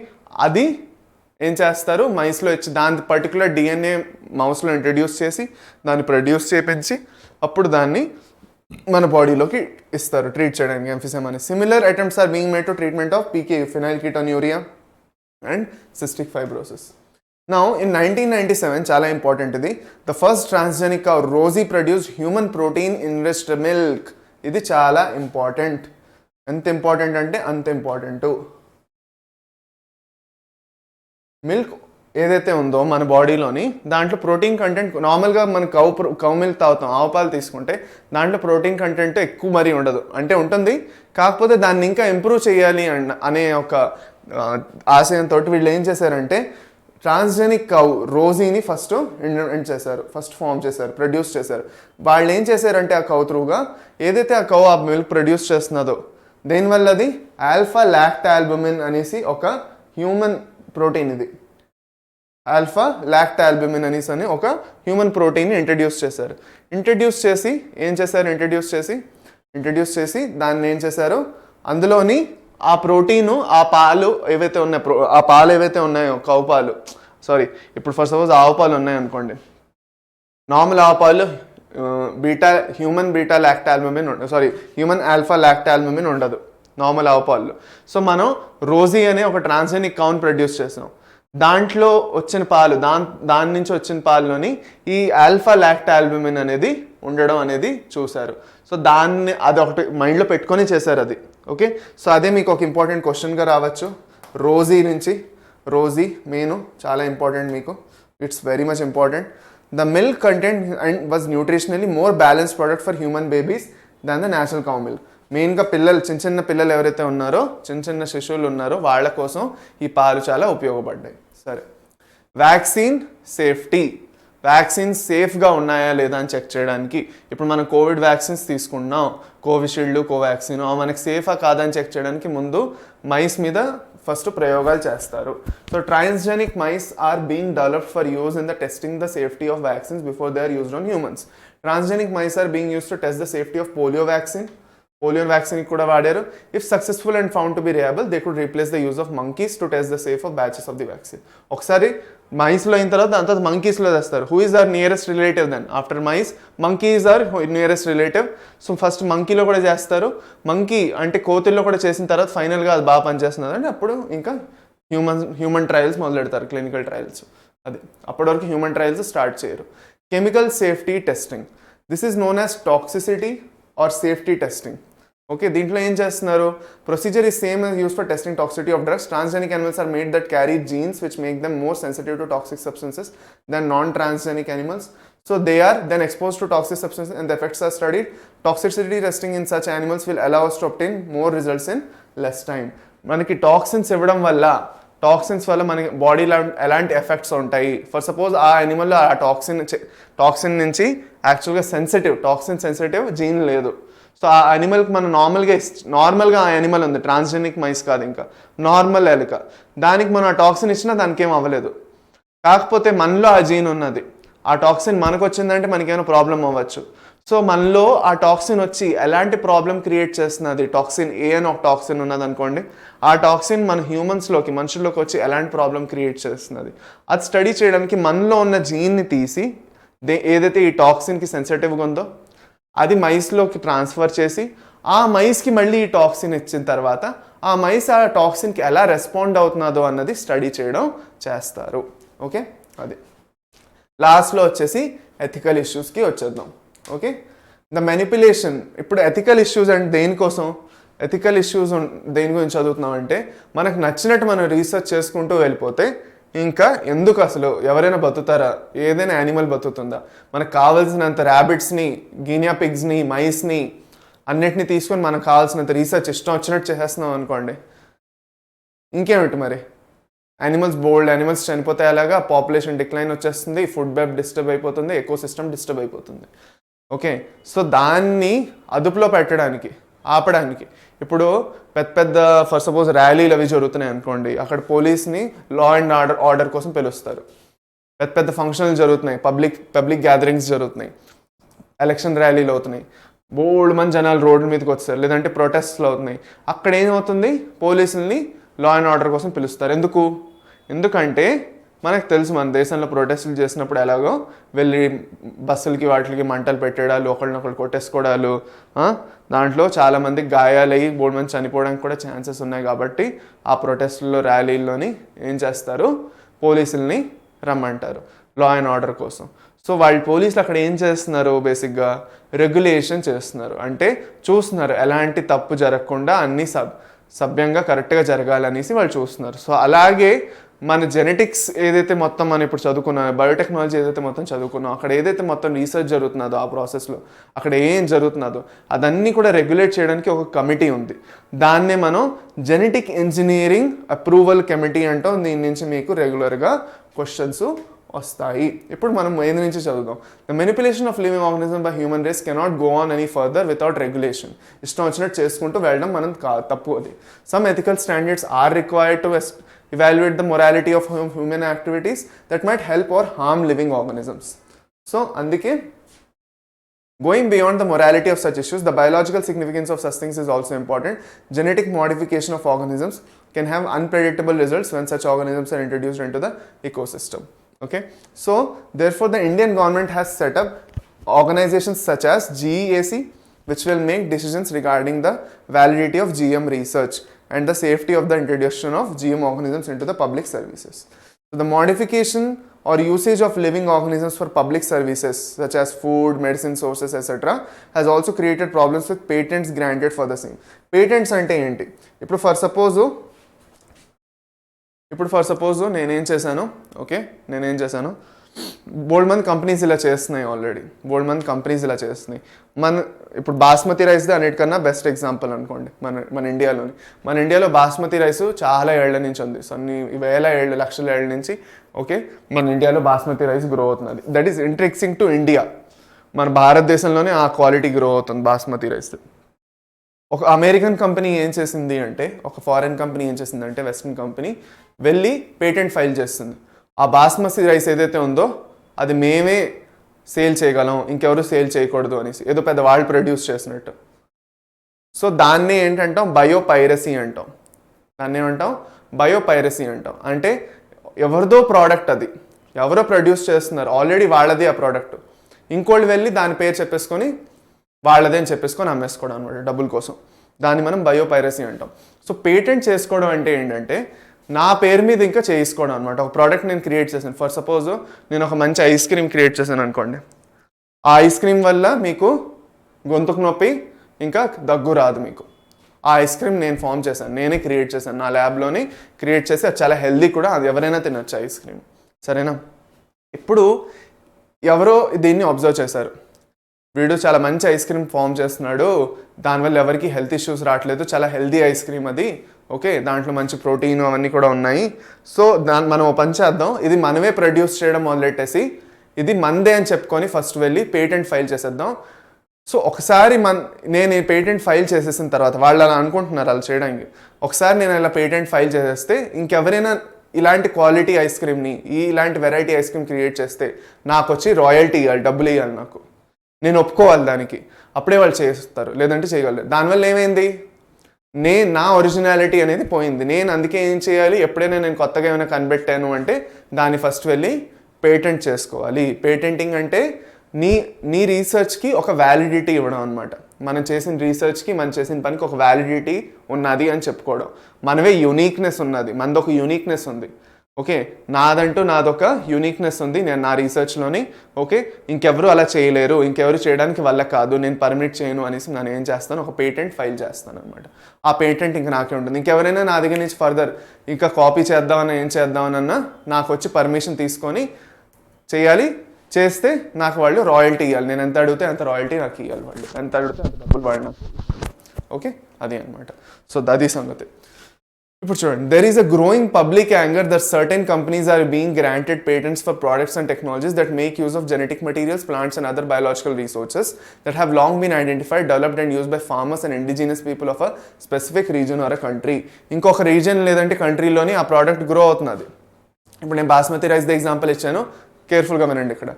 అది ఏం చేస్తారు, మైస్లో ఇచ్చి దాని పర్టికులర్ DNA మౌస్లో ఇంట్రడ్యూస్ చేసి దాన్ని ప్రొడ్యూస్ చేయించి అప్పుడు దాన్ని మన బాడీలోకి ఇస్తారు ట్రీట్ చేయడానికి ఎంఫిసెమాని. Similar attempts are being made to treatment of PKU, phenylketonuria and cystic fibrosis. Now in 1997, చాలా ఇంపార్టెంట్ ఇది, the first transgenic cow Rosie produced human protein enriched milk. ఇది చాలా ఇంపార్టెంట్. ఎంత ఇంపార్టెంట్ అంటే అంత ఇంపార్టెంట్. మిల్క్ ఏదైతే ఉందో మన బాడీలోని దాంట్లో ప్రోటీన్ కంటెంట్, నార్మల్గా మన కౌ మిల్క్ తాగుతాం, ఆవు పాలు తీసుకుంటే దాంట్లో ప్రోటీన్ కంటెంట్ ఎక్కువ మరీ ఉండదు, అంటే ఉంటుంది, కాకపోతే దాన్ని ఇంకా ఇంప్రూవ్ చేయాలి అనే ఒక ఆశయంతో వీళ్ళు ఏం చేశారంటే ట్రాన్స్జెనిక్ కౌ రోజీని ఫస్ట్ ఫామ్ చేశారు, ప్రొడ్యూస్ చేశారు. వాళ్ళు ఏం చేశారంటే ఆ కౌ త్రూగా ఏదైతే ఆ కౌ ఆ మిల్క్ ప్రొడ్యూస్ చేస్తున్నదో దేనివల్ల అది ఆల్ఫా లాక్టాల్బుమిన్ అనేసి ఒక హ్యూమన్ ప్రోటీన్, ఇది ఆల్ఫా లాక్టాల్బుమిన్ అనేసి అని ఒక హ్యూమన్ ప్రోటీన్ని ఇంట్రడ్యూస్ చేసి దాన్ని ఏం చేశారు, అందులోని ఆ ప్రోటీను ఆ పాలు ఏవైతే ఉన్నాయో కౌ పాలు, ఇప్పుడు ఫర్ సపోజ్ ఆవు పాలు ఉన్నాయనుకోండి, నార్మల్ ఆవు పాలు హ్యూమన్ ఆల్ఫా లాక్టాల్బుమిన్ ఉండదు నార్మల్ ఆవు పాలు. సో మనం రోజీ అనే ఒక ట్రాన్స్జెనిక్ కౌన్ ప్రొడ్యూస్ చేసాం, దాంట్లో వచ్చిన పాలు దాని నుంచి వచ్చిన పాలులోని ఈ ఆల్ఫా లాక్టాల్బుమిన్ అనేది ఉండడం అనేది చూశారు. సో అది ఒకటి మైండ్లో పెట్టుకొని చేశారు అది. ఓకే, సో అదే మీకు ఒక ఇంపార్టెంట్ క్వశ్చన్గా రావచ్చు. రోజీ మెయిన్ చాలా ఇంపార్టెంట్ మీకు, it's very much important. The milk content and was nutritionally more balanced product for human babies than the natural cow milk. మెయిన్గా చిన్న పిల్లలు ఎవరైతే ఉన్నారో, చిన్న శిశువులు ఉన్నారో వాళ్ళ కోసం ఈ పాలు చాలా ఉపయోగపడ్డాయి. సరే, వ్యాక్సిన్ సేఫ్టీ. వ్యాక్సిన్స్ సేఫ్గా ఉన్నాయా లేదా అని చెక్ చేయడానికి ఇప్పుడు మనం కోవిడ్ వ్యాక్సిన్స్ తీసుకున్నాం, కోవిషీల్డ్, కోవాక్సిన్, మనకి సేఫా కాదని చెక్ చేయడానికి ముందు మైస్ మీద ఫస్ట్ ప్రయోగాలు చేస్తారు. So transgenic mice are being developed for use in the testing the safety of vaccines before they are used on humans. Transgenic mice are being used to test the safety of polio vaccine కూడా వాడారు. If successful and found to be reliable they could replace the use of monkeys to test the safe of batches of the vaccine. ఒకసారి మైస్లో అయిన తర్వాత దాని తర్వాత మంకీస్లో తెస్తారు. Who is our nearest relative then after mice? Monkey is our nearest relative. So first మంకీలో కూడా చేస్తారు. మంకీ అంటే కోతుల్లో కూడా చేసిన తర్వాత ఫైనల్గా అది బాగా పనిచేస్తున్నది అంటే అప్పుడు ఇంకా హ్యూమన్ ట్రయల్స్ మొదలెడతారు, క్లినికల్ ట్రయల్స్. అది అప్పటి వరకు హ్యూమన్ ట్రయల్స్ స్టార్ట్ చేయరు. Chemical safety testing. This is known as toxicity or safety testing. Okay, దీంట్లో ఏం చేస్తున్నారు? Procedure is same as used for testing toxicity of drugs. Transgenic animals are made that carry genes which make them more sensitive to toxic substances than non-transgenic animals. So they are then exposed to toxic substances and the effects are studied. Toxicity testing in such animals will allow us to obtain more results in less time. మనకి toxins ఇవ్వడం వల్ల toxins వల్ల మనకి బాడీలో ఎలాంటి effects ఉంటాయి, for suppose ఆ యానిమల్లో ఆ టాక్సిన్ నుంచి యాక్చువల్గా టాక్సిన్ సెన్సిటివ్ జీన్ లేదు. సో ఆ యానిమల్కి మనం నార్మల్గా ఆ యానిమల్ ఉంది, ట్రాన్స్జెనిక్ మైస్ కాదు, ఇంకా నార్మల్ ఎలుక, దానికి మనం ఆ టాక్సిన్ ఇచ్చినా దానికి ఏం అవ్వలేదు. కాకపోతే మనలో ఆ జీన్ ఉన్నది, ఆ టాక్సిన్ మనకు వచ్చిందంటే మనకేమైనా ప్రాబ్లం అవ్వచ్చు. సో మనలో ఆ టాక్సిన్ వచ్చి ఎలాంటి ప్రాబ్లం క్రియేట్ చేస్తున్నది, టాక్సిన్ ఏ అని ఒక టాక్సిన్ ఉన్నది అనుకోండి, ఆ టాక్సిన్ మన మనుషుల్లోకి వచ్చి ఎలాంటి ప్రాబ్లం క్రియేట్ చేస్తున్నది అది స్టడీ చేయడానికి మనలో ఉన్న జీన్ని తీసి ఏదైతే ఈ టాక్సిన్కి సెన్సిటివ్గా ఉందో అది మైస్లోకి ట్రాన్స్ఫర్ చేసి ఆ మైస్కి మళ్ళీ ఈ టాక్సిన్ ఇచ్చిన తర్వాత ఆ మైస్ ఆ టాక్సిన్కి ఎలా రెస్పాండ్ అవుతున్నదో అన్నది స్టడీ చేస్తారు. ఓకే, అది లాస్ట్లో వచ్చేసి ఎథికల్ ఇష్యూస్కి వచ్చేద్దాం. Okay, the manipulation. ఇప్పుడు ఎథికల్ ఇష్యూస్ అంటే దేనికోసం, ఎథికల్ ఇష్యూస్ దేని గురించి చదువుతున్నాం అంటే మనకు నచ్చినట్టు మనం రీసెర్చ్ చేసుకుంటూ వెళ్ళిపోతే ఇంకా ఎందుకు అసలు ఎవరైనా బతుకుతారా, ఏదైనా యానిమల్ బతుకుతుందా, మనకు కావాల్సినంత ర్యాబిట్స్ని, గినియా పిగ్స్ని, మైస్ని అన్నిటిని తీసుకొని మనకు కావాల్సినంత రీసెర్చ్ ఇష్టం వచ్చినట్టు చేసేస్తున్నాం అనుకోండి, ఇంకేమిటి మరి, బోల్డ్ యానిమల్స్ చనిపోతే అలాగా, పాపులేషన్ డిక్లైన్ వచ్చేస్తుంది, ఫుడ్ వెబ్ డిస్టర్బ్ అయిపోతుంది, ఎకో సిస్టమ్ డిస్టర్బ్ అయిపోతుంది. ఓకే, సో దాన్ని అదుపులో పెట్టడానికి, ఆపడానికి ఇప్పుడు పెద్ద ఫర్ సపోజ్ ర్యాలీలు అవి జరుగుతున్నాయి అనుకోండి, అక్కడ పోలీస్ని లా అండ్ ఆర్డర్ కోసం పిలుస్తారు. పెద్ద ఫంక్షన్లు జరుగుతున్నాయి, పబ్లిక్ గ్యాదరింగ్స్ జరుగుతున్నాయి, ఎలక్షన్ ర్యాలీలు అవుతున్నాయి, బోల్డ్ మంది జనాలు రోడ్ల మీదకి వస్తారు, లేదంటే ప్రొటెస్ట్లు అవుతున్నాయి. అక్కడ ఏమవుతుంది, పోలీసుల్ని లా అండ్ ఆర్డర్ కోసం పిలుస్తారు. ఎందుకంటే మనకు తెలుసు మన దేశంలో ప్రొటెస్టులు చేసినప్పుడు ఎలాగో వెళ్ళి బస్సులకి వాటికి మంటలు పెట్టేడాలు, ఒకళ్ళనొకళ్ళు కొట్టేసుకోవడాలు, దాంట్లో చాలామంది గాయాలయ్యి బోల్డ్ మంది చనిపోవడానికి కూడా ఛాన్సెస్ ఉన్నాయి. కాబట్టి ఆ ప్రొటెస్టుల్లో ర్యాలీల్లోని ఏం చేస్తారు, పోలీసుల్ని రమ్మంటారు లా అండ్ ఆర్డర్ కోసం. సో పోలీసులు అక్కడ ఏం చేస్తున్నారు, బేసిక్గా రెగ్యులేషన్ చేస్తున్నారు, అంటే చూస్తున్నారు ఎలాంటి తప్పు జరగకుండా అన్నీ సభ్యంగా కరెక్ట్గా జరగాలనేసి వాళ్ళు చూస్తున్నారు. సో అలాగే మన జెనెటిక్స్ ఏదైతే మొత్తం మనం ఇప్పుడు చదువుకున్నాం, బయోటెక్నాలజీ ఏదైతే మొత్తం చదువుకున్నాం, అక్కడ ఏదైతే మొత్తం రీసెర్చ్ జరుగుతున్నదో ఆ ప్రాసెస్లో అక్కడ ఏం జరుగుతున్నదో అదన్నీ కూడా రెగ్యులేట్ చేయడానికి ఒక కమిటీ ఉంది. దాన్నే మనం జెనెటిక్ ఇంజనీరింగ్ అప్రూవల్ కమిటీ అంటాం. దీని నుంచి మీకు రెగ్యులర్గా క్వశ్చన్స్ వస్తాయి. ఇప్పుడు మనం ఏది నుంచి చదువుదాం. The manipulation of living organism by human race cannot go on any further without regulation. ఇష్టం వచ్చినట్టు చేసుకుంటూ వెళ్ళడం మనం తప్పు అది. Some ethical standards are required to evaluate the morality of human activities that might help or harm living organisms. So అందుకే going beyond the morality of such issues, the biological significance of such things is also important. Genetic modification of organisms can have unpredictable results when such organisms are introduced into the ecosystem. Okay, so therefore the Indian government has set up organizations such as GEAC, which will make decisions regarding the validity of GM research and the safety of the introduction of GM organisms into the public services. So the modification or usage of living organisms for public services such as food, medicine sources, etc. has also created problems with patents granted for the same. Patents ante enti? ఇప్పుడు for suppose నేనేం చేశాను, బోల్డ్ మంది companies ఇలా చేస్తున్నాయి, already బోల్డ్ మంది companies ఇలా చేస్తున్నాయి. ఇప్పుడు బాస్మతి రైస్ది అన్నిటికన్నా బెస్ట్ ఎగ్జాంపుల్ అనుకోండి. మన ఇండియాలో బాస్మతి రైస్ చాలా ఏళ్ల నుంచి ఉంది. సో లక్షల ఏళ్ళ నుంచి ఓకే మన ఇండియాలో బాస్మతి రైస్ గ్రో అవుతున్నది. That is intrinsic to India. మన భారతదేశంలోనే ఆ క్వాలిటీ గ్రో అవుతుంది బాస్మతి రైస్. ఒక అమెరికన్ కంపెనీ ఏం చేసింది అంటే, ఒక ఫారెన్ కంపెనీ ఏం చేసిందంటే, వెస్ట్రన్ కంపెనీ వెళ్ళి పేటెంట్ ఫైల్ చేస్తుంది. ఆ బాస్మతి రైస్ ఏదైతే ఉందో అది మేమే సేల్ చేయగలం, ఇంకెవరు సేల్ చేయకూడదు అనేసి, ఏదో పెద్ద వాళ్ళు ప్రొడ్యూస్ చేసినట్టు. సో దాన్నే ఏంటంటాం, బయోపైరసీ అంటాం. బయోపైరసీ అంటాం. అంటే ఎవరిదో ప్రోడక్ట్, అది ఎవరో ప్రొడ్యూస్ చేస్తున్నారు, ఆల్రెడీ వాళ్ళది ఆ ప్రోడక్ట్, ఇంకోళ్ళు వెళ్ళి దాని పేరు చెప్పేసుకొని వాళ్ళదే అని చెప్పేసుకొని అమ్మేసుకోవడం అనమాట డబ్బుల కోసం. దాన్ని మనం బయోపైరసీ అంటాం. సో పేటెంట్ చేసుకోవడం అంటే ఏంటంటే నా పేరు మీద ఇంకా చేసుకోవడం అనమాట. ఒక ప్రోడక్ట్ నేను క్రియేట్ చేశాను. ఫర్ సపోజ్ నేను ఒక మంచి ఐస్ క్రీమ్ క్రియేట్ చేశాను అనుకోండి. ఆ ఐస్ క్రీమ్ వల్ల మీకు గొంతుకు నొప్పి ఇంకా దగ్గు రాదు మీకు. ఆ ఐస్ క్రీమ్ నేను ఫామ్ చేశాను, నేనే క్రియేట్ చేశాను, నా ల్యాబ్లోనే క్రియేట్ చేసి, అది చాలా హెల్దీ కూడా, అది ఎవరైనా తినొచ్చు ఐస్ క్రీమ్. సరేనా? ఇప్పుడు ఎవరో దీన్ని అబ్జర్వ్ చేశారు, వీడు చాలా మంచి ఐస్ క్రీమ్ ఫామ్ చేస్తున్నాడు, దానివల్ల ఎవరికి హెల్త్ ఇష్యూస్ రావట్లేదు, చాలా హెల్దీ ఐస్ క్రీమ్ అది, ఓకే, దాంట్లో మంచి ప్రోటీన్ అవన్నీ కూడా ఉన్నాయి, సో మనం పని చేద్దాం, ఇది మనమే ప్రొడ్యూస్ చేయడం మొదలెట్టేసి ఇది మందే అని చెప్పుకొని ఫస్ట్ వెళ్ళి పేటెంట్ ఫైల్ చేసేద్దాం. సో ఒకసారి నేను ఈ పేటెంట్ ఫైల్ చేసేసిన తర్వాత వాళ్ళు అలా అనుకుంటున్నారు అలా చేయడానికి, ఒకసారి నేను ఇలా పేటెంట్ ఫైల్ చేసేస్తే ఇంకెవరైనా ఇలాంటి క్వాలిటీ ఐస్ క్రీమ్ని ఇలాంటి వెరైటీ ఐస్ క్రీమ్ క్రియేట్ చేస్తే నాకు వచ్చి రాయల్టీ ఇవ్వాలి, డబ్బులు ఇవ్వాలి, నేను ఒప్పుకోవాలి దానికి, అప్పుడే వాళ్ళు చేస్తారు, లేదంటే చేయగలరు. దానివల్ల ఏమైంది, నా ఒరిజినాలిటీ అనేది పోయింది. నేను అందుకే ఏం చేయాలి, ఎప్పుడైనా నేను కొత్తగా ఏమైనా కనిపెట్టాను అంటే దాన్ని ఫస్ట్ వెళ్ళి పేటెంట్ చేసుకోవాలి. పేటెంటింగ్ అంటే నీ రీసెర్చ్కి ఒక వ్యాలిడిటీ ఇవ్వడం అనమాట. మనం చేసిన రీసెర్చ్కి మనం చేసిన పనికి ఒక వ్యాలిడిటీ ఉన్నది అని చెప్పుకోవడం. మనవే యూనిక్నెస్ ఉన్నది, మనదొక యూనిక్నెస్ ఉంది, ఓకే, నాదొక యూనిక్నెస్ ఉంది నేను నా రీసెర్చ్లోని, ఓకే, ఇంకెవరు అలా చేయలేరు, ఇంకెవరు చేయడానికి వల్ల కాదు, నేను పర్మిట్ చేయను అనేసి నేను ఏం చేస్తాను, ఒక పేటెంట్ ఫైల్ చేస్తాను అనమాట. ఆ పేటెంట్ ఇంకా నాకే ఉంటుంది. ఇంకెవరైనా నా దగ్గర నుంచి ఫర్దర్ ఇంకా కాపీ చేద్దామన్నా ఏం చేద్దామన్నా నాకు వచ్చి పర్మిషన్ తీసుకొని చేయాలి, చేస్తే నాకు వాళ్ళు రాయల్టీ ఇవ్వాలి. నేను ఎంత అడిగితే అంత రాయల్టీ నాకు ఇవ్వాలి, వాళ్ళు ఎంత అడిగితే అంత డబ్బులు వాళ్ళు నాకు, ఓకే, అది అనమాట. సో అది సంగతి. ఇప్పుడు చూడండి, there is a growing public anger that certain companies are being granted patents for products and technologies that make use of genetic materials, plants and other biological resources that have long been identified, developed and used by farmers and indigenous people of a specific region or a country. ఇంకొక reason లేదంటే కంట్రీలోని ఆ product grow అవుతున్నది. ఇప్పుడు నేను basmati rice the example ఇచ్చాను, కేర్ఫుల్గా వినండి. ఇక్కడ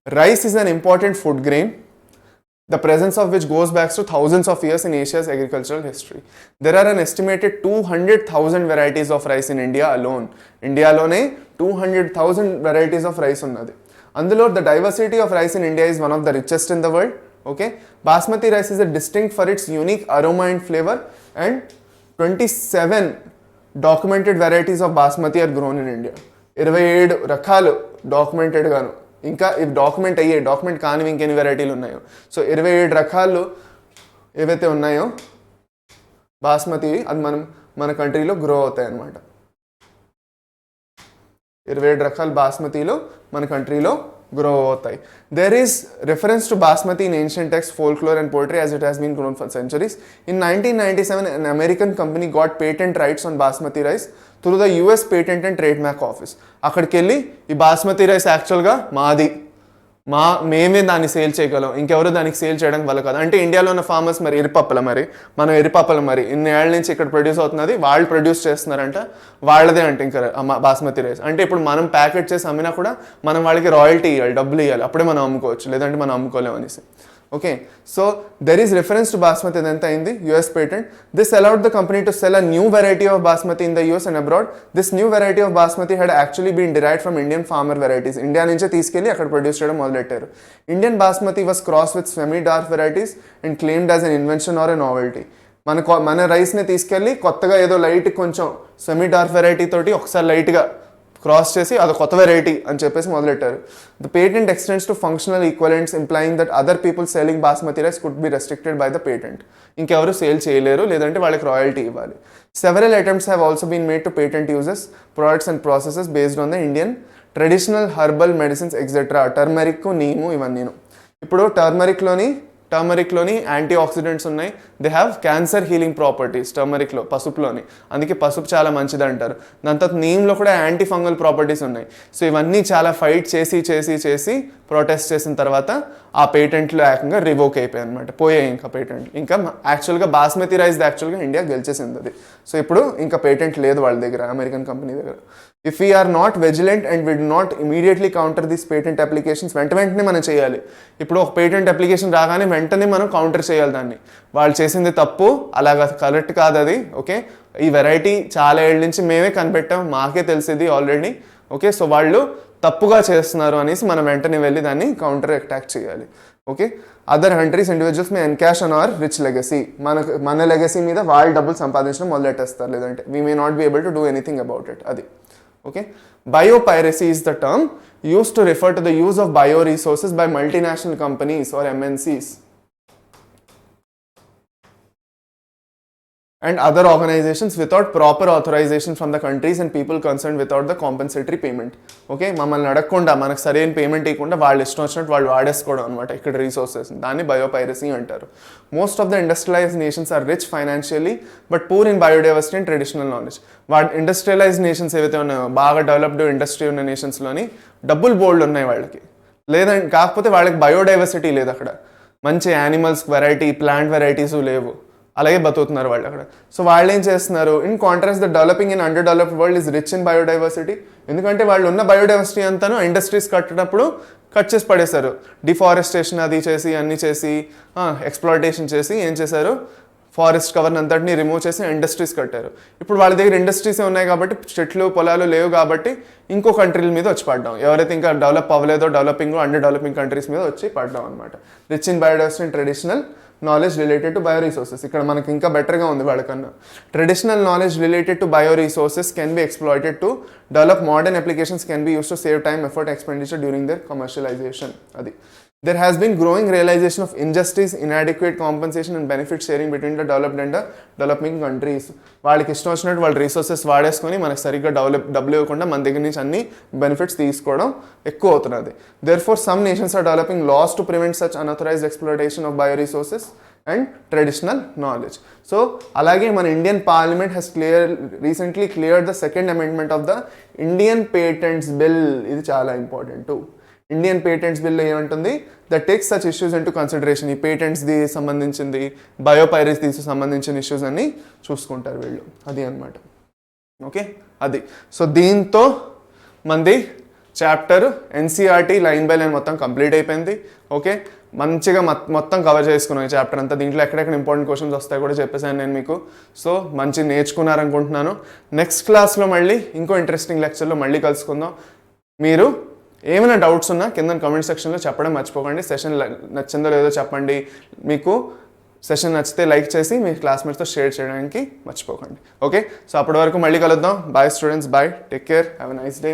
rice is an important food grain, the presence of which goes back to thousands of years in Asia's agricultural history. There are an estimated 200,000 varieties of rice in India alone. Indialone 200,000 varieties of rice unnadi. అందులో the diversity of rice in India is one of the richest in the world. Okay, Basmati rice is distinct for its unique aroma and flavor, and 27 documented varieties of Basmati are grown in India. 27 రకాలు documented గాను, ఇంకా ఇవి document కానివి ఇంకెన్ని వెరైటీలు ఉన్నాయో. So 27 రకాలు ఏవైతే ఉన్నాయో బాస్మతి, అది మన కంట్రీలో గ్రో అవుతాయి అన్నమాట. 27 రకాల బాస్మతిలో మన కంట్రీలో grow అవుతాయి. There is reference to Basmati in ancient texts, folklore and poetry as it has been grown for centuries. In 1997, an American company got patent rights on Basmati rice through the US Patent and Trademark Office. అక్కడికి వెళ్ళి ఈ basmati rice యాక్చువల్గా మేమే దాన్ని sale చేయగలం, ఇంకెవరు దానికి sale చేయడానికి వల్ల కాదు. అంటే ఇండియాలో ఉన్న ఫార్మర్స్ మనం ఎరిపప్పలు ఇన్ని ఏళ్ళ నుంచి ఇక్కడ ప్రొడ్యూస్ అవుతున్నది, వాళ్ళు ప్రొడ్యూస్ చేస్తున్నారంట, వాళ్ళదే అంటే ఇంకా బాస్మతి రైస్. అంటే ఇప్పుడు మనం ప్యాకెట్ చేసి అమ్మినా కూడా మనం వాళ్ళకి రాయల్టీ ఇవ్వాలి, డబ్బులు ఇవ్వాలి, అప్పుడే మనం అమ్ముకోవచ్చు, లేదంటే మనం అమ్ముకోలేము అనేసి. Okay, so there is reference to Basmati ఎంత అయింది, US patent. This allowed the company to sell a new variety of Basmati in the US and abroad. This new variety of Basmati had actually been derived from Indian farmer varieties. India నుంచే తీసుకెళ్ళి అక్కడ produce చేయడం మొదలెట్టారు. Indian Basmati was crossed with semi-dark varieties and claimed as an invention or a novelty. మన రైస్ని తీసుకెళ్ళి కొత్తగా ఏదో లైట్ కొంచెం సెమీ డార్క్ వెరైటీ తోటి ఒకసారి లైట్గా క్రాస్ చేసి అది కొత్త వెరైటీ అని చెప్పేసి మొదలెట్టారు. The patent extends to functional equivalents implying that other people selling basmati rice could be restricted by the patent. ఇంకెవరు సేల్ చేయలేరు, లేదంటే వాళ్ళకి రాయల్టీ ఇవ్వాలి. Several attempts have also been made to patent uses products and processes based on the Indian traditional herbal medicines etcetera. Turmeric, neem ఇవన్నీను. ఇప్పుడు టర్మరిక్లోని antioxidants ఉన్నాయి, they have cancer healing properties టర్మరిక్లో, పసుపులోని, అందుకే పసుపు చాలా మంచిది అంటారు. దాని తర్వాత నీమ్లో కూడా యాంటీ ఫంగల్ ప్రాపర్టీస్ ఉన్నాయి. సో ఇవన్నీ చాలా ఫైట్ చేసి ప్రొటెస్ట్ చేసిన తర్వాత ఆ పేటెంట్లు ఏకంగా రివోక్ అయిపోయాయి అనమాట, పోయాయి ఇంకా పేటెంట్లు. ఇంకా యాక్చువల్గా బాస్మతి రైస్ యాక్చువల్గా ఇండియా గెలిచేసింది అది. సో ఇప్పుడు ఇంకా పేటెంట్ లేదు వాళ్ళ దగ్గర, అమెరికన్ కంపెనీ దగ్గర. If we are not vigilant and we do not immediately counter these patent applications, వెంటనే మనం చేయాలి. ఇప్పుడు ఒక పేటెంట్ అప్లికేషన్ రాగానే వెంటనే మనం కౌంటర్ చేయాలి దాన్ని. వాళ్ళు చేసింది తప్పు, అలాగా కరెక్ట్ కాదు అది, ఓకే, ఈ వెరైటీ చాలా ఏళ్ళ నుంచి మేమే కనిపెట్టాం, మాకే తెలిసింది ఆల్రెడీ, ఓకే, సో వాళ్ళు తప్పుగా చేస్తున్నారు అనేసి మనం వెంటనే వెళ్ళి దాన్ని కౌంటర్ అటాక్ చేయాలి. Okay, other countries individuals May encash on hour rich legacy, మన లెగసీ మీద వాళ్ళు డబ్బులు సంపాదించడం మొదలెట్టేస్తారు, లేదంటే we may not be able to do anything about it. అది okay. Biopiracy is the term used to refer to the use of bioresources by multinational companies or MNCs and other organizations without proper authorization from the countries and people concerned without the compensatory payment. Okay, మమ్మల్ని అడగకుండా మనకు సరైన payment ఇవ్వకుండా వాళ్ళు ఇష్టం వచ్చినట్టు వాళ్ళు వాడేసుకోవడం అనమాట ఇక్కడ రీసోర్సెస్, దాన్ని బయోపైరసీ అంటారు. Most of the industrialised nations are rich financially but poor in biodiversity and traditional knowledge. Industrialised nations ఏవైతే ఉన్నాయో, బాగా డెవలప్డ్ ఇండస్ట్రీ ఉన్న నేషన్స్లోని డబ్బులు బోల్డ్ ఉన్నాయి వాళ్ళకి, లేదంటే కాకపోతే వాళ్ళకి బయోడైవర్సిటీ లేదు, అక్కడ మంచి యానిమల్స్ వెరైటీ, ప్లాంట్ వెరైటీస్ లేవు, అలాగే బతుకుతున్నారు వాళ్ళు అక్కడ. సో వాళ్ళు ఏం చేస్తున్నారు, in contrast the developing in under developed world is rich in biodiversity. ఎందుకంటే వాళ్ళు ఉన్న బయోడైవర్సిటీ అంతాను ఇండస్ట్రీస్ కట్టినప్పుడు కట్ చేసి పడేశారు, డిఫారెస్టేషన్ అది చేసి అన్ని చేసి ఎక్స్ప్లాయిటేషన్ చేసి ఏం చేశారు, ఫారెస్ట్ కవర్ని అంతటిని రిమూవ్ చేసి ఇండస్ట్రీస్ కట్టారు. ఇప్పుడు వాళ్ళ దగ్గర ఇండస్ట్రీసే ఉన్నాయి కాబట్టి చెట్లు పొలాలు లేవు కాబట్టి ఇంకో కంట్రీల మీద వచ్చి పడ్డాం, ఎవరైతే ఇంకా డెవలప్ అవ్వలేదో డెవలపింగ్ అండర్ డెవలపింగ్ కంట్రీస్ మీద వచ్చి పడ్డాం అనమాట. Rich in biodiversity and traditional knowledge related to bio resources, ఇక్కడ మనకి ఇంకా బెటర్గా ఉంది వాళ్ళకన్నా. Traditional knowledge related to bio resources can be exploited to develop modern applications, can be use to save time, effort, expenditure during their commercialisation. అది there has been growing realization of injustice, inadequate compensation and benefit sharing between the developed and the developing countries. వాళ్ళకి ఇష్టం వచ్చినట్టు వాళ్ళు resources వాడేసుకొని మనకు సరిగ్గా డబ్బులు ఇవ్వకుండా మన దగ్గర నుంచి అన్ని బెనిఫిట్స్ తీసుకోవడం ఎక్కువ అవుతున్నది. therefore some nations are developing laws to prevent such unauthorized exploitation of bio resources and traditional knowledge. So అలాగే మన Indian parliament has recently cleared the second amendment of the Indian Patents Bill. ఇది చాలా important too. Indian patents bill ఏమంటుంది, that takes such issues into consideration. ఈ పేటెంట్స్ది సంబంధించింది, బయోపైరసీకి సంబంధించిన issues అన్ని చూసుకుంటారు వీళ్ళు, అది అనమాట. ఓకే, అది. సో దీంతో మంది chapter NCERT line by line మొత్తం కంప్లీట్ అయిపోయింది. ఓకే, మంచిగా మొత్తం కవర్ చేసుకున్నాను ఈ చాప్టర్ అంతా. దీంట్లో ఎక్కడెక్కడ ఇంపార్టెంట్ క్వశ్చన్స్ వస్తాయి కూడా చెప్పేసాను నేను మీకు. సో మంచి నేర్చుకున్నారనుకుంటున్నాను. నెక్స్ట్ క్లాస్లో మళ్ళీ ఇంకో ఇంట్రెస్టింగ్ లెక్చర్లో మళ్ళీ కలుసుకుందాం. మీరు ఏమైనా డౌట్స్ ఉన్నా కింద కామెంట్ సెక్షన్లో చెప్పడం మర్చిపోకండి. సెషన్ నచ్చిందో లేదో చెప్పండి. మీకు సెషన్ నచ్చితే లైక్ చేసి మీ క్లాస్మేట్స్తో షేర్ చేయడానికి మర్చిపోకండి. ఓకే, సో అప్పటి వరకు మళ్ళీ కలుద్దాం. Bye students, bye, take care, have a nice day.